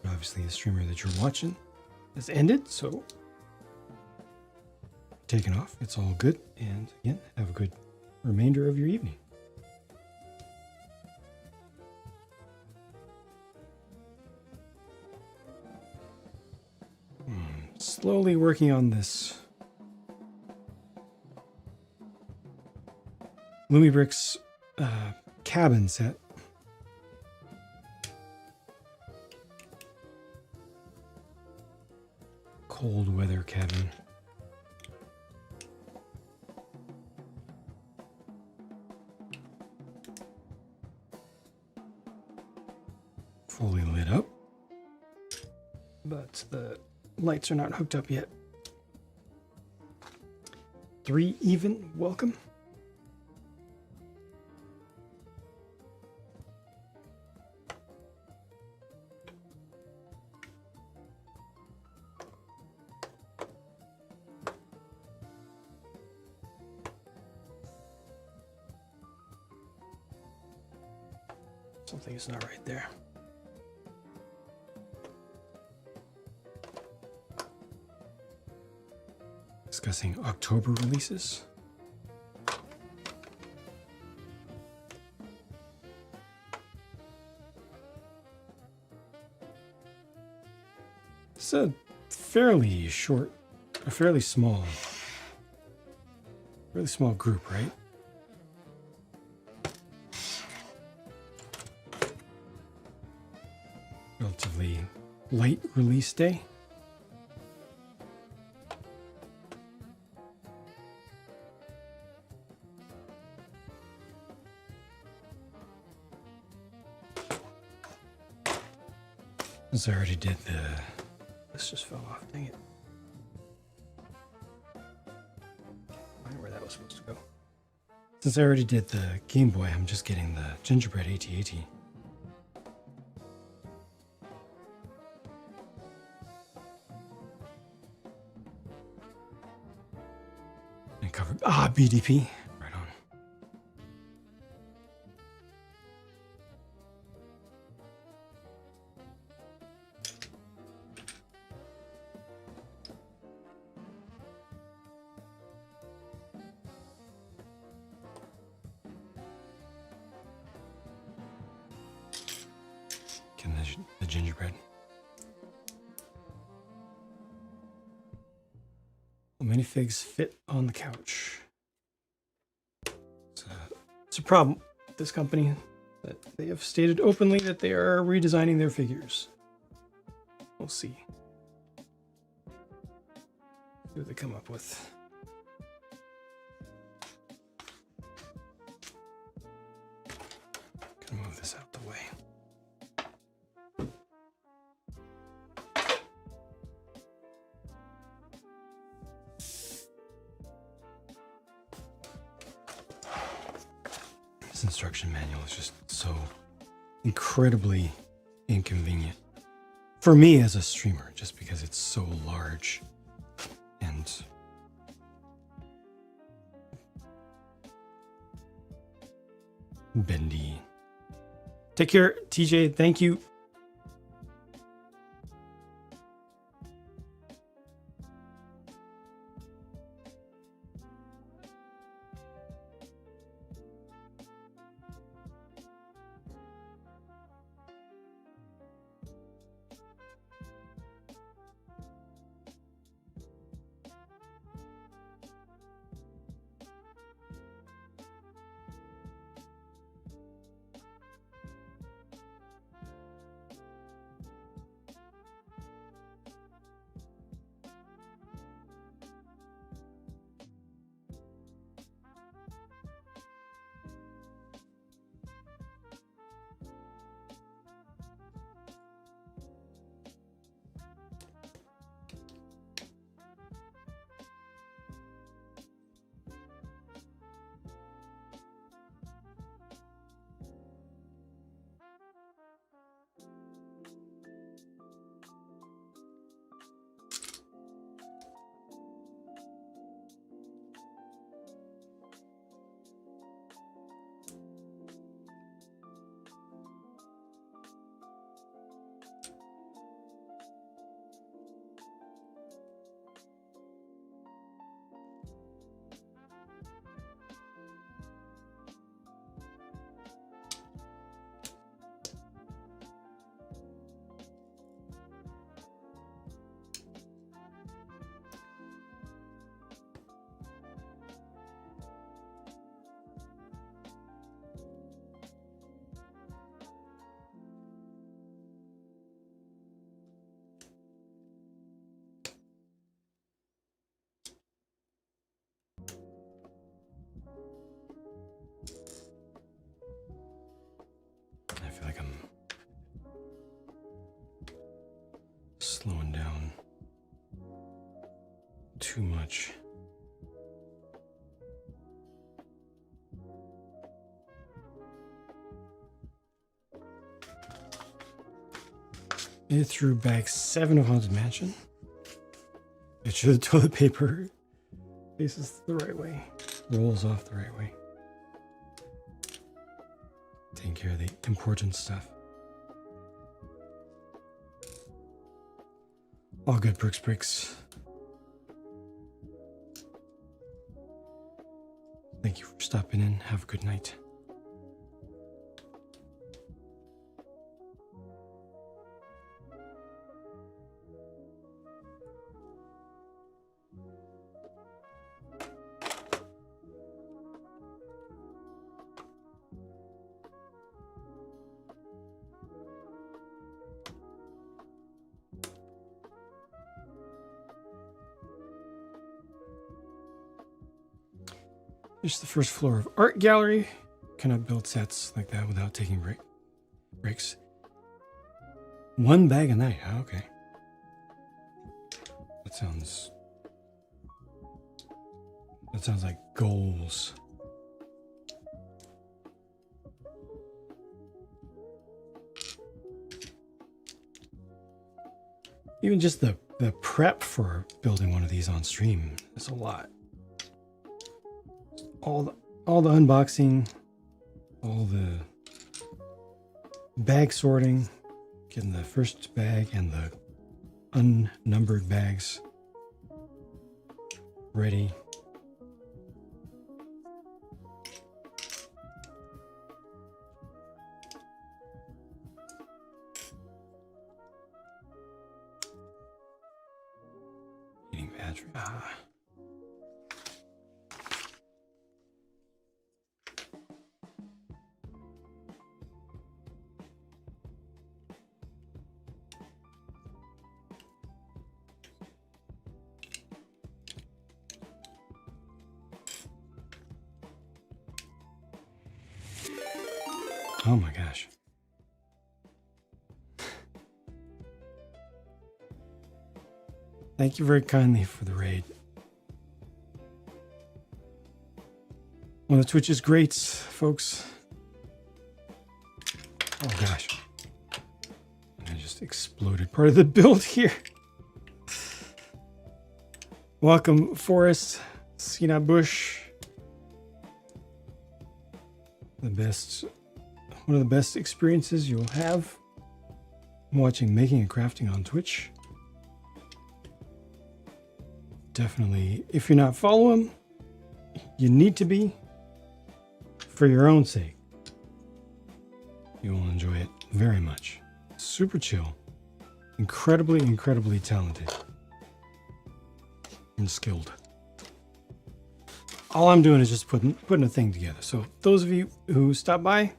B: Obviously, the streamer that you're watching has ended, so taking off. It's all good. And again, have a good remainder of your evening. Slowly working on this Lumibricks cabin set. Cold weather cabin. Fully lit up, but the lights are not hooked up yet. 3 even, welcome. Something is not right there. discussing October releases. It's a fairly small group, right? Relatively light release day. Since I already did the... This just fell off, dang it. I know where that was supposed to go. Since I already did the Game Boy, I'm just getting the Gingerbread AT-AT. And covered... Ah, BDP. Right on. Getting the gingerbread. How many figs fit on the couch? It's a problem with this company that they have stated openly that they are redesigning their figures. We'll see. See what they come up with. Gonna move this out the way. This instruction manual is just so incredibly inconvenient for me as a streamer, just because it's so large and bendy. Take care, TJ. Thank you. I feel like I'm slowing down too much. It threw back 7 of Haunted Mansion. Make sure the toilet paper faces the right way, rolls off the right way. Taking care of the important stuff. All good, Bricks. Thank you for stopping in. Have a good night. Here's the first floor of art gallery. Cannot build sets like that without taking breaks. 1 bag a night. Oh, okay. That sounds like goals. Even just the prep for building one of these on stream is a lot. All the unboxing, all the bag sorting, getting the first bag and the unnumbered bags ready. Eating battery. Oh my gosh. Thank you very kindly for the raid. One of the Twitch's greats, folks. Oh gosh. I just exploded part of the build here. Welcome, Forrest, Sina Bush. One of the best experiences you'll have watching making and crafting on Twitch. Definitely, if you're not following, you need to be for your own sake. You will enjoy it very much. Super chill. Incredibly talented. And skilled. All I'm doing is just putting a thing together. So those of you who stop by,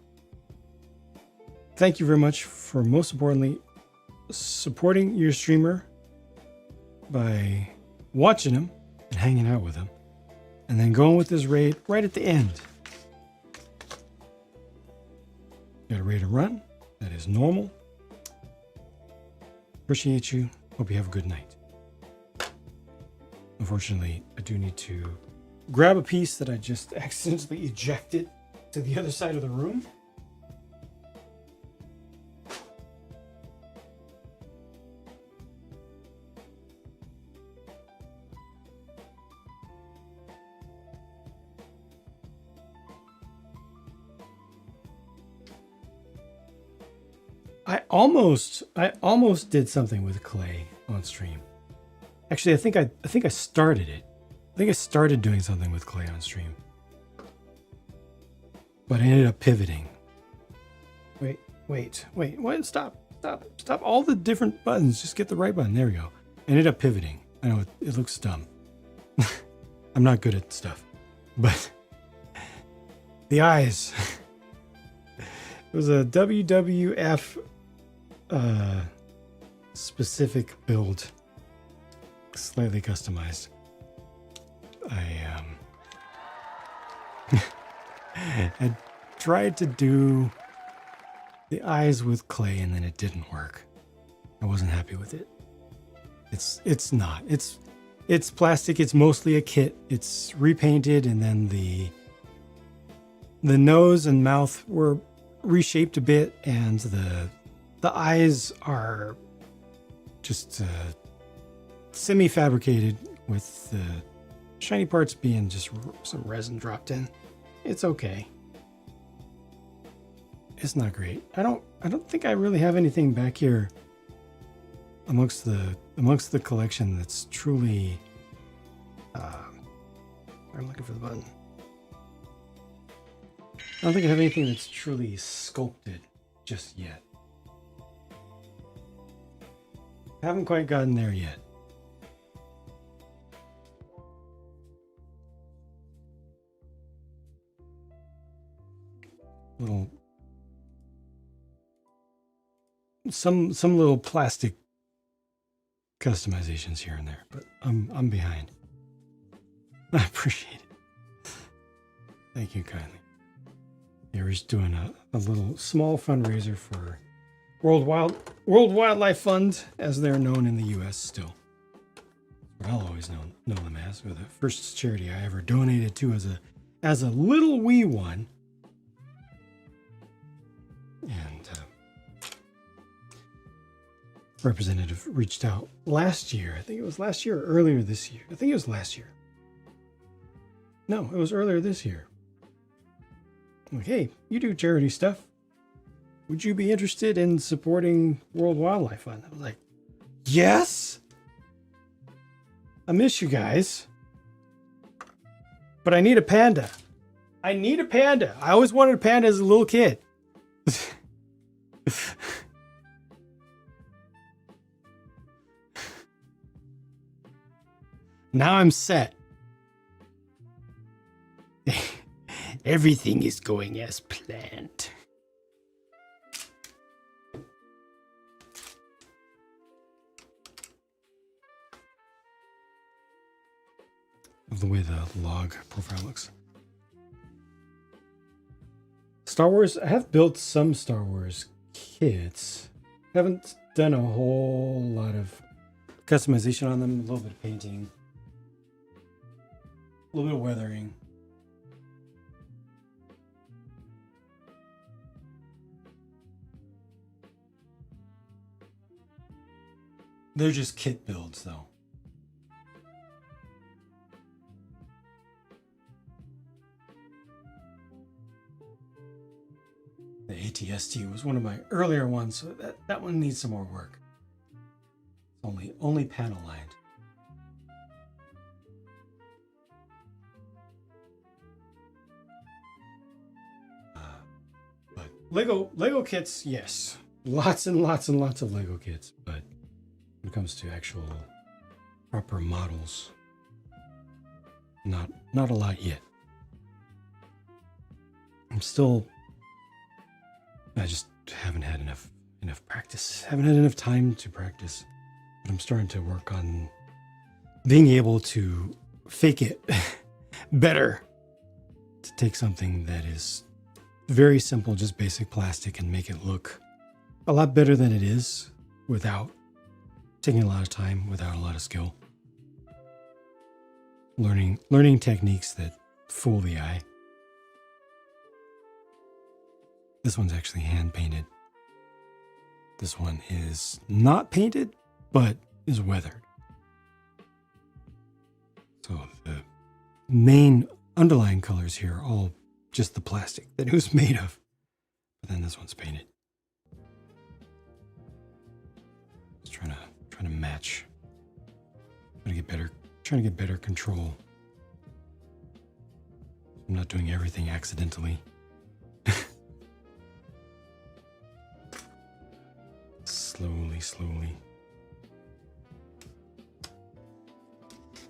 B: thank you very much for, most importantly, supporting your streamer by watching him and hanging out with him, and then going with this raid right at the end. Got a raid to run. That is normal. Appreciate you. Hope you have a good night. Unfortunately, I do need to grab a piece that I just accidentally ejected to the other side of the room. I almost did something with clay on stream. Actually, I think I started it. I think I started doing something with clay on stream. But I ended up pivoting. Wait, stop. All the different buttons, just get the right button. There we go. Ended up pivoting. I know it looks dumb. I'm not good at stuff. But the eyes. It was a WWF specific build, slightly customized. I tried to do the eyes with clay and then it didn't work. I wasn't happy with it. It's not. It's plastic. It's mostly a kit. It's repainted, and then the nose and mouth were reshaped a bit, and the eyes are just semi-fabricated, with the shiny parts being just some resin dropped in. It's okay. It's not great. I don't think I really have anything back here amongst the collection that's truly I'm looking for the button. I don't think I have anything that's truly sculpted just yet. Haven't quite gotten there yet. Little some little plastic customizations here and there, but I'm behind. I appreciate it. Thank you kindly. Yeah, we're just doing a little small fundraiser for World Wildlife Fund, as they're known in the U.S. still. I'll always know them as. They're the first charity I ever donated to as a little wee one. And representative reached out last year. I think it was last year or earlier this year. I think it was last year. No, it was earlier this year. I'm like, hey, you do charity stuff. Would you be interested in supporting World Wildlife Fund? I was like, yes. I miss you guys. But I need a panda. I need a panda. I always wanted a panda as a little kid. Now I'm set. Everything is going as planned. Of the way the log profile looks. Star Wars, I have built some Star Wars kits. Haven't done a whole lot of customization on them, a little bit of painting, a little bit of weathering. They're just kit builds though. The ATST was one of my earlier ones, so that one needs some more work. It's only panel lined. But Lego kits, yes, lots and lots and lots of Lego kits. But when it comes to actual proper models, not a lot yet. I just haven't had enough practice. Haven't had enough time to practice. But I'm starting to work on being able to fake it better. To take something that is very simple, just basic plastic, and make it look a lot better than it is without taking a lot of time, without a lot of skill. Learning techniques that fool the eye. This one's actually hand painted. This one is not painted, but is weathered. So the main underlying colors here are all just the plastic that it was made of. But then this one's painted. Just trying to match. Trying to get better control. I'm not doing everything accidentally.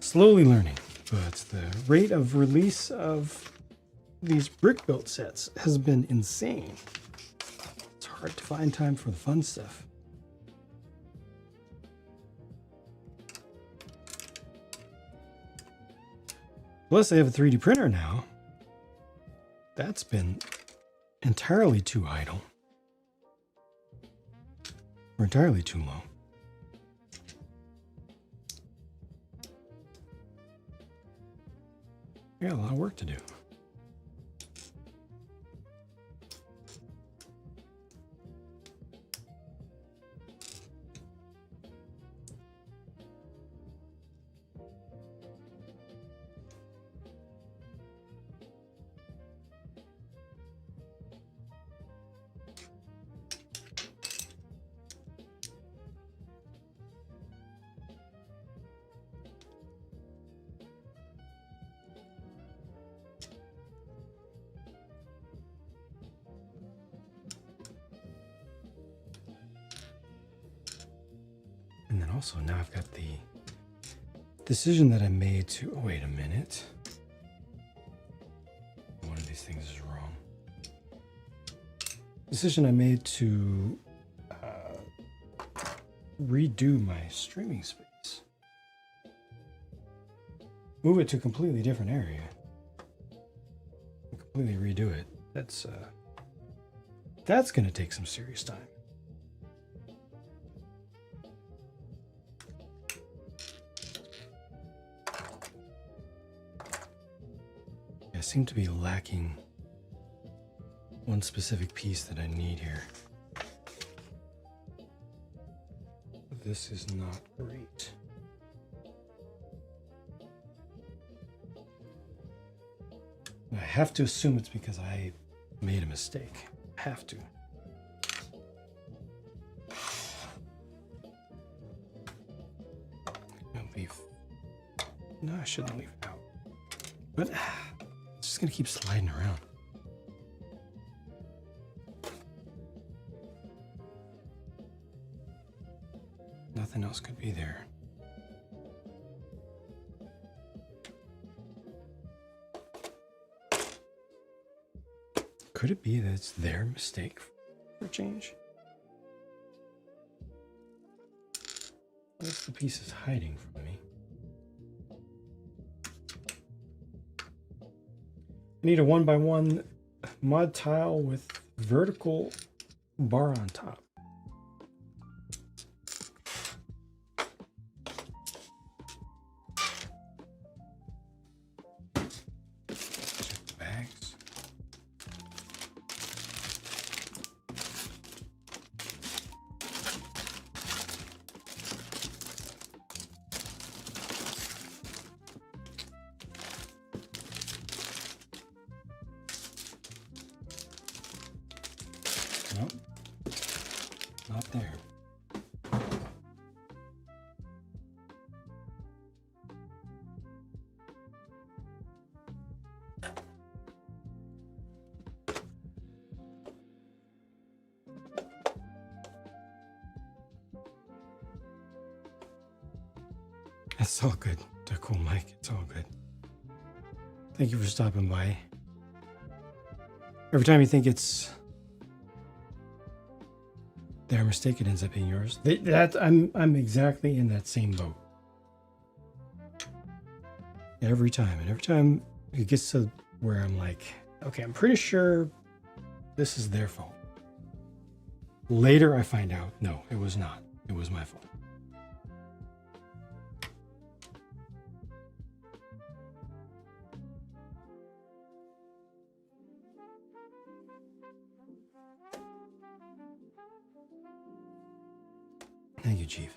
B: Slowly learning, but the rate of release of these brick built sets has been insane. It's hard to find time for the fun stuff. Plus I have a 3D printer now. That's been entirely too idle. Or entirely too low. I got a lot of work to do. also, now I've got the decision that I made to, oh, wait a minute. One of these things is wrong. Decision I made to redo my streaming space. Move it to a completely different area. Completely redo it. That's gonna take some serious time. I seem to be lacking one specific piece that I need here. This is not great. I have to assume it's because I made a mistake. I have to. I'll leave. No, I shouldn't leave it out. But it's just gonna keep sliding around. Nothing else could be there. Could it be that it's their mistake for a change? What if the piece is hiding from me? I need a 1x1 mud tile with vertical bar on top. Check the bags. Nope, not there. It's all good. They're cool, Mike. It's all good. Thank you for stopping by. Every time you think it's their mistake, it ends up being yours. I'm exactly in that same boat. Every time. And every time it gets to where I'm like, okay, I'm pretty sure this is their fault. Later I find out, no, it was not. It was my fault. Thank you, Chief.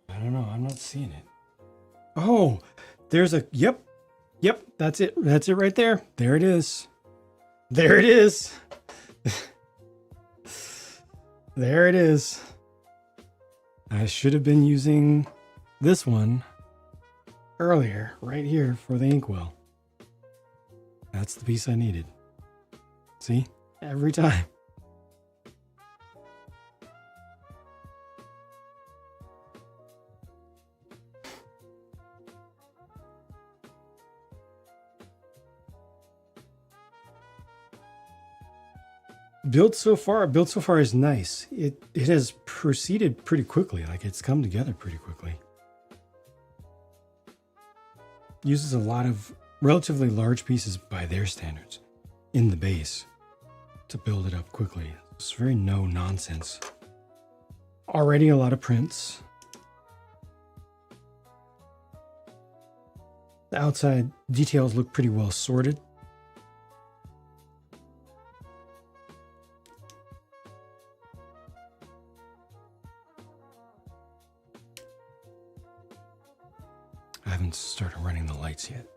B: I don't know. I'm not seeing it. Oh, there's a, yep, that's it. That's it right there. There it is. There it is. There it is. I should have been using this one earlier, right here for the inkwell. That's the piece I needed. See? Every time. Built so far is nice. It has proceeded pretty quickly. Like, it's come together pretty quickly. Uses a lot of relatively large pieces by their standards in the base to build it up quickly. It's very no nonsense. Already a lot of prints. The outside details look pretty well sorted. I haven't started running the lights yet.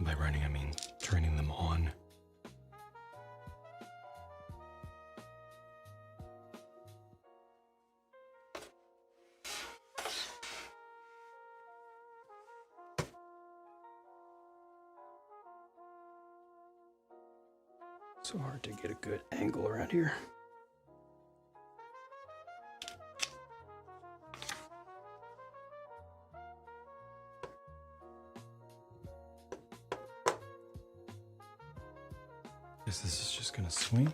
B: By running, I mean turning them on. So hard to get a good angle around here. Guess this is just gonna swing.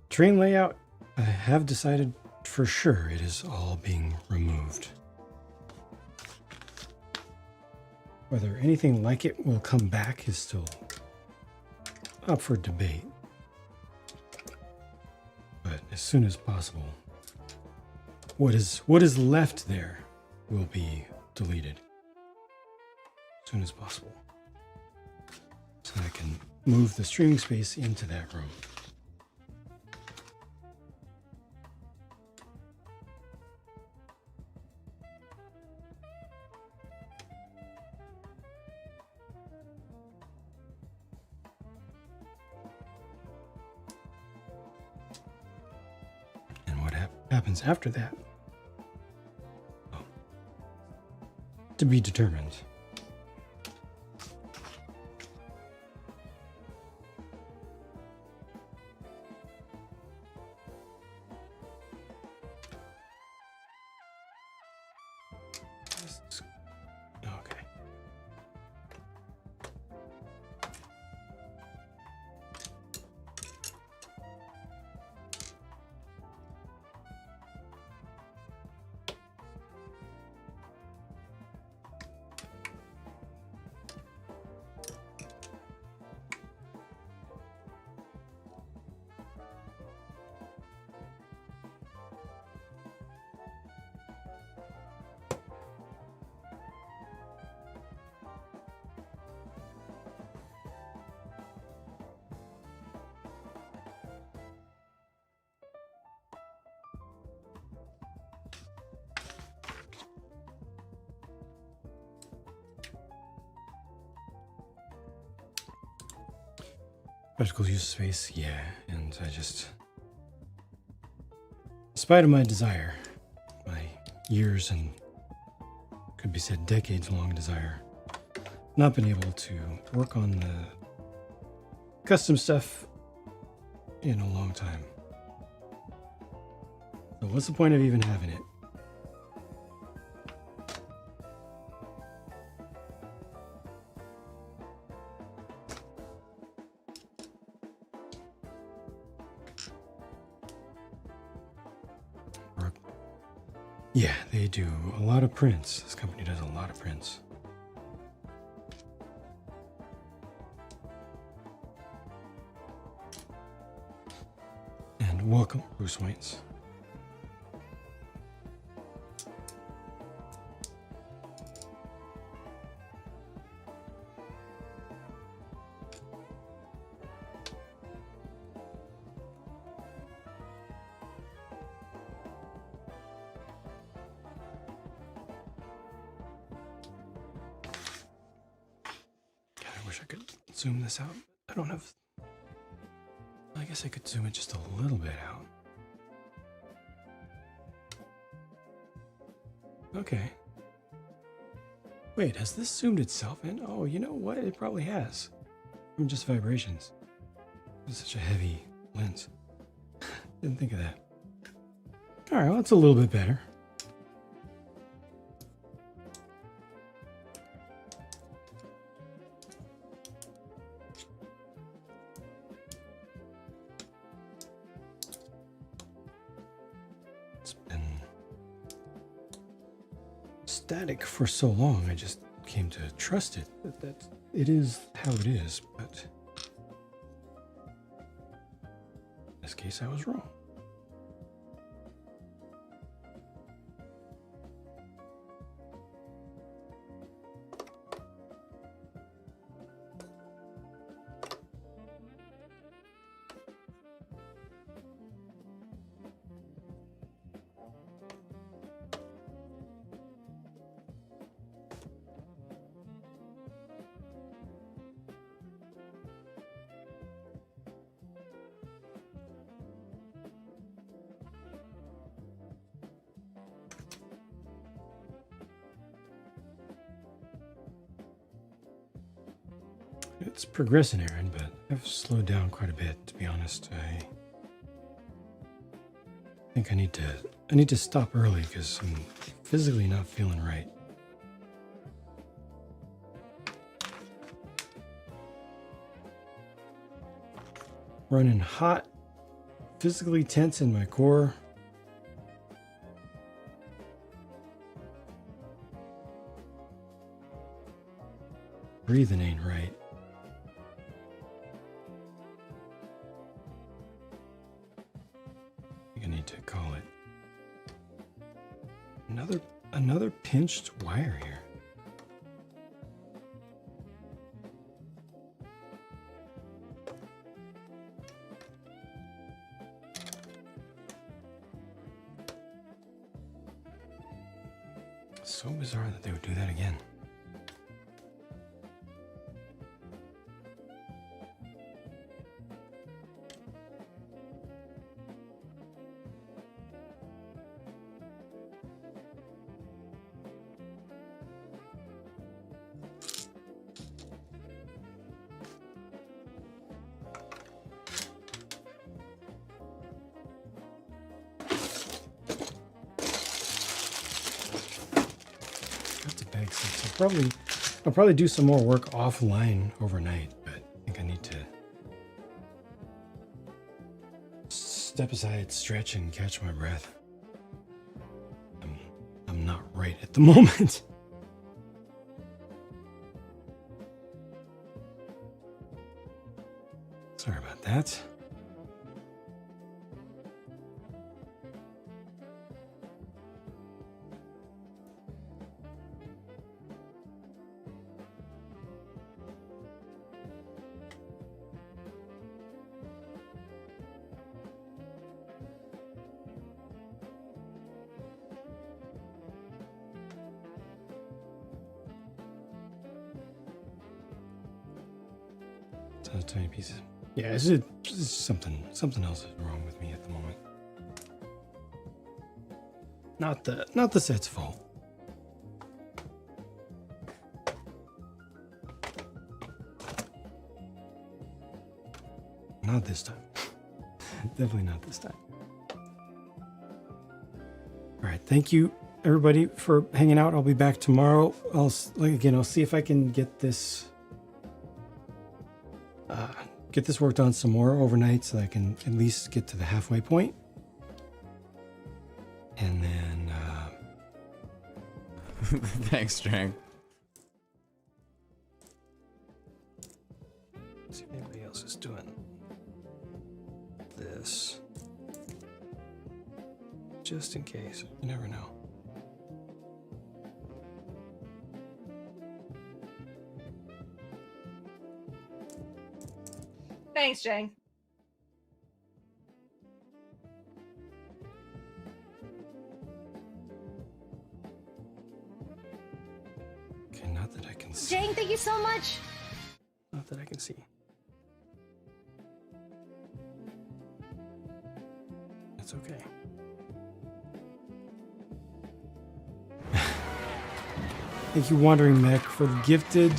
B: Terrain layout, I have decided for sure it is all being removed. Whether anything like it will come back is still up for debate. But as soon as possible, what is left there will be deleted. As soon as possible. So I can move the streaming space into that room. Happens after that, well, to be determined. Okay. Practical use space, yeah, and I just, in spite of my desire, my years and could be said decades-long desire, not been able to work on the custom stuff in a long time. So what's the point of even having it? Yeah, they do a lot of prints. This company does a lot of prints. And welcome, Bruce Waynes. wish I could zoom this out. I don't have... I guess I could zoom it just a little bit out. Okay. Wait, has this zoomed itself in? Oh, you know what? It probably has. From just vibrations. It's such a heavy lens. Didn't think of that. Alright, well, it's a little bit better. It's been static for so long, I just came to trust it. That it is how it is, but in this case I was wrong. It's progressing, Aaron, but I've slowed down quite a bit, to be honest. I think I need to stop early because I'm physically not feeling right. Running hot, physically tense in my core. Breathing ain't right. I need to call it. Another pinched wire here. So bizarre that they would do that again. I'll probably do some more work offline overnight, but I think I need to step aside, stretch, and catch my breath. I'm not right at the moment. Sorry about that. Tiny pieces. Yeah, it's something else is wrong with me at the moment. Not the set's fault. Not this time. Definitely not this time. All right, thank you everybody for hanging out. I'll be back tomorrow. I'll see if I can get this worked on some more overnight so that I can at least get to the halfway point. And then
J: thanks, Drang.
B: See if anybody else is doing this. Just in case. You never know.
K: Thanks, Jang.
B: Okay, not that I can see.
K: Jang, thank you so much.
B: Not that I can see. That's okay. Thank you, Wandering Mech, for the gifted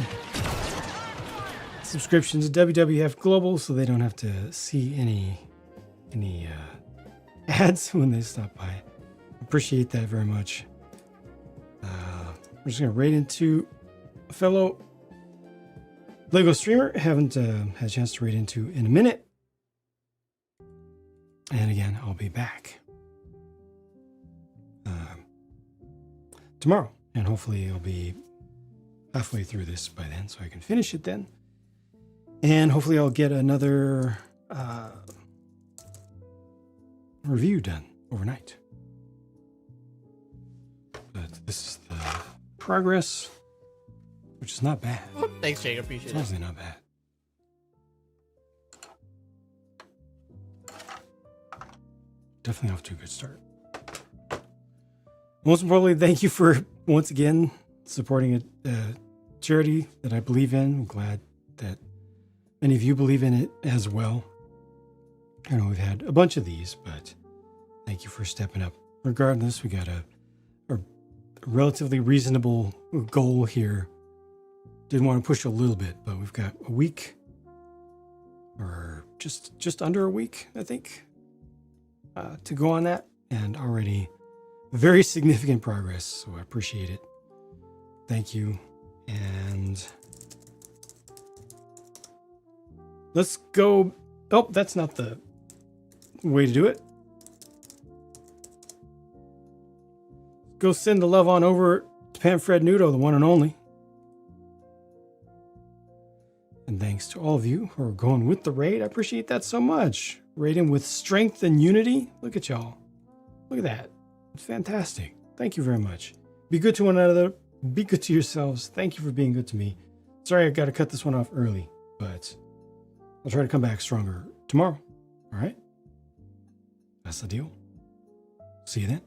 B: subscription to WWF Global, so they don't have to see any ads when they stop by. Appreciate that very much. We're just gonna raid into a fellow Lego streamer. Haven't had a chance to raid into in a minute. And again, I'll be back tomorrow. And hopefully I'll be halfway through this by then, so I can finish it then. And hopefully I'll get another review done overnight. But this is the progress, which is not bad.
J: Thanks, Jake. Appreciate
B: It's honestly not bad. Definitely off to a good start. Most importantly, thank you for once again supporting a charity that I believe in. I'm glad that many of you believe in it as well. I know we've had a bunch of these, but thank you for stepping up. Regardless, we got a relatively reasonable goal here. Didn't want to push a little bit, but we've got a week, or just under a week, I think, to go on that, and already very significant progress. So I appreciate it. Thank you, and let's go. Oh, that's not the way to do it. Go send the love on over to Pamfred Nudo, the one and only. And thanks to all of you who are going with the raid. I appreciate that so much. Raiding with strength and unity. Look at y'all. Look at that. It's fantastic. Thank you very much. Be good to one another. Be good to yourselves. Thank you for being good to me. Sorry I got to cut this one off early, but I'll try to come back stronger tomorrow. All right? That's the deal. See you then.